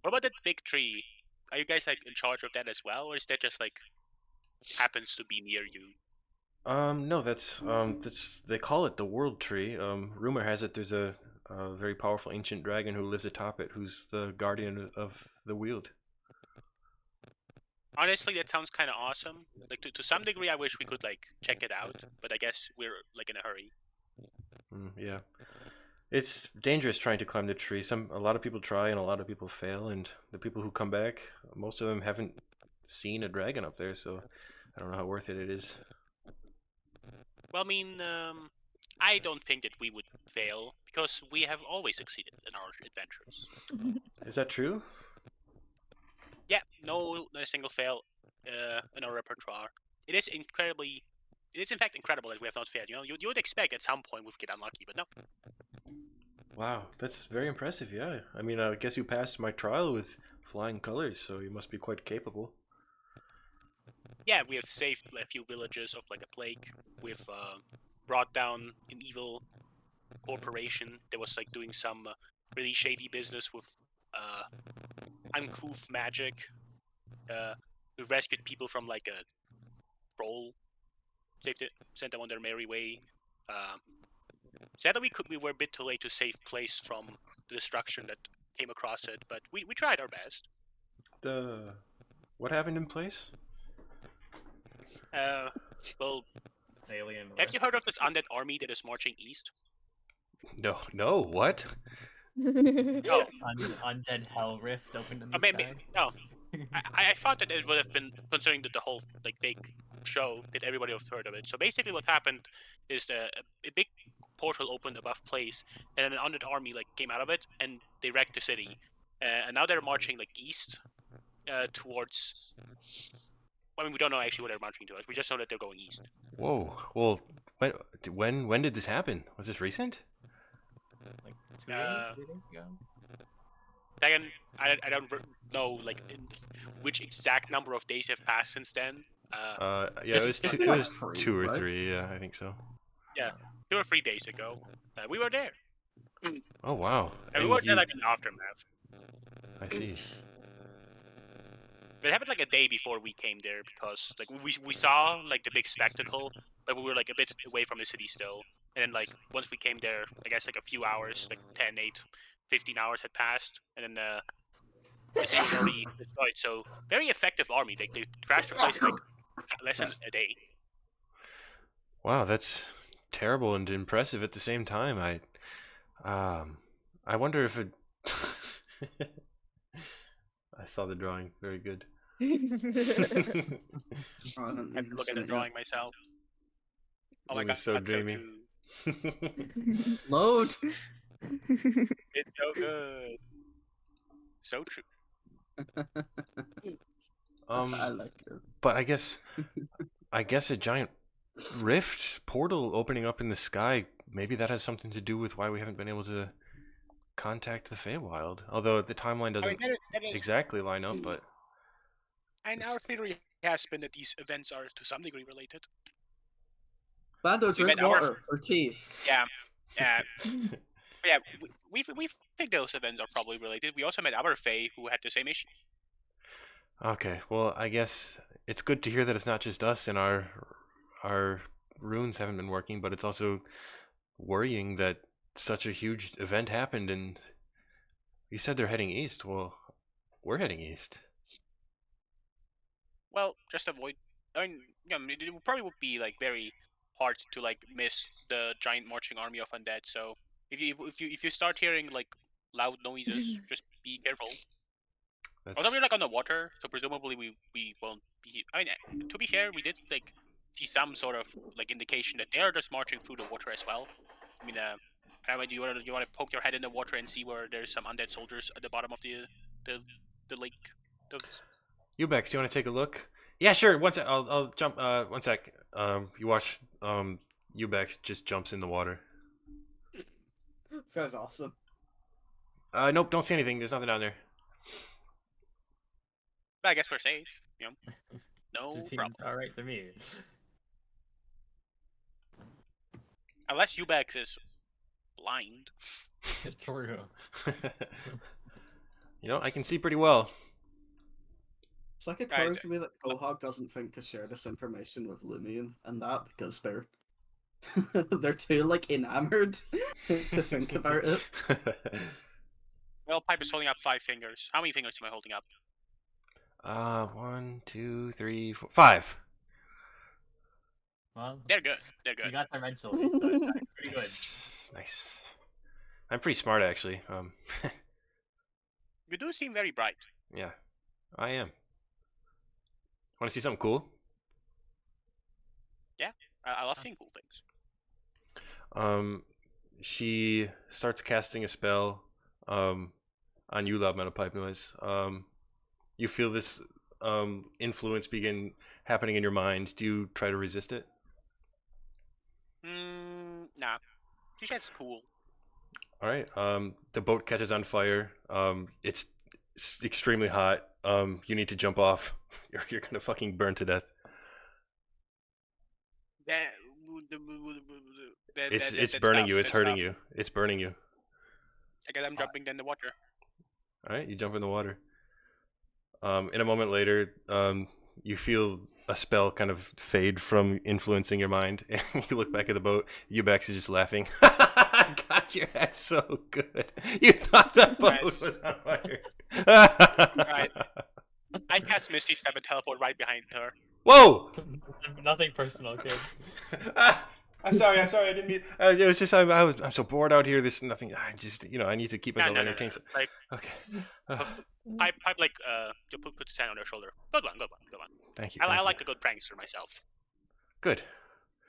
What about that big tree? Are you guys like in charge of that as well, or is that just like happens to be near you? No, that's they call it the World Tree. Rumor has it there's a very powerful ancient dragon who lives atop it, who's the guardian of the Weald. Honestly, that sounds kind of awesome. Like to some degree, I wish we could like check it out, but I guess we're like in a hurry. Yeah, it's dangerous trying to climb the tree. A lot of people try and a lot of people fail, and the people who come back, most of them haven't seen a dragon up there, so I don't know how worth it is. Well, I mean, I don't think that we would fail because we have always succeeded in our adventures. Is that true? Yeah, no single fail in our repertoire. it is incredibly. It is in fact incredible that we have not failed. You know, you would expect at some point we'd get unlucky, but no. Wow, that's very impressive. Yeah, I mean, I guess you passed my trial with flying colors, so you must be quite capable. Yeah, we have saved a few villages of like a plague. We've brought down an evil corporation that was like doing some really shady business with uncouth magic. We rescued people from like a troll, sent them on their merry way. Sadly, we were a bit too late to save place from the destruction that came across it, but we tried our best. What happened in place? Well, Alien. have you heard of this undead army that is marching east? No, what? Oh, Undead Hell Rift opened in the maybe sky. no. I thought that it would have been considering that the whole like big show that everybody have heard of it. So basically, what happened is a big portal opened above place, and then an undead army like came out of it, and they wrecked the city. And now they're marching like east towards. I mean, we don't know actually where they're marching towards. We just know that they're going east. Whoa. Well, when did this happen? Was this recent? Like 2 days, 3 days ago. Again, I don't know like which exact number of days have passed since then. Yeah, This it was is two, it like was 3, 2 or right? 3. Yeah, I think so. Yeah, 2 or 3 days ago, we were there. Oh wow. And we were there like in the aftermath. I see. It happened like a day before we came there because like we saw like the big spectacle, but we were like a bit away from the city still. And then like once we came there, I guess like a few hours, like 10, 8, 15 hours had passed, and then the city was already destroyed. So very effective army. They crashed the place in, like less than a day. Wow, that's terrible and impressive at the same time. I wonder if it. I saw the drawing. Very good. Oh, I I didn't have to look at the drawing myself. Oh my It god, was so that's dreamy. so true. Load. It's so good. So true. I like it. But I guess a giant rift portal opening up in the sky. Maybe that has something to do with why we haven't been able to contact the Feywild. Although the timeline doesn't that is, exactly line up, but and our theory has been that these events are to some degree related. Bando, drink met our- water or tea. Yeah, yeah. We think those events are probably related. We also met our Fae who had the same issue. okay. Well, I guess it's good to hear that it's not just us and our runes haven't been working, but it's also worrying that such a huge event happened. And you said they're heading east. Well, we're heading east. Well, just avoid. I mean, yeah, it probably would be like very hard to like miss the giant marching army of undead. So if you start hearing like loud noises, just be careful. Although we're like on the water, so presumably we won't be. I mean, to be fair, we did like see some sort of like indication that they are just marching through the water as well. I mean, I mean, do you want to poke your head in the water and see where there's some undead soldiers at the bottom of the lake? Ubex, do you want to take a look? Yeah, sure. One sec. I'll jump. 1 sec. You watch. Ubex just jumps in the water. This guy's awesome. Nope. Don't see anything. There's nothing down there. But I guess we're safe. You know, no It seems problem. alright to me. Unless Ubex is blind. It's true. You know, I can see pretty well. It's like it Right. occurs to me that Quahog doesn't think to share this information with Lumion and that because they're they're too like enamored to think about it. Well, Pipe is holding up 5 fingers. How many fingers am I holding up? 1, 2, 3, 4, 5. Well, They're good. They're you good. got dimensionally, so it's actually pretty good. Nice. I'm pretty smart, actually. You do seem very bright. Yeah, I am. Want to see something cool? I love seeing cool things. She starts casting a spell on you, loud metal pipe noise. You feel this influence begin happening in your mind, do you try to resist it? Nah. She said it's cool. All right. The boat catches on fire. It's extremely hot. You need to jump off. You're gonna fucking burn to death. That, It's that's burning tough. you. It's That's hurting tough. you. It's burning you. I guess I'm jumping in the water. All right. You jump in the water. In a moment later, you feel a spell kind of fade from influencing your mind, and you look back at the boat. Eubax is just laughing. I got your ass so good. You thought that boat Nice. was on fire. Alright. I cast Misty Step and teleport right behind her. Whoa! Nothing personal, kid. I'm sorry. I didn't mean. It was just I'm so bored out here. This nothing. I just I need to keep myself No. entertained. Like, Okay. pipe like to put his hand on her shoulder. Good one. Thank you. I thank you. like a good prankster myself. Good.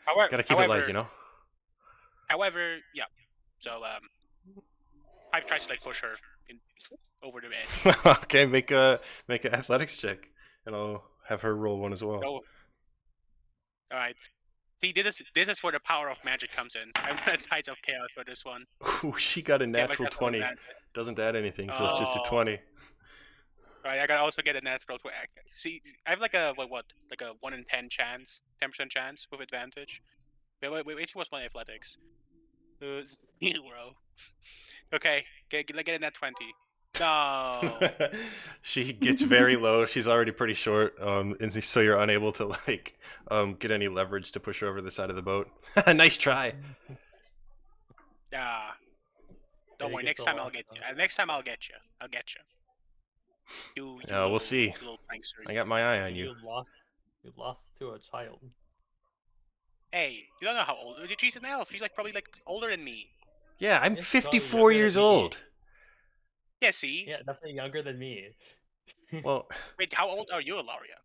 However, Gotta keep it light, you know. However, yeah. So Pipe tries to like push her over the edge. Okay, make a athletics check, and I'll have her roll one as well. So, all right. See, this is where the power of magic comes in. I'm gonna Tides of Chaos for this one. Ooh, she got a Yeah, natural but 20. Doesn't add anything, so it's just a Oh. 20. Alright, I gotta also get a natural 20. See, I have like a like a 1 in 10 chance, 10% chance with advantage. Wait, what's my athletics? 0. Okay, get a net 20. No. She gets very low. She's already pretty short, and so you're unable to like get any leverage to push her over the side of the boat. Nice try. Ah. Don't Yeah, worry. you get Next the time I'll last get you. one. Next time I'll get you. You Yeah, we'll see. Little prankster. I got my eye on you. You lost to a child. Hey, you don't know how old. She's an elf. She's like probably like older than me. Yeah, I'm It's probably 54 younger years than me. old. Yeah. See. Yeah, definitely younger than me. Well, Wait, how old are you, Ilaria?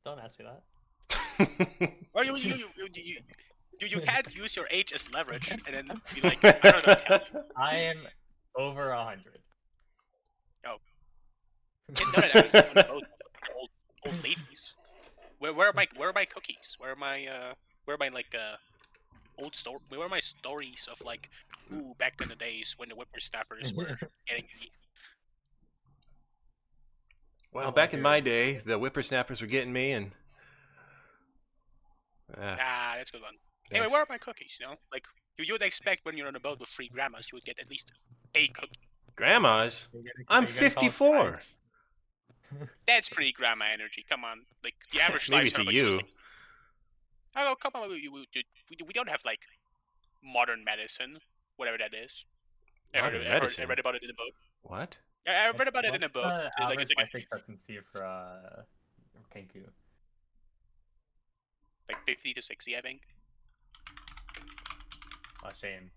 Don't ask me that. Or you can't use your age as leverage and then be like, I don't know. Tell you. I am over 100. No, old ladies. Where are my cookies? Where are my like where are my stories of like back in the days when the whippersnappers were getting me? well, back in my day, the whippersnappers were getting me, and Ah, that's a good one. Anyway, thanks. where are my cookies? You know, like you would expect when you're on a boat with 3 grandmas, you would get at least a cookie. Grandmas, Are you I'm gonna call it 54. guys? That's pretty grandma energy. Come on, like the average Maybe lifespan to of a you. human is like, oh, come on, we don't have like modern medicine, whatever that is. Modern I medicine? read about it in the book. What? I read about it in What's a book. the It's like, average it's life like, expectancy for Kenku? like 50 to 60, I think. Oh, shame.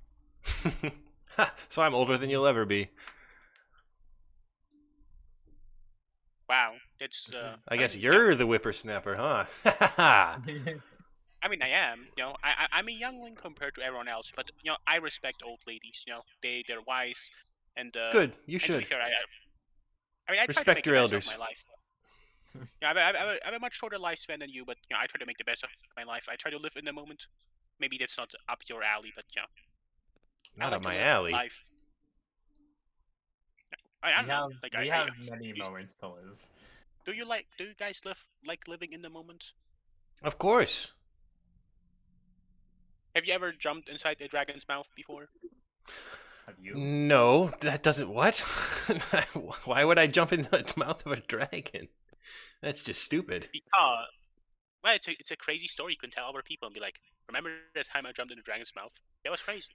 So I'm older than you'll ever be. Wow, it's. I guess mean, you're the whippersnapper, huh? I mean, I am. You know, I'm a youngling compared to everyone else, but you know, I respect old ladies. You know, they're wise and. Good, you And to should. be fair, I mean, I try to Respect make the your best elders. of my life. Yeah, I have a much shorter lifespan than you, but you know, I try to make the best of my life. I try to live in the moment. Maybe that's not up your alley, but yeah. Not I up like to my live alley. Life. I don't know. Like, we I have many moments to live. Do you guys like living in the moment? Of course. Have you ever jumped inside a dragon's mouth before? Have you? No, that doesn't. What? Why would I jump in the mouth of a dragon? That's just stupid. Because, well, it's a crazy story you can tell other people and be like, remember that time I jumped in the dragon's mouth? That was crazy.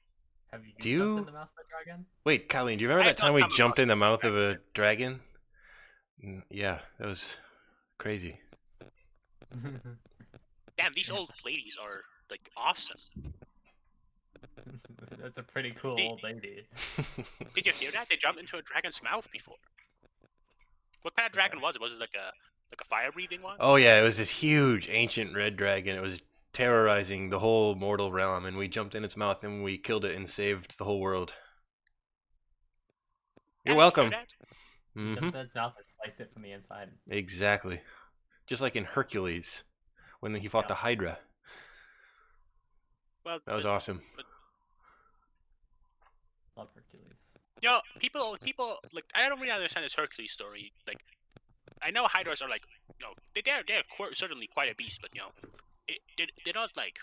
Have you Do jumped you- in the mouth of a dragon? Wait, Colleen, do you remember I that have not time we come jumped across in the a mouth of a dragon. dragon? Yeah, that was crazy. Damn, these old ladies are like awesome. That's a pretty cool Hey. old lady. Did you hear that? They jumped into a dragon's mouth before. What kind of dragon was it? Was it like a fire-breathing one? Oh yeah, it was this huge ancient red dragon. It was terrorizing the whole mortal realm, and we jumped in its mouth and we killed it and saved the whole world. You're Did you hear welcome. that? You Mm-hmm. jump in its mouth and slice it from the inside. Exactly. Just like in Hercules, when he fought Yeah. the Hydra. Well, That was awesome. Love Hercules. you know, people like I don't really understand this Hercules story. Like, I know Hydras are like, you know, they're certainly quite a beast, but you know, they're not like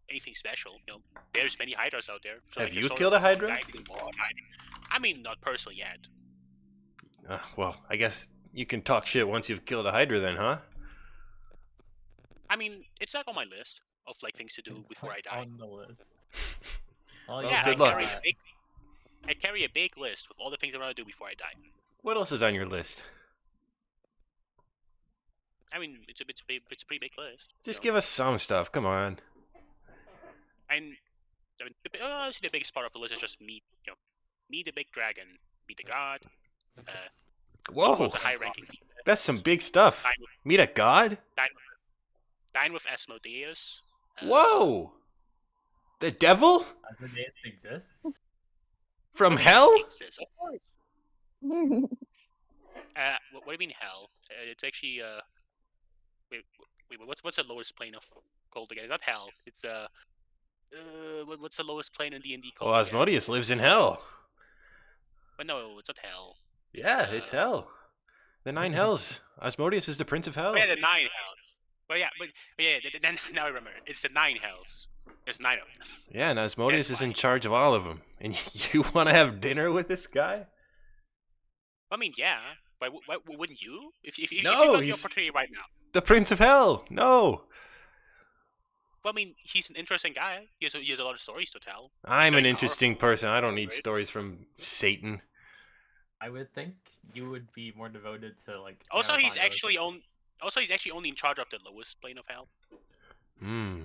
anything special. You know, there's many Hydras out there. So Have like, you sort killed of a Hydra? guy can war on Hydra. I mean, not personally yet. Well, I guess you can talk shit once you've killed a Hydra then, huh? I mean, it's like on my list of like things to do It's before I what's die. on the list. Well, Well, you Yeah, good have, luck. I carry a big list with all the things I want to do before I die. What else is on your list? I mean, it's a pretty big list. Just you know. give us some stuff. Come on. And I mean, honestly, the biggest part of the list is just meet, you know, meet the big dragon, meet the god, Whoa, the high-ranking. that's some big stuff. Dine with, Meet a god? dine with Asmodeus. Whoa! The devil? Asmodeus exists. From hell? Exists, of course. What do you mean hell? It's actually wait, what's the lowest plane of cold again? Not hell. It's what's the lowest plane in D&D called? Well, again? Asmodeus lives in hell. But no, it's not hell. Yeah, it's hell. The nine hells. Asmodeus is the prince of hell. Oh, yeah, the 9 hells. But yeah, then now I remember. It's the 9 hells. There's 9 of them. Yeah, and Asmodeus That's is in why. charge of all of them. And you want to have dinner with this guy? I mean, yeah. But wouldn't you? If you No, got the he's opportunity right now. the prince of hell. No. Well, I mean, he's an interesting guy. He has a lot of stories to tell. I'm an Very interesting powerful. person. I don't need Right? stories from Satan. I would think you would be more devoted to like. Also, he's Marathon actually only in charge of the lowest plane of hell. Hmm.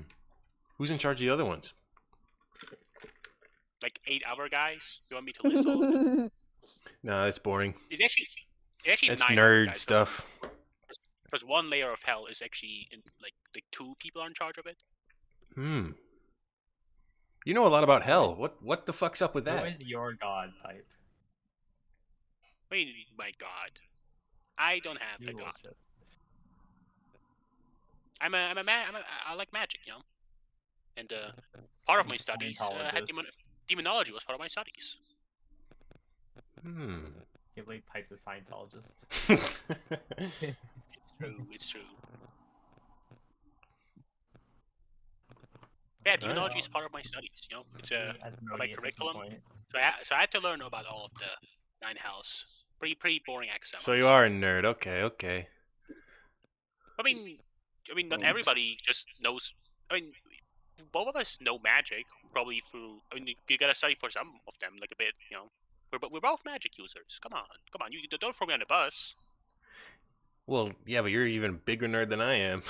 Who's in charge of the other ones? Like 8 other guys. You want me to list all of them? Nah, that's boring. It's actually That's 9 other nerd guys, stuff. Because one layer of hell is actually like 2 people are in charge of it. Hmm. You know a lot about hell. What the fuck's up with Who that? is your god type? I mean, my God, I don't have You a god. worship. I like magic, you know. And part of my studies had Scientologist. demonology was part of my studies. Hmm. You believe Pipe's a Scientologist. It's true. It's true. Yeah, demonology is part of my studies. You know, it's part of my Asmodeus at some curriculum. point. So I had to learn about all of the 9 hells. Pretty boring academics. So you are a nerd. Okay. I mean, not everybody just knows. I mean, both of us know magic probably through. I mean, you gotta study for some of them, like a bit. You know, we're both magic users. Come on. You don't throw me on the bus. Well, yeah, but you're even a bigger nerd than I am.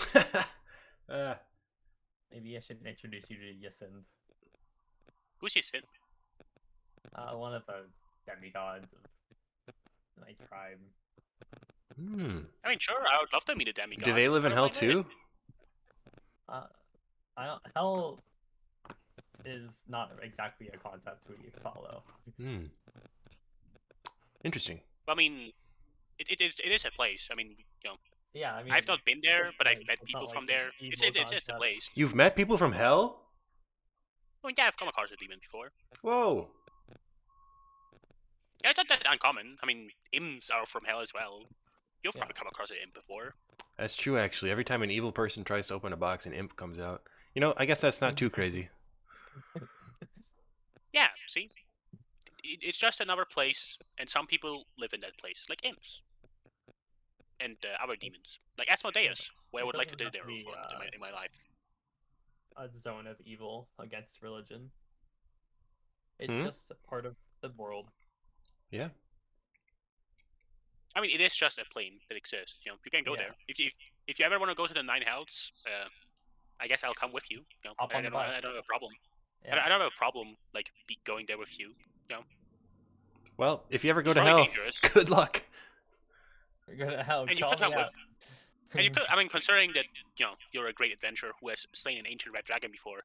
Maybe I should introduce you to Yasind. Who's your sin? One of the demigods of my tribe. Hmm. I mean, sure, I would love to meet a demigod. Do they live in Where hell am I living? too? Hell is not exactly a concept we follow. Hmm. Interesting. I mean, it is a place. I mean, you know, Yeah, I mean, I've not been there, but I've it's met not people like from an there. evil It's just a concept. place. You've met people from hell? I mean, yeah, I've come across a demon before. Whoa. Yeah, it's not that uncommon. I mean, imps are from hell as well. You've Yeah. probably come across an imp before. That's true, actually. Every time an evil person tries to open a box, an imp comes out. You know, I guess that's not too crazy. Yeah, see? It's just another place, and some people live in that place, like imps. And other demons. Like Asmodeus, where I It would like to doesn't do have there to be, in my life. A zone of evil against religion. It's Hmm? just a part of the world. Yeah. I mean, it is just a plane that exists. You know, you can go Yeah. there. If you ever want to go to the 9 hells, I guess I'll come with you. You know, Hop on the bus. I don't have a problem. Yeah. I don't have a problem like going there with you. You know, Well, if you ever go it's to probably hell, dangerous. good luck. You're gonna hell. And you Call could me come with. out. And you could. I mean, considering that you know you're a great adventurer who has slain an ancient red dragon before,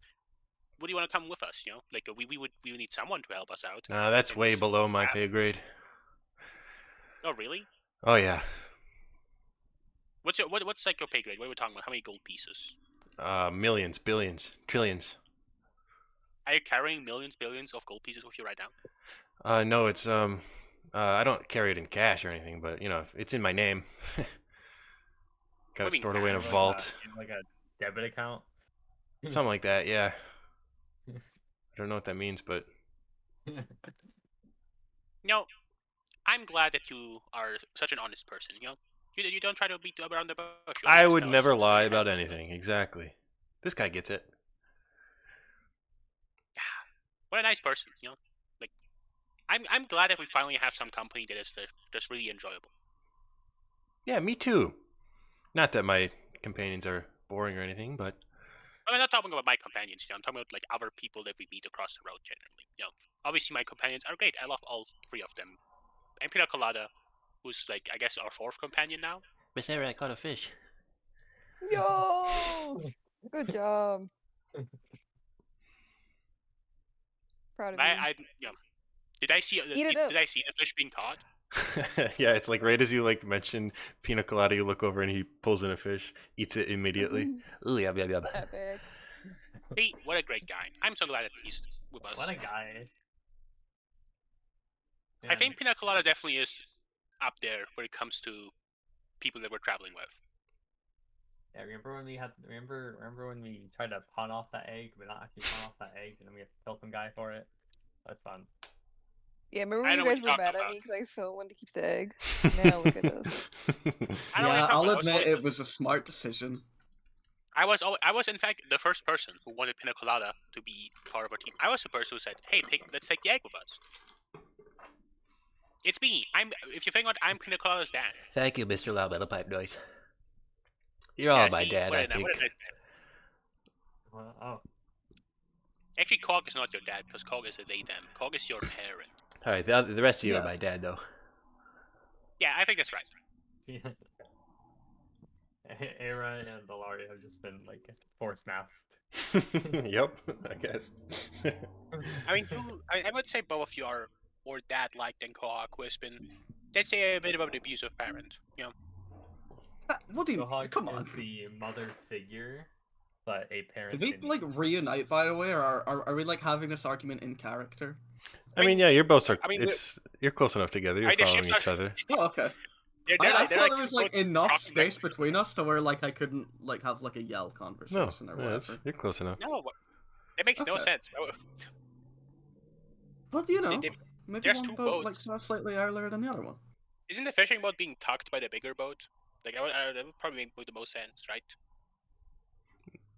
would you want to come with us? You know, like we would need someone to help us out. That's And- way below my Yeah. pay grade. Oh, really? Oh yeah. What's like your pay grade? What are we talking about? How many gold pieces? Millions, billions, trillions. Are you carrying millions, billions of gold pieces with you right now? No, it's I don't carry it in cash or anything, but you know, it's in my name. Got What it do you mean stored away in a You have, vault. you have, like a debit account. Something like that, yeah. I don't know what that means, but No, I'm glad that you are such an honest person. You don't try to beat around the bush. You I always would tell us never lie straight about ahead. anything. Exactly. This guy gets it. What a nice person. Like I'm glad that we finally have some company that is just really enjoyable. Yeah, me too. Not that my companions are boring or anything, but I'm not talking about my companions. I'm talking about like other people that we meet across the road generally. Obviously my companions are great. I love all three of them. And Pina Colada, who's like I guess our fourth companion now. Miss Sarah, I caught a fish. Yo! Good job. Proud of you. I did I see Eat it up. did I see the fish being caught? Yeah, it's like right as you like mention pina colada, you look over and he pulls in a fish, eats it immediately. Ooh, yab yab yab. Epic. Hey, what a great guy! I'm so glad that he's with us. What a guy. I think Pina Colada definitely is up there when it comes to people that we're traveling with. Yeah, remember when we had? Remember when we tried to pawn off that egg, but not actually pawn off that egg, and then we had to kill some guy for it. That's fun. Yeah, remember I when know you what guys you're were talking mad at about. me because I so wanted to keep the egg? Now look at us. I don't Yeah, wanna talk I'll about- I was admit always- it was a smart decision. I was in fact the first person who wanted Pina Colada to be part of our team. I was the person who said, "Hey, let's take the egg with us." It's me. If you think about it, I'm Pina Colada's dad. Thank you, Mr. Loudmetal Pipe Noise. You're Yeah, all my see, dad, what I a think. nice man. Well, oh, Actually, Cog is not your dad because Cog is a they them. Cog is your parent. Alright, the rest of you are Yeah. my dad, though. Yeah, I think that's right. yeah. Era and Delaria have just been like force masked. Yep, I guess. I mean, I would say both of you are more dad-like than Cog, who has been, let's say, a bit of an abusive parent. What do you? Gohog Come on. is the mother figure, but a parent. Did we in like need. reunite by the way, or are we like having this argument in character? I mean, yeah, you're both are. I mean, You're close enough together. You're the following ships each are- other. Oh, okay. They're I like, they're thought like there two was like boats enough crossing back- space between us to where like I couldn't like have like a yell No, conversation or yeah, whatever. you're close enough. No, that makes no Okay. sense. But you know, They- maybe there's one two boat like boats. starts slightly earlier than the other one. Isn't the fishing boat being tucked by the bigger boat? Like, that would probably make the most sense, right?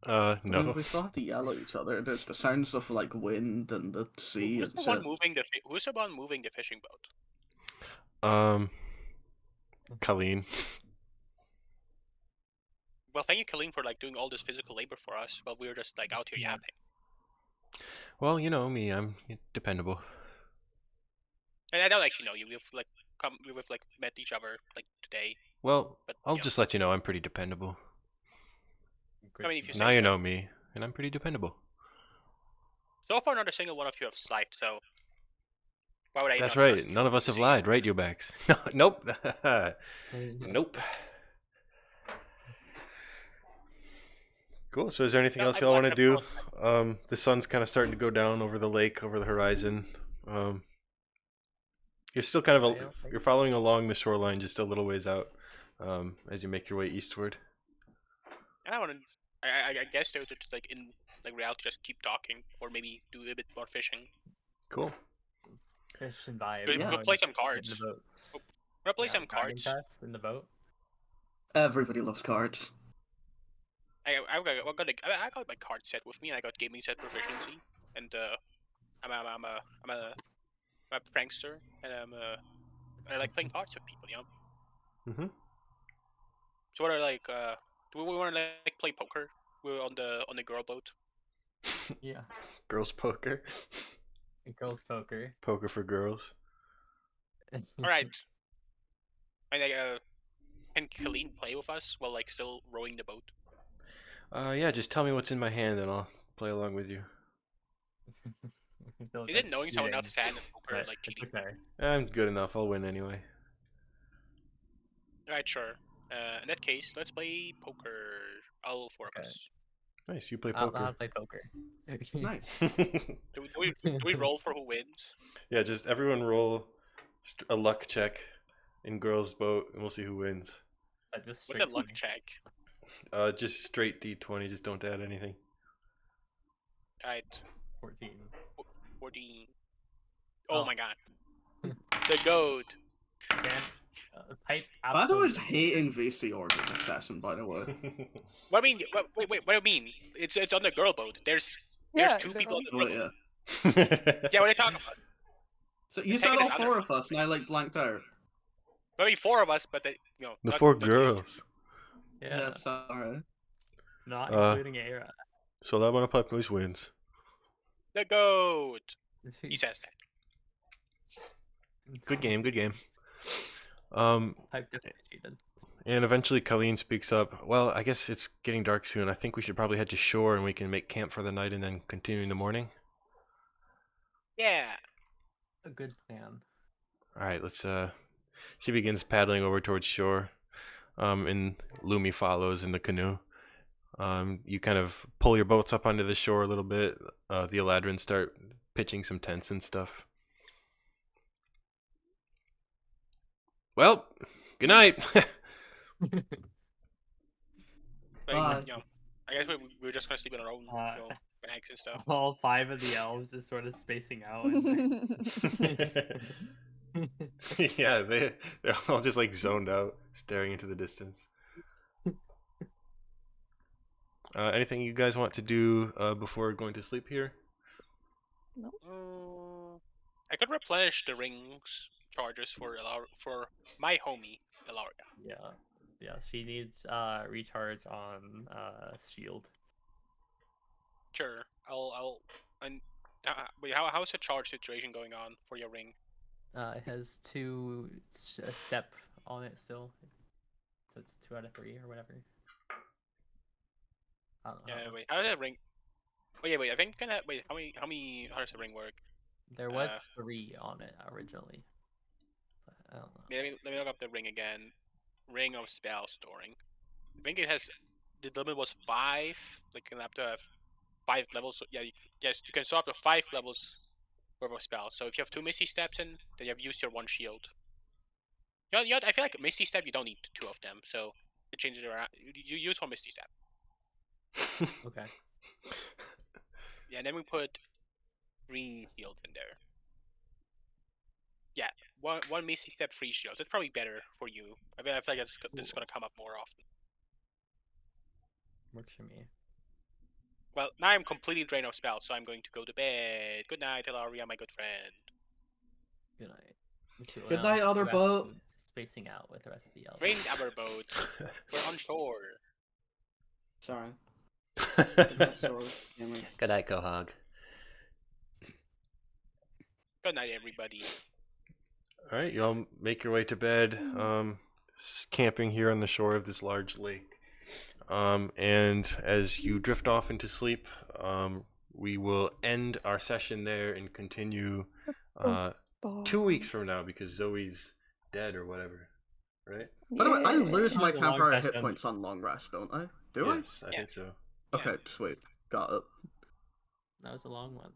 I mean, No. we still have to yell at each other. There's the sounds of like wind and the sea Who's and the one shit. moving Who's the one moving the fishing boat? Colleen. Well, thank you, Colleen, for like doing all this physical labor for us, while we were just like out here Yeah. yapping. Well, you know me. I'm dependable. And I don't actually know you. We've like met each other like today, Well, but I'll yeah. just let you know I'm pretty dependable. I mean, if you say Now you so. know me, and I'm pretty dependable. So far, not a single one of you have lied. So why would I? That's not right. trust you None of us to have say- lied, right, you backs? Nope. Nope. Cool. So, is there anything No, else I'm y'all not want to gonna do? The sun's kind of starting to go down over the lake, over the horizon. You're still kind of you're following along the shoreline, just a little ways out, as you make your way eastward. And I want to. I guess they would just like in like reality just keep talking, or maybe do a bit more fishing. Cool. Fish and vibe. We'll Yeah. play some In cards. the boats. We're gonna play Yeah, some dragon cards. chests in the boat. Everybody loves cards. I got my card set with me, and I got gaming set proficiency, and I'm a prankster, and I like playing cards with people. Mm-hmm. So what are like do we want to like play poker? We're on the girl boat. Yeah. Girls poker. Girls poker. Poker for girls. All right. And can Colleen play with us while like still rowing the boat? Yeah, just tell me what's in my hand and I'll play along with you. Is it knowing someone else's hand in poker Right, like it's cheating? okay. I'm good enough. I'll win anyway. Alright, sure. In that case, let's play poker. All four of Okay. us. Nice, you play I don't know how poker. to play poker. Nice. Do we roll for who wins? Yeah, just everyone roll a luck check in girls' boat, and we'll see who wins. Like just With straight a luck 20. check. Just straight D20, just don't add anything. Alright, 14. 14. Oh Oh. my god. The goat. Man, pipe Bad was absolutely. hating VC order this session, by the way. What I mean? Wait. What do you mean? It's on the girl boat. There's Yeah, two they're people on all- the Wait, girl yeah. boat. Yeah, what are you talking about? So you said taking all us four under. of us, and I like blanked out. Maybe four of us, but The not, four not you. girls. Yeah, That's alright. not Uh, including Era. So that one pipe noise wins. The goat. He says that. Good game, good game. Um, Pipe definitely cheated. and eventually Colleen speaks up. Well, I guess it's getting dark soon. I think we should probably head to shore and we can make camp for the night and then continue in the morning. Yeah. A good plan. All right, let's. She begins paddling over towards shore. And Lumi follows in the canoe. You kind of pull your boats up onto the shore a little bit. The Eladrin start pitching some tents and stuff. Well, good night. But, Bye. I guess we're just gonna sleep in our own bags and stuff. All 5 of the elves just sort of spacing out. Yeah, they're all just like zoned out, staring into the distance. Anything you guys want to do before going to sleep here? I could replenish the rings charges for my homie Ilaria. Yeah, she needs recharge on shield. Sure, I'll and wait, how's the charge situation going on for your ring? It has 2 a step on it still, so it's 2 out of 3 or whatever. I don't know. Yeah, wait, how does that ring? Oh yeah, wait, I think wait, how does the ring work? There was 3 on it originally. But I don't know. Let me look up the ring again. Ring of spell storing. I think it has the limit was 5. Like you can up to have 5 levels. So, yeah, yes, you can store up to 5 levels worth of spells. So if you have 2 Misty Steps in, then you have used your 1 shield. I feel like Misty Step you don't need 2 of them, so you change it around. You use 1 Misty Step. Okay. Yeah, and then we put 3 shields in there. Yeah, one Misty Step, 3 shields. That's probably better for you. I feel like it's gonna come up more often. Works for me. Well, now I'm completely drained of spells, so I'm going to go to bed. Good night, Ilaria, my good friend. Good night. Good night, other boat. Spacing out with the rest of the elves. Bring our boat. We're on shore. Sorry. Good night, Gohog. Good night, everybody. All right, y'all make your way to bed. Camping here on the shore of this large lake. And as you drift off into sleep, we will end our session there and continue 2 weeks from now because Zoe's dead or whatever, right? By the way, I lose my That was a long temporary hit session. points on long rest, don't I? Do Yes, I Yeah. think so. I? Okay, sweet. Got it. That was a long one.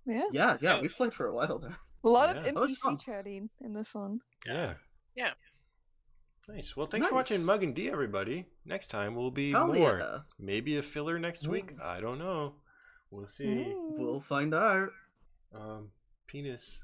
Yeah. Yeah, we played for a while there. A lot Yeah. of That was NPC fun. chatting in this one. Yeah. Yeah. Nice. Well, thanks for watching Nice. Mug and D, everybody. Next time will be Hell more. yeah. Maybe a filler next week. Ooh. I don't know. We'll see. We'll find out. Penis.